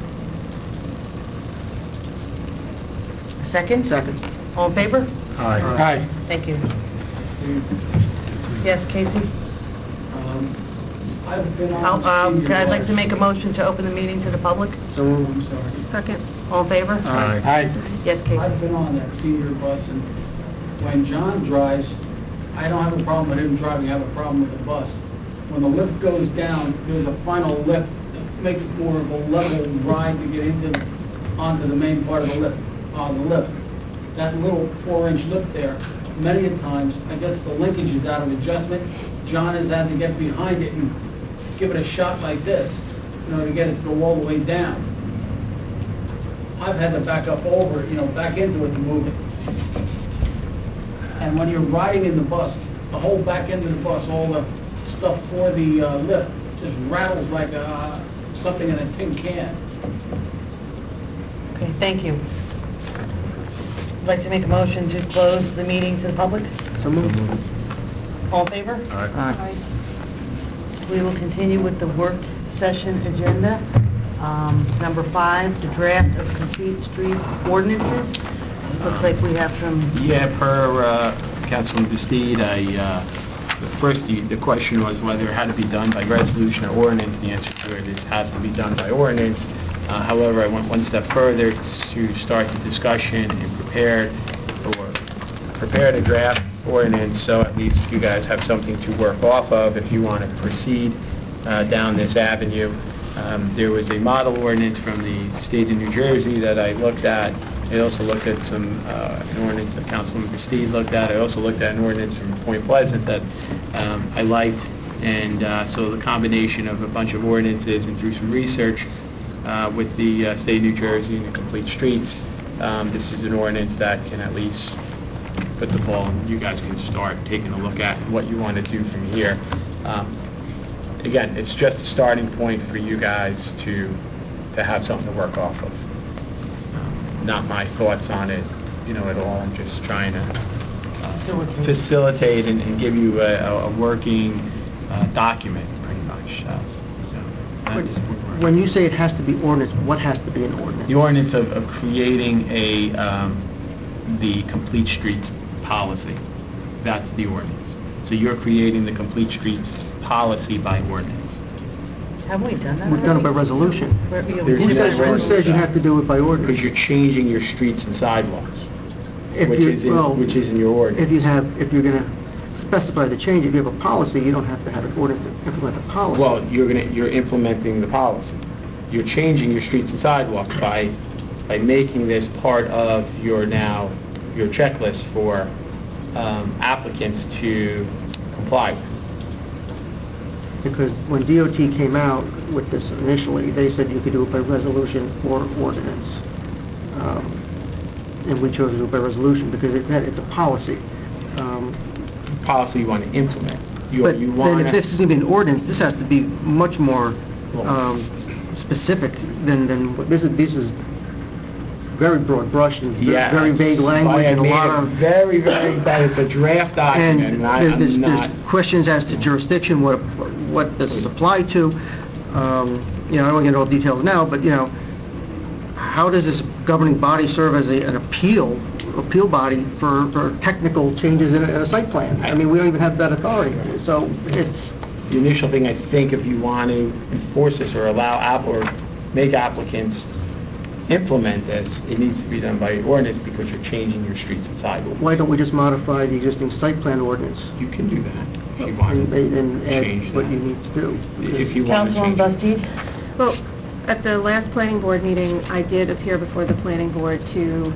Second? Second. All in favor? Aye. Thank you. Yes, Casey? I've been on... I'd like to make a motion to open the meeting to the public. So moved. I'm sorry. Second. All in favor? Aye. Yes, Casey? I've been on that senior bus, and when John drives, I don't have a problem with him driving, I have a problem with the bus. When the lift goes down, there's a final lift that makes it more of a level ride to get onto the main part of the lift. That little 4-inch lift there, many a times, I guess the linkage is out of adjustment. John has had to get behind it and give it a shot like this, to get it to go all the way down. I've had to back up over, back into it to move it. And when you're riding in the bus, the whole back end of the bus, all the stuff for the lift, just rattles like something in a tin can. Okay, thank you. I'd like to make a motion to close the meeting to the public. So moved. All in favor? Aye. We will continue with the work session agenda. Number 5, the draft of complete street ordinances. Looks like we have some... Yeah, per Councilman Bastide, the question was whether it had to be done by resolution or ordinance. The answer to it is has to be done by ordinance. However, I went one step further to start the discussion and prepared a draft ordinance, so at least you guys have something to work off of if you want to proceed down this avenue. There was a model ordinance from the state of New Jersey that I looked at. I also looked at an ordinance that Councilman Bastide looked at. I also looked at an ordinance from Point Pleasant that I liked, and so the combination of a bunch of ordinances and through some research with the state of New Jersey and the complete streets, this is an ordinance that can at least put the ball, and you guys can start taking a look at what you want to do from here. Again, it's just a starting point for you guys to have something to work off of. Not my thoughts on it, at all. I'm just trying to facilitate and give you a working document, pretty much. When you say it has to be ordinance, what has to be an ordinance? The ordinance of creating the complete streets policy. That's the ordinance. So you're creating the complete streets policy by ordinance. Haven't we done that We've done it by resolution. Who says you have to do it by ordinance? Because you're changing your streets and sidewalks, which is in your ordinance. If you're going to specify the change, if you have a policy, you don't have to have an ordinance to implement the policy. Well, you're implementing the policy. You're changing your streets and sidewalks by making this part of your checklist for applicants to comply with. Because when DOT came out with this initially, they said you could do it by resolution or ordinance. And we chose to do it by resolution because it's a policy. Policy you want to implement. But then if this is going to be an ordinance, this has to be much more specific than what this is. This is very broad brush and very vague language and a lot of very bad. It's a draft document. And there's questions as to jurisdiction. What does this apply to? I don't want to get into all the details now, but how does this governing body serve as an appeal body for technical changes in a site plan? I mean, we don't even have that authority. So it's the initial thing. I think if you want to enforce this or make applicants implement this, it needs to be done by ordinance because you're changing your streets and sidewalks. Why don't we just modify the existing site plan ordinance? You can do that if you want and add what you need to do. If you want to change Bastide? Well, at the last planning board meeting, I did appear before the planning board to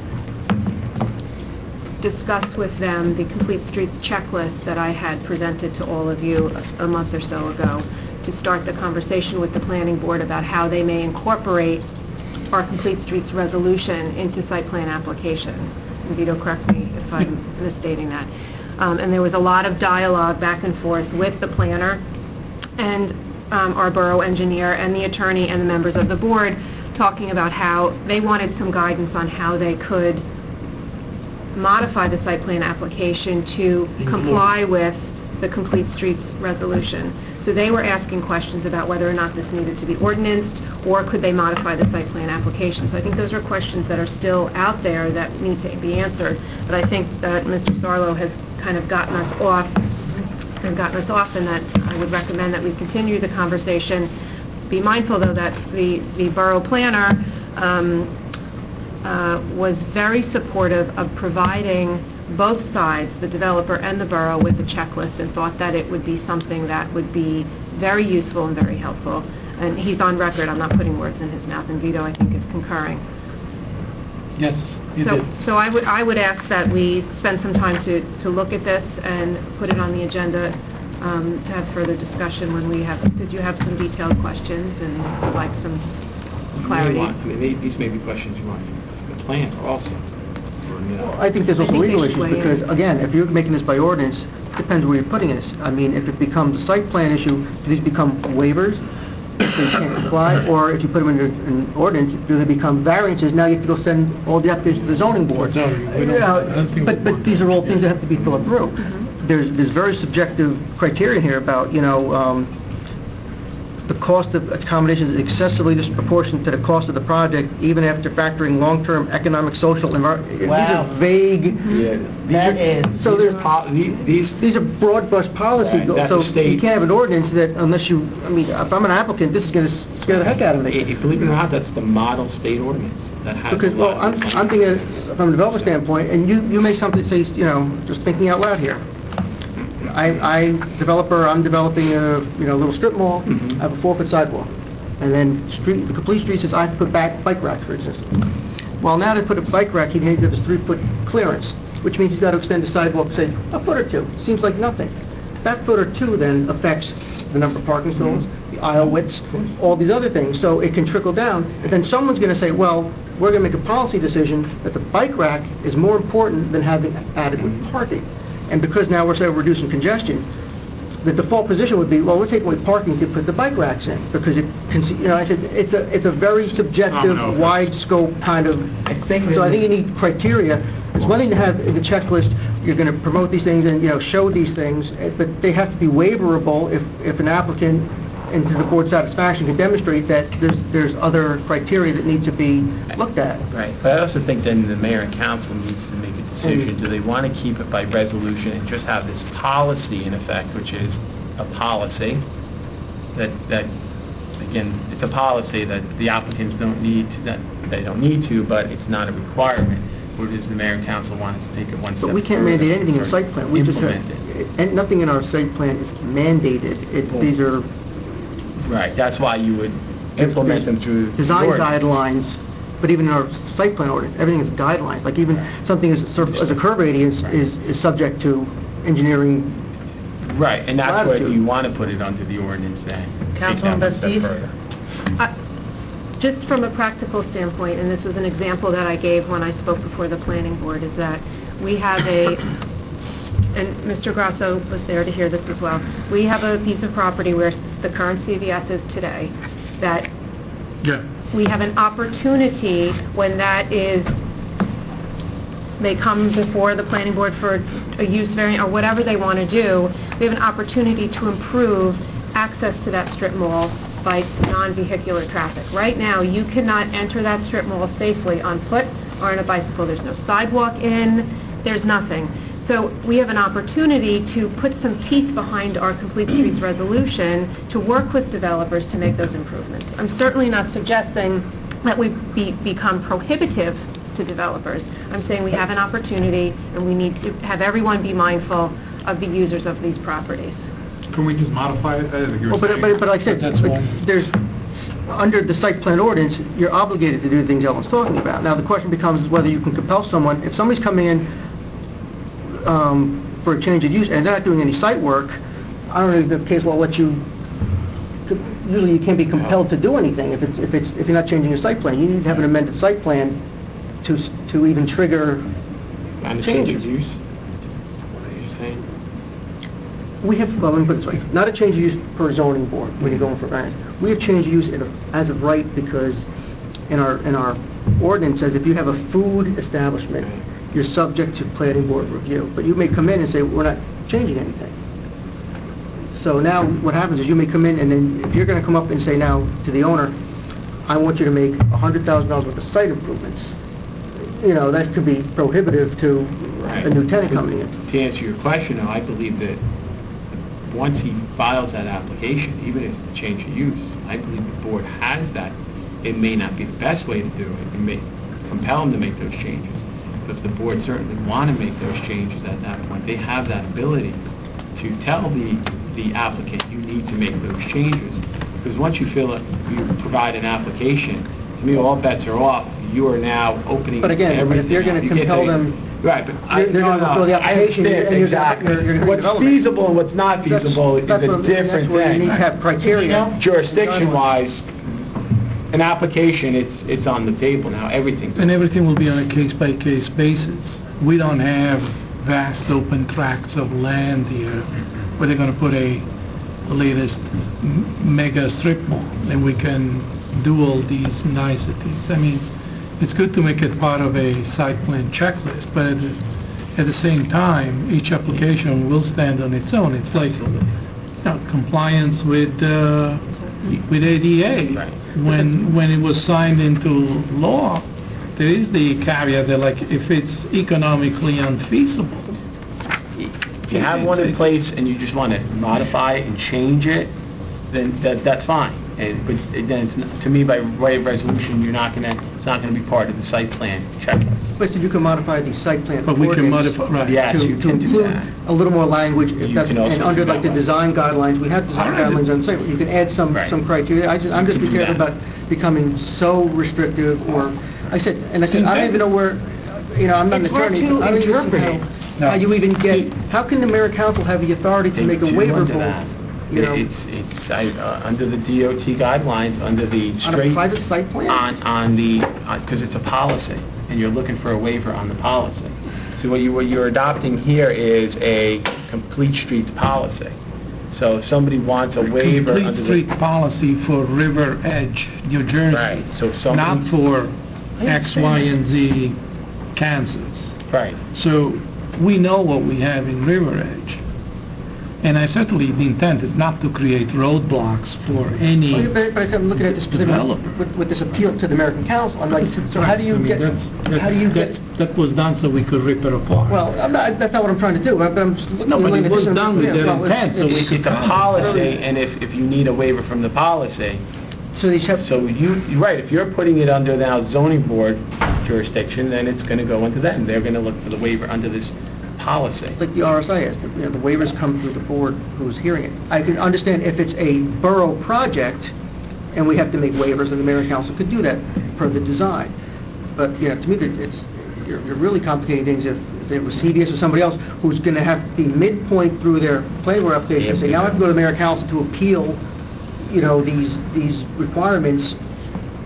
discuss with them the Complete Streets checklist that I had presented to all of you a month or so ago to start the conversation with the planning board about how they may incorporate our Complete Streets resolution into site plan applications. And Vito, correct me if I'm misstating that. And there was a lot of dialogue back and forth with the planner. And our borough engineer and the attorney and the members of the board, talking about how they wanted some guidance on how they could modify the site plan application to comply with the Complete Streets resolution. So they were asking questions about whether or not this needed to be ordinanced, or could they modify the site plan application. So I think those are questions that are still out there that need to be answered. But I think that Mr. Sarlo has kind of gotten us off, and that I would recommend that we continue the conversation. Be mindful, though, that the borough planner was very supportive of providing both sides, the developer and the borough, with the checklist, and thought that it would be something that would be very useful and very helpful. And he's on record, I'm not putting words in his mouth, and Vito, I think, is concurring. Yes, you did. So I would ask that we spend some time to look at this and put it on the agenda to have further discussion when we have, because you have some detailed questions and would like some clarity. These may be questions you want from the plan also. I think there's also legal issues, because, again, if you're making this by ordinance, it depends where you're putting this. I mean, if it becomes a site plan issue, do these become waivers, so you can't comply, or if you put them in an ordinance, do they become variances? Now you have to go send all the applications to the zoning board. But these are all things that have to be thought through. There's very subjective criteria here about, the cost of accommodation is excessively disproportionate to the cost of the project, even after factoring long-term economic, social, environmental. Wow. These are vague. So these are broad brush policy. Right, So you can't have an ordinance that unless you. I mean, if I'm an applicant, this is going to scare the heck out of me. Believe it or not, that's the model state ordinance that has. Because I'm thinking from a developer standpoint, and you make something that says, just thinking out loud here. I'm developing a little strip mall. I have a 4-foot sidewalk, and then the Complete Street says I have to put back bike racks, for instance. Well, now to put a bike rack, he needs to have his 3-foot clearance, which means he's got to extend the sidewalk, say, a foot or two. Seems like nothing. That foot or two then affects the number of parking stalls, the aisle widths, all these other things. So it can trickle down, and then someone's going to say, well, we're going to make a policy decision that the bike rack is more important than having adequate parking. And because now we're reducing congestion, the default position would be, well, we're taking away parking to put the bike racks in, because I said it's a very subjective, wide scope kind of. So I think you need criteria. It's one thing to have in the checklist, you're going to promote these things and show these things, but they have to be waiverable if an applicant, and to the board's satisfaction, can demonstrate that there's other criteria that need to be looked at. Right, but I also think then the mayor and council needs to make a decision. Do they want to keep it by resolution and just have this policy in effect, which is a policy that again, it's a policy that the applicants don't need to, that they don't need to, but it's not a requirement. Or does the mayor and council want us to take it one step But we can't mandate anything in a site plan. We just have, and nothing in our site plan is mandated. These are. Right, that's why you would implement them through design guidelines, but even in our site plan ordinance, everything is guidelines. Like even something as a curb radius is subject to engineering. Right, and that's where you want to put it under the ordinance then. Councilman Steve? Just from a practical standpoint, and this was an example that I gave when I spoke before the planning board, is that we have and Mr. Grasso was there to hear this as well, we have a piece of property where the current CVS is today, that we have an opportunity when that is, they come before the planning board for a use variant or whatever they want to do, we have an opportunity to improve access to that strip mall by non-vehicular traffic. Right now, you cannot enter that strip mall safely on foot or on a bicycle. There's no sidewalk in, there's nothing. So we have an opportunity to put some teeth behind our Complete Streets resolution to work with developers to make those improvements. I'm certainly not suggesting that we become prohibitive to developers. I'm saying we have an opportunity and we need to have everyone be mindful of the users of these properties. Can we just modify it? But like I said, there's under the site plan ordinance, you're obligated to do the things Ellen's talking about. Now the question becomes whether you can compel someone, if somebody's coming in for a change of use and they're not doing any site work, I don't know if the case law lets you. Usually you can't be compelled to do anything if you're not changing your site plan. You need to have an amended site plan to even trigger change of use. What are you saying? we have, well, let me put it this way, not a change of use per zoning board when you're going for variance. We have changed of use as of right because in our ordinance says if you have a food establishment, you're subject to planning board review. But you may come in and say, we're not changing anything. So now what happens is you may come in and then if you're going to come up and say now to the owner, I want you to make $100,000 worth of site improvements, that could be prohibitive to a new tenant coming in. To answer your question, though, I believe that once he files that application, even if it's a change of use, I believe the board has that. It may not be the best way to do it. It may compel him to make those changes. But if the board certainly want to make those changes at that point, they have that ability to tell the applicant, you need to make those changes. Because once you provide an application, to me, all bets are off. You are now opening everything. But again, if you're going to compel them, right, but they're going to fill the application. Exactly. What's feasible and what's not feasible is a different thing. That's where you need to have criteria. Jurisdiction-wise, an application, it's on the table now. And everything will be on a case-by-case basis. We don't have vast open tracts of land here where they're going to put the latest mega strip mall, and we can do all these niceties. I mean, it's good to make it part of a site plan checklist, but at the same time, each application will stand on its own. It's like compliance with ADA. Right. When it was signed into law, there is the caveat that, like, if it's economically unfeasible. If you have one in place and you just want to modify it and change it, then that's fine. But then, to me, by way of resolution, it's not going to be part of the site plan checklist. But you can modify the site plan. But we can modify, right? Yes, you can do include that. a little more language. And under like the design guidelines, we have design guidelines on site. You can add some criteria. I'm just careful about becoming so restrictive, or I said I don't even know where. I'm not an attorney. I don't even know how you even get. How can the mayor and council have the authority to make a waiver for? It's under the DOT guidelines, under the straight... On a private site plan? Because it's a policy, and you're looking for a waiver on the policy. So what you're adopting here is a complete streets policy. So if somebody wants a waiver... Complete street policy for River Edge, New Jersey. Right. So not for X, Y, and Z, Kansas. Right. So we know what we have in River Edge. And I certainly, the intent is not to create roadblocks for any But I'm looking at this with this appeal to the American Council. I'm like, so how do you get? That was done so we could rip it apart. Well, that's not what I'm trying to do. I'm just no, but it was done with their intent, so we could. It's a policy, and if you need a waiver from the policy, so you're right. If you're putting it under now zoning board jurisdiction, then it's going to go into them. They're going to look for the waiver under this policy. It's like the RSI is. The waivers come through the board who's hearing it. I can understand if it's a borough project and we have to make waivers, and the mayor and council could do that per the design. But to me, you're really complicating things if it was CVS or somebody else who's going to have to be midpoint through their planning board application and say, now I have to go to the mayor and council to appeal, these requirements.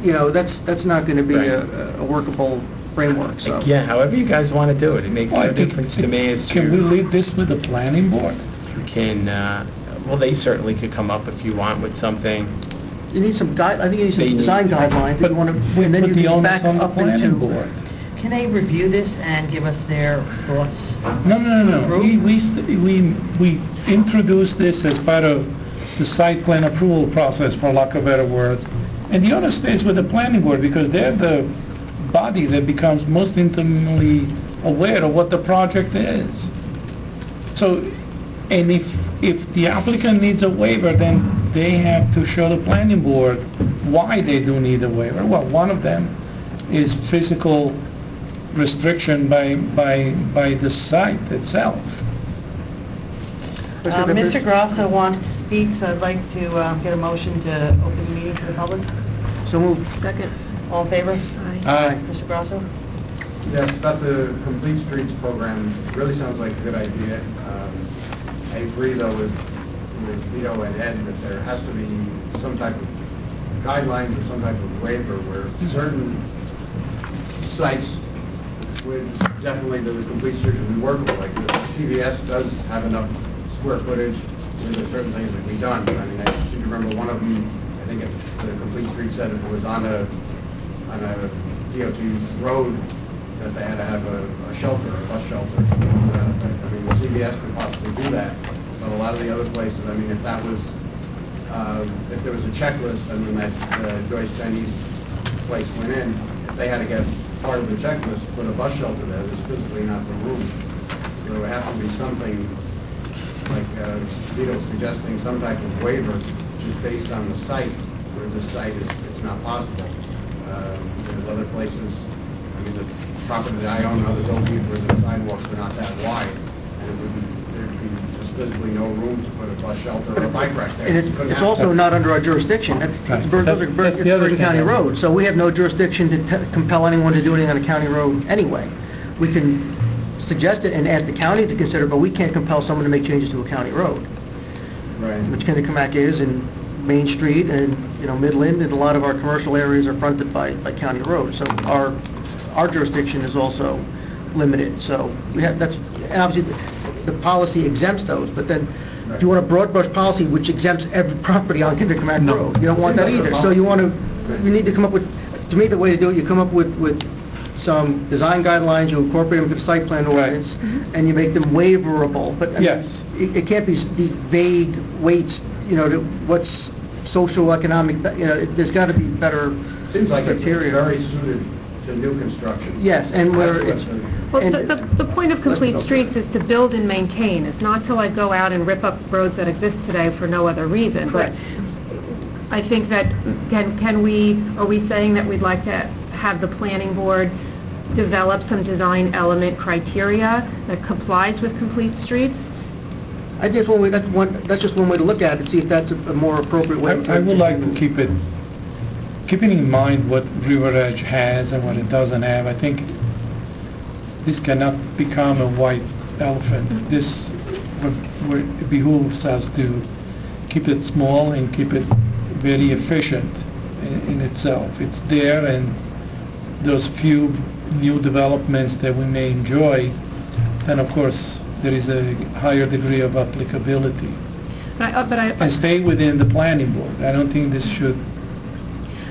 That's not going to be a workable framework. So. Yeah, however you guys want to do it. It makes no difference to me as to... Can we leave this with the planning board? You can, well, they certainly could come up if you want with something. You need some I think you need some design guidelines. But and then you can back up into... board. Can they review this and give us their thoughts? No. We introduced this as part of the site plan approval process, for lack of better words. And the owner stays with the planning board because they're the body that becomes most intimately aware of what the project is. So, and if the applicant needs a waiver, then they have to show the planning board why they do need a waiver. Well, one of them is physical restriction by the site itself. Mr. Grasso wants to speak, so I'd like to get a motion to open the meeting to the public. So moved. Second. All in favor? Aye. Mr. Grasso? Yes, about the Complete Streets program, it really sounds like a good idea. I agree, though, with Vito and Ed that there has to be some type of guidelines or some type of waiver where certain sites would definitely the Complete Streets would be workable. Like the CVS does have enough square footage, there's certain things that can be done. But I mean, I seem to remember one of them, I think it's the Complete Street said it was on a DOT road that they had to have a shelter, a bus shelter. I mean, the CVS could possibly do that, but a lot of the other places, I mean, if that was, if there was a checklist, I mean, that Joyce Chinese place went in, if they had to get part of the checklist, put a bus shelter there, there's physically not the room. So there would have to be something, like Vito's suggesting, some type of waiver, just based on the site, where this site is, it's not possible. There's other places, I mean, the property that I own, others own, where the sidewalks are not that wide, and it would be, there'd be just physically no room to put a bus shelter or a bike rack there. And it's also not under our jurisdiction. Those are Bergen County roads, so we have no jurisdiction to compel anyone to do anything on a county road anyway. We can suggest it and ask the county to consider, but we can't compel someone to make changes to a county road. Right. Which Kennecott is, and Main Street, and, you know, Midland, and a lot of our commercial areas are fronted by county roads. So our jurisdiction is also limited. So we have, that's, and obviously the policy exempts those, but then you want a broad brush policy which exempts every property on Kennecott Road. You don't want that either. So you want to, you need to come up with, to me the way to do it, you come up with some design guidelines, you incorporate them into the site plan ordinance, and you make them waiverable. But I mean, it can't be these vague weights, you know, to what's socio-economic, you know, there's got to be better Seems like it's criteria. very suited to new construction. Yes, and where it's... Well, the point of Complete Streets is to build and maintain. It's not to like go out and rip up roads that exist today for no other reason. But I think that, are we saying that we'd like to have the planning board develop some design element criteria that complies with Complete Streets? I guess that's just one way to look at it, see if that's a more appropriate way. I would like to keeping in mind what River Edge has and what it doesn't have. I think this cannot become a white elephant. This it behooves us to keep it small and keep it very efficient in itself. It's there, and those few new developments that we may enjoy, then of course there is a higher degree of applicability. And stay within the planning board. I don't think this should...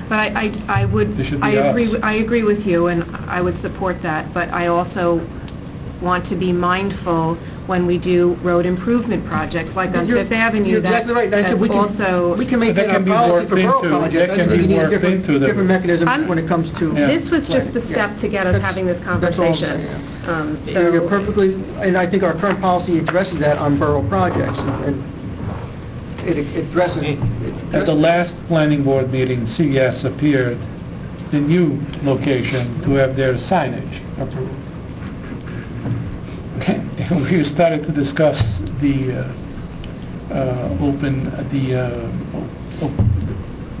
But I agree with you, and I would support that, but I also want to be mindful when we do road improvement projects, like on Fifth Avenue. You're exactly right. We can make that a policy for borough projects. I think you need a different mechanism when it comes to... This was just the step to get us having this conversation. You're perfectly, and I think our current policy addresses that on borough projects, and it addresses... At the last planning board meeting, CVS appeared the new location to have their signage approved. We started to discuss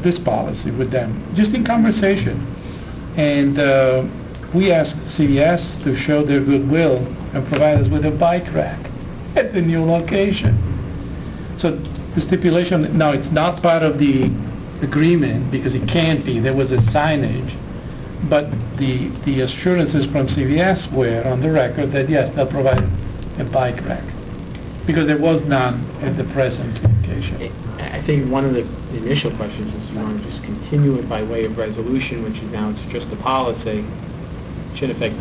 this policy with them, just in conversation. And we asked CVS to show their goodwill and provide us with a bike rack at the new location. So the stipulation, now it's not part of the agreement because it can't be, there was a signage, but the assurances from CVS were on the record that yes, they'll provide a bike rack, because there was none at the present location. I think one of the initial questions is, you want to just continue it by way of resolution, which is now it's just a policy, which in effect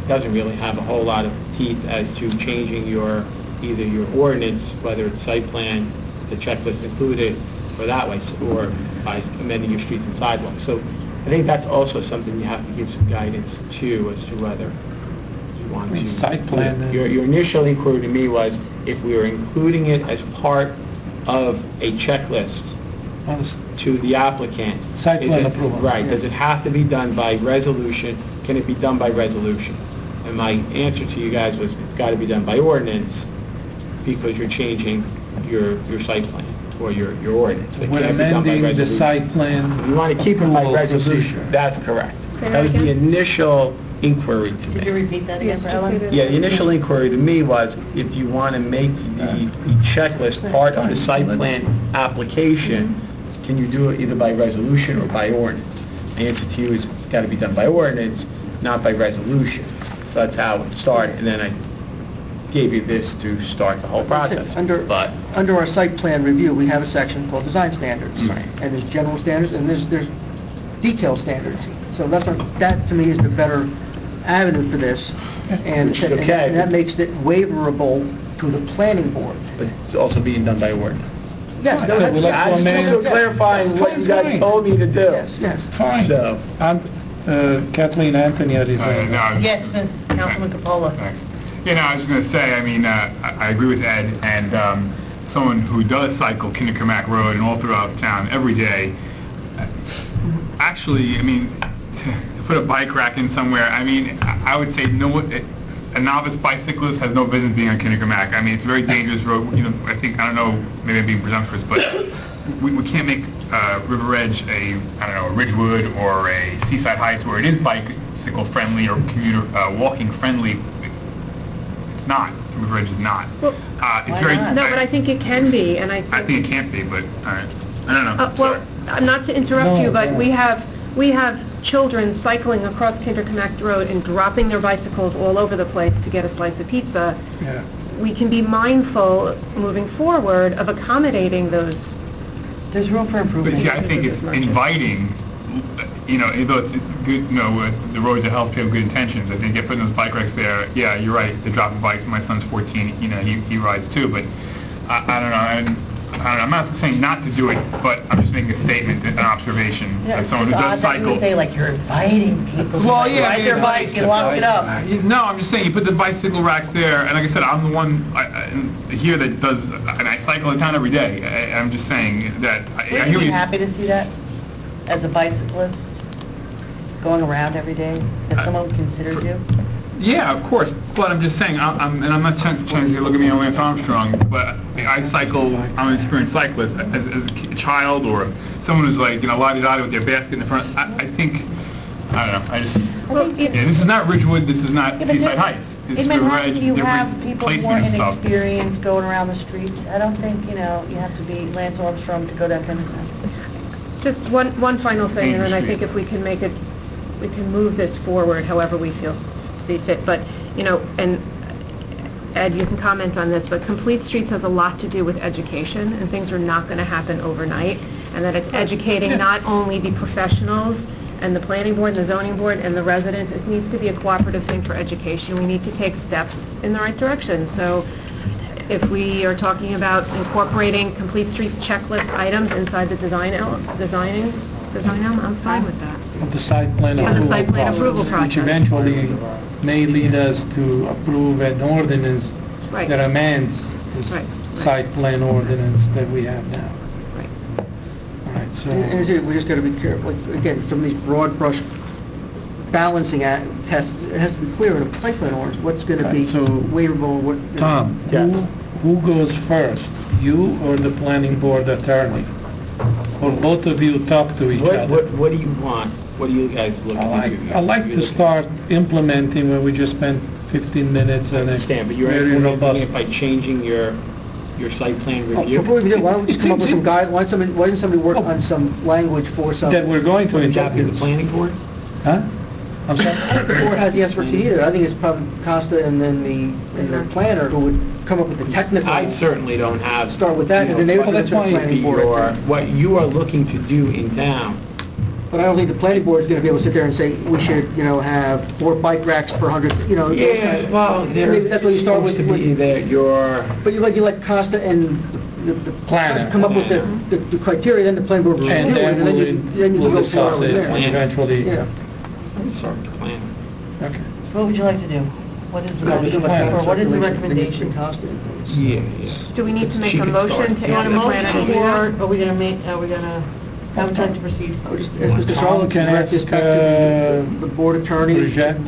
doesn't really have a whole lot of teeth as to changing either your ordinance, whether it's site plan, the checklist included, or that way, or by amending your streets and sidewalks. So I think that's also something you have to give some guidance to as to whether you want to... Site plan... Your initial inquiry to me was if we were including it as part of a checklist to the applicant. Site plan approval. Right. Does it have to be done by resolution? Can it be done by resolution? And my answer to you guys was it's got to be done by ordinance because you're changing your site plan or your ordinance. It We're can't be done by amending the resolution. site plan. So you want to keep it by approval resolution. procedure. That's correct. Say That was again? the initial inquiry to me. Could you repeat that again for Ellen? Yeah, the initial inquiry to me was if you want to make the checklist part of the site plan application, can you do it either by resolution or by ordinance? The answer to you is it's got to be done by ordinance, not by resolution. So that's how it started. And then I gave you this to start the whole process. Under But, our site plan review, we have a section called design standards. Right. And there's general standards, and there's detailed standards. So that to me is the better avenue for this. And Which is okay. and that makes it waiverable to the planning board. but it's also being done by ordinance. Yes, no, So we'd like to that's- amend- so clarifying what you guys told me to do. Yes, yes. Fine. So, Kathleen Anthony had his No, I was- Yes, Councilman Capola. Thanks. Yeah, no, I was going to say, I mean, I agree with Ed, and someone who does cycle Kindercamack Road and all throughout town every day, actually, I mean, to put a bike rack in somewhere, I mean, I would say a novice bicyclist has no business being on Kindercamack. I mean, it's a very dangerous road. You know, I don't know, maybe I'm being presumptuous, but we can't make River Edge a Ridgewood or a Seaside Heights where it is bicycle friendly or commuter walking friendly. It's not. River Edge is not. Well, It's very. No, but I think it can be, and I think it can't be, but all right. I don't know. well, not to interrupt No, you, but no. we have children cycling across Kindercamack Road and dropping their bicycles all over the place to get a slice of pizza. Yeah. We can be mindful, moving forward, of accommodating those. There's room for But improvement. see, I think it's inviting, you know, though it's good, you know, the roads are health, people have good intentions. I think if putting those bike racks there, yeah, you're right, they're dropping bikes. My son's 14, you know, he rides too, but I don't know. I'm not saying not to do it, but I'm just making a statement, an observation, Yeah, as it's someone who just does odd that you cycle. would say, like, you're inviting people to Well, yeah, ride their bike and lock it up. No, I'm just saying, you put the bicycle racks there, and like I said, I'm the one here that does, and I cycle in town every day. I'm just saying that, I Wouldn't hear you be you. happy to see that as a bicyclist, going around every day, if someone considered you? Yeah, of course, but I'm just saying, I'm not trying to look at me on Lance Armstrong, but I cycle, I'm an experienced cyclist. As a child or someone who's like, you know, la-di-da with their basket in the front, I think, I don't know, this is not Ridgewood, this is not Yeah, but Seaside Heights. It's in River Manhattan, Edge, you different have people more placement and stuff. inexperienced going around the streets. I don't think, you know, you have to be Lance Armstrong to go that kind of thing. Just one final thing, and then I think if we can make it, we can move this forward however we see fit. But, you know, and Ed, you can comment on this, but Complete Streets has a lot to do with education, and things are not going to happen overnight, and that it's educating not only the professionals and the planning board and the zoning board and the residents. It needs to be a cooperative thing for education. We need to take steps in the right direction. So if we are talking about incorporating Complete Streets checklist items inside the design element, I'm fine with that. Of the site plan Yeah, the approval site plan approval process, which process. eventually may lead us to approve an ordinance Right. that amends this Right, right. site plan ordinance that we have now. Right. All right, so... And we just got to be careful. Again, some of these broad brush balancing tests, it has to be clear in a site plan ordinance, what's going to be Right, so, waivable, what... Tom, Yes. who goes first, you or the planning board attorney? Or both of you talk to each other? What do you want? What are you guys looking to do? I like to start implementing when we just spent 15 minutes I and understand, but you're very implementing robust. it by changing your site plan Oh, review? before we do, why don't we just come up with some guide, why doesn't somebody work on some language for some... That we're going to Would that be the introduce. planning board? Huh? I'm sorry? I don't think the board has the expertise either. I think it's probably Costa and then the planner who would come up with the technical... I certainly don't have... Start with that, and then they would that's go to the planning board. What you are looking to do in town. But I don't think the planning board is going to be able to sit there and say, we should, you know, have 4 bike racks per 100, you know... Yeah, well, maybe that's what you start with... supposed to be that your... But you like Costa and the Planner. come up with the criteria, then the planning board will And review it, then then you we'll go discuss forward it there. and eventually... Yeah. Start with the planner. Okay. So what would you like to do? What is the No, motion, plan. or what is the Circulate recommendation? Costa. Yeah. Do we need to make She a can motion start. to You want ask a the planner to motion, do or that? are we gonna, how would you like to proceed? I would just ask Mr. Tom Charlotte to can direct this ask, back to the board attorney. Reject?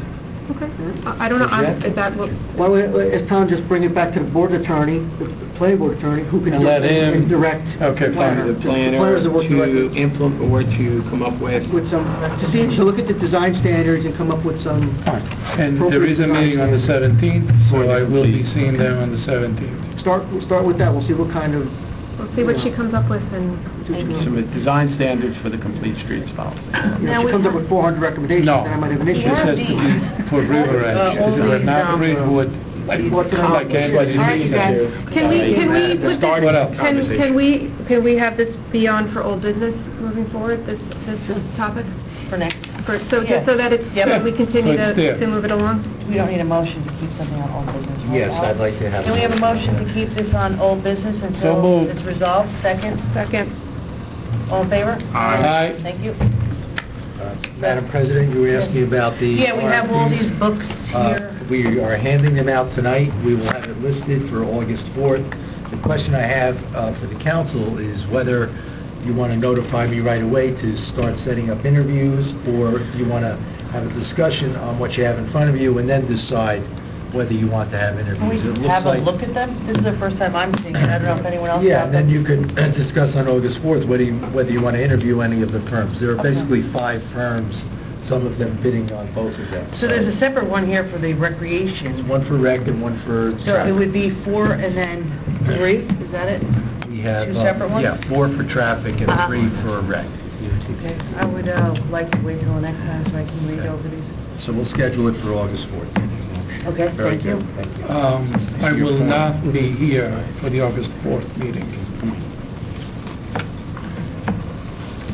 Okay. I don't know, is that what... Why don't we, if Tom just bring it back to the board attorney, the planning board attorney, who can And let him- direct Okay, the planner. The planner Planner's the work to director. implement or to come up with... With some, to look at the design standards and come up with some... Fine. And there is a meeting on the 17th, so I will be seeing them on the 17th. We'll start with that, we'll see what kind of... We'll see what she comes up with and... Some design standards for the Complete Streets policy. If she comes up with 400 recommendations, No. then I might have an issue. This has to be for River Edge. If it were not Ridgewood, All right, guys. Can we put Start this, up conversation. can we have this be on for old business moving forward, this topic? For next. So Yeah. just so that it's, Yep. we continue So it's there. to move it along? We don't need a motion to keep something on old business, right? Yes, I'd like to have Can we have a motion to keep this on old business until moved. it's resolved? Second? Second. All in favor? Aye. Thank you. Madam President, you were asking about the... Yeah, we have all these RFPs. books here. We are handing them out tonight. We will have it listed for August 4th. The question I have for the council is whether you want to notify me right away to start setting up interviews, or if you want to have a discussion on what you have in front of you and then decide whether you want to have Can interviews. It we looks have a like- look at them? This is the first time I'm seeing it. I don't know if anyone else has Yeah, and then them. you could discuss on August 4th whether you want to interview any of the firms. There are Okay. basically 5 firms, some of them bidding on both of them. So there's a separate one here for the recreation. One for rec and one for... So it would be 4 and then 3, is that it? We have... two separate ones? Yeah, 4 for traffic and Uh-huh. 3 for rec. Okay, I would like to wait till the next time so I can read over these. So we'll schedule it for August 4th. Okay, Very thank you. good, thank you. I will not be here for the August 4th meeting.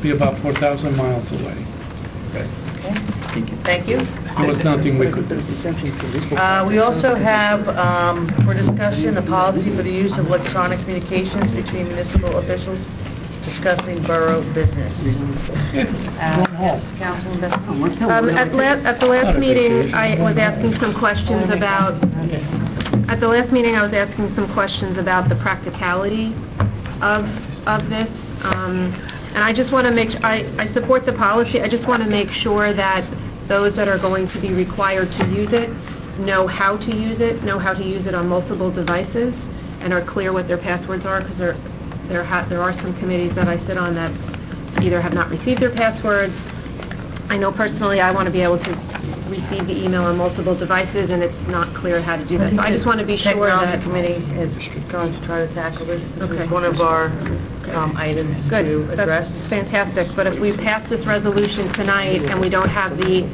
Be about 4,000 miles away. Okay. Okay, thank you. There was nothing we could do. We also have, for discussion, the policy for the use of electronic communications between municipal officials discussing borough business. Yes, Councilman Bethany? At the last meeting, I was asking some questions about, the practicality of this. And I just want to I support the policy. I just want to make sure that those that are going to be required to use it know how to use it on multiple devices, and are clear what their passwords are, because there are some committees that I sit on that either have not received their passwords. I know personally I want to be able to receive the email on multiple devices, and it's not clear how to do that. So I just want to be sure that... Technology Committee is going to try to tackle this. This Okay. is one of our items Good. to address. That's fantastic. But if we pass this resolution tonight and we don't have the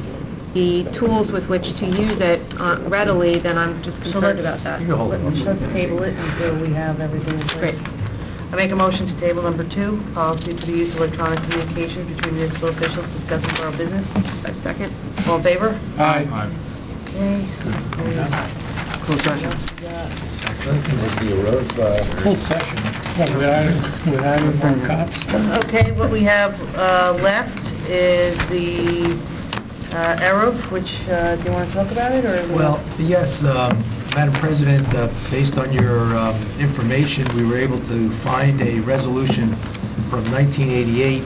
tools with which to use it readily, then I'm just So concerned let's- about that. Let's table it until we have everything in place. Great. I make a motion to table number 2, policy for the use of electronic communications between municipal officials discussing borough business. A second. All in favor? Aye. Okay. Closed session. Full session. Without any cops? Okay, what we have left is the ERUF, which, do you want to talk about it, or? Well, yes, Madam President, based on your information, we were able to find a resolution from 1988,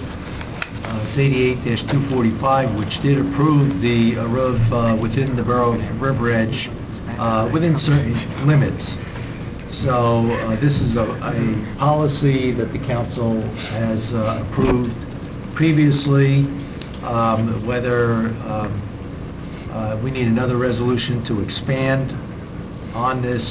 it's 88-245, which did approve the RUV within the borough of River Edge, within certain limits. So this is a policy that the council has approved previously. Whether we need another resolution to expand on this,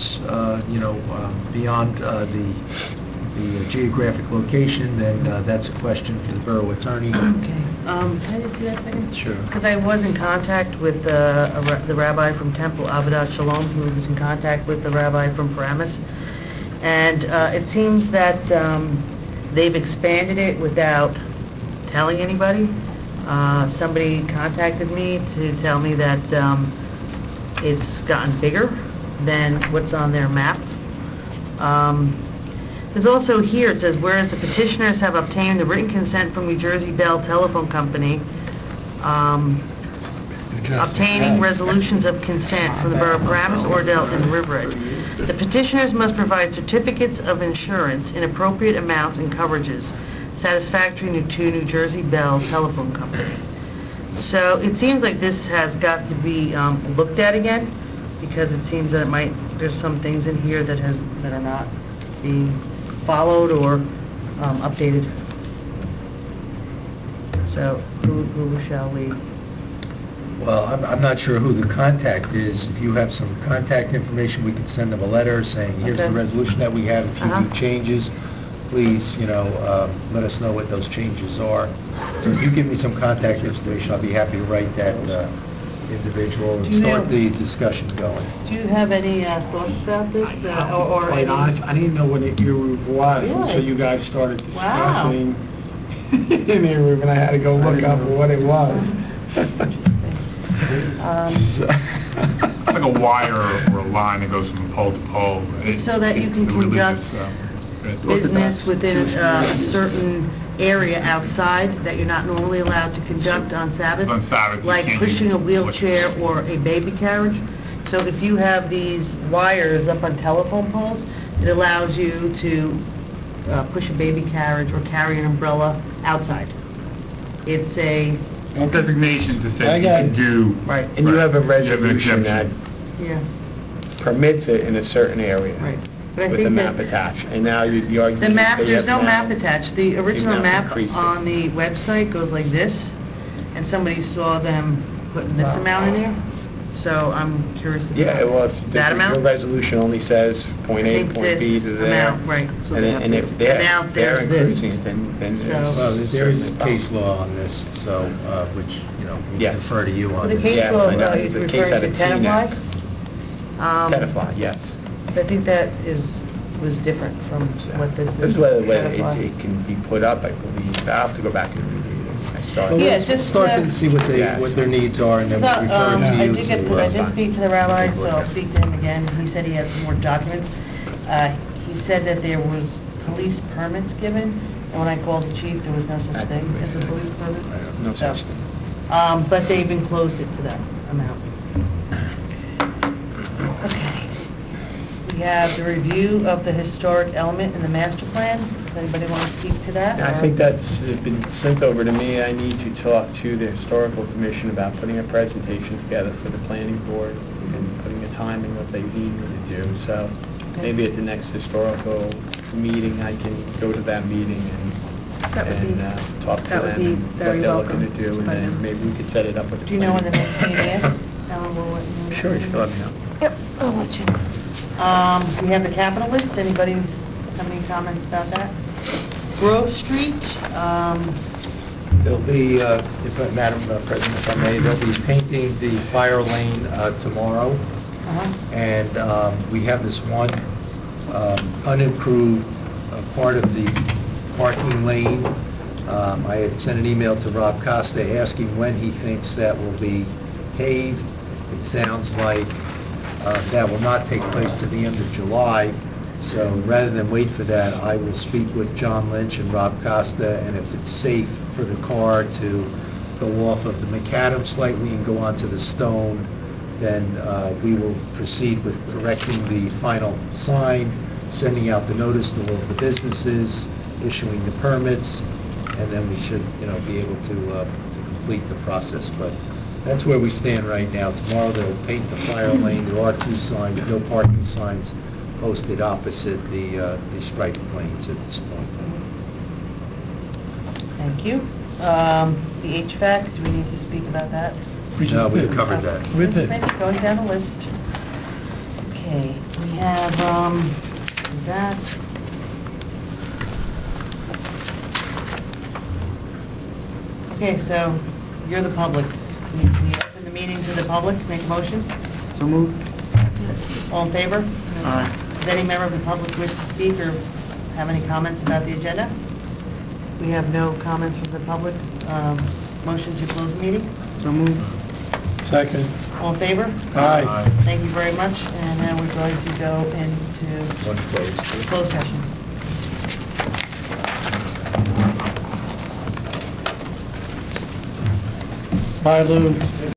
beyond the geographic location, then that's a question for the borough attorney. Okay. Can I just see that a second? Sure. Because I was in contact with the rabbi from Temple, Avodat Shalom, who was in contact with the rabbi from Paramus. And it seems that they've expanded it without telling anybody. Somebody contacted me to tell me that it's gotten bigger than what's on their map. There's also here, it says, whereas the petitioners have obtained the written consent from New Jersey Bell Telephone Company, obtaining resolutions of consent from the Borough of Paramus, Ordell, and River Edge. The petitioners must provide certificates of insurance in appropriate amounts and coverages satisfactory to New Jersey Bell Telephone Company. So it seems like this has got to be looked at again, because it seems that there's some things in here that are not being followed or updated. So who shall we? Well, I'm not sure who the contact is. If you have some contact information, we can send them a letter saying, here's the Okay. resolution that we have. If you Uh-huh. do changes, please, let us know what those changes are. So if you give me some contact information, I'll be happy to write that individual Do and you start know- the discussion going. Do you have any thoughts about this? Or Quite any- honest, I didn't know what an ear roof was Really? until you guys started Wow. discussing an ear roof, and I had to go look up what it was. It's like a wire or a line that goes from pole to pole. So that you can It really conduct just, business within a certain area outside that you're not normally allowed to conduct on Sabbath? On Sabbath, you Like can't pushing use a wheelchair or a baby carriage? So if you have these wires up on telephone poles, it allows you to push a baby carriage or carry an umbrella outside. It's a... designation to say you Again, can do... Right. And you have a You have an resolution that exemption. Yeah, permits it in a certain area. right. But I With the think map that... attached, and now you argue... The map, they there's have no now- map attached. The original now map increased it. on the website goes like this, and somebody saw them putting this amount in there, so I'm curious about Yeah, well, if that your amount. resolution only says point A, think point B this to there. amount, right. So And they then- have and to- if they're and now there's this. increasing it, then So- it's Well, there is certainly case possible. law on this, so, which, you know, we Yes. defer to you on The this. case Yes, law, I know. you're It's a case referring out to of TNF. Tenafly? Tenafly, yes. I think that was different from what this is. This is whether Tenafly. it can be put up, I believe. I'll have to go back and read it. I started. Yeah, Let's just, start to see what Yeah. their needs are, and then So, we'll refer to I you. did get, to, I did speak to the rabbi, take a so look I'll at it. speak to him again. He said he had some more documents. He said that there was police permits given, and when I called the chief, there was no such thing as a police permit. No So, such thing. But they've enclosed it to that amount. Okay. We have the review of the historic element in the master plan. Does anybody want to speak to that? I or- think that's been sent over to me. I need to talk to the Historical Commission about putting a presentation together for the planning board and putting a time in what they need me to do. So maybe at the next historical meeting, I can go to that meeting That would and be- talk to that would them be and what very they're looking welcome. to do, and But, then maybe we could set it up with the Do you know when the planning next meeting is? Ellen will let you know. Sure, you should let me know. Yep, I'll let you know. We have the capital list. Anybody have any comments about that? Grove Street, There'll be, Madam President, if I may, they'll be painting the fire lane tomorrow, and we have this one unimproved part of the parking lane. I had sent an email to Rob Costa asking when he thinks that will be paved. It sounds like that will not take place to the end of July, so rather than wait for that, I will speak with John Lynch and Rob Costa, and if it's safe for the car to go off of the macadam slightly and go onto the stone, then we will proceed with erecting the final sign, sending out the notice to all the businesses, issuing the permits, and then we should, be able to complete the process. But that's where we stand right now. Tomorrow they'll paint the fire lane. There are 2 signs, no parking signs posted opposite the striped lanes at this point. thank you. The HVAC, do we need to speak about that? No, we covered that. Okay, going down the list. Okay, we have, that. Okay, so, you're the public. Can you open the meeting to the public, make a motion? So moved. All in favor? Aye. Does any member of the public wish to speak or have any comments about the agenda? We have no comments from the public. Motion to close the meeting? So moved. Second. All in favor? Aye. Thank you very much, and now we're going to go into One closed. closed session. Bye, Lou.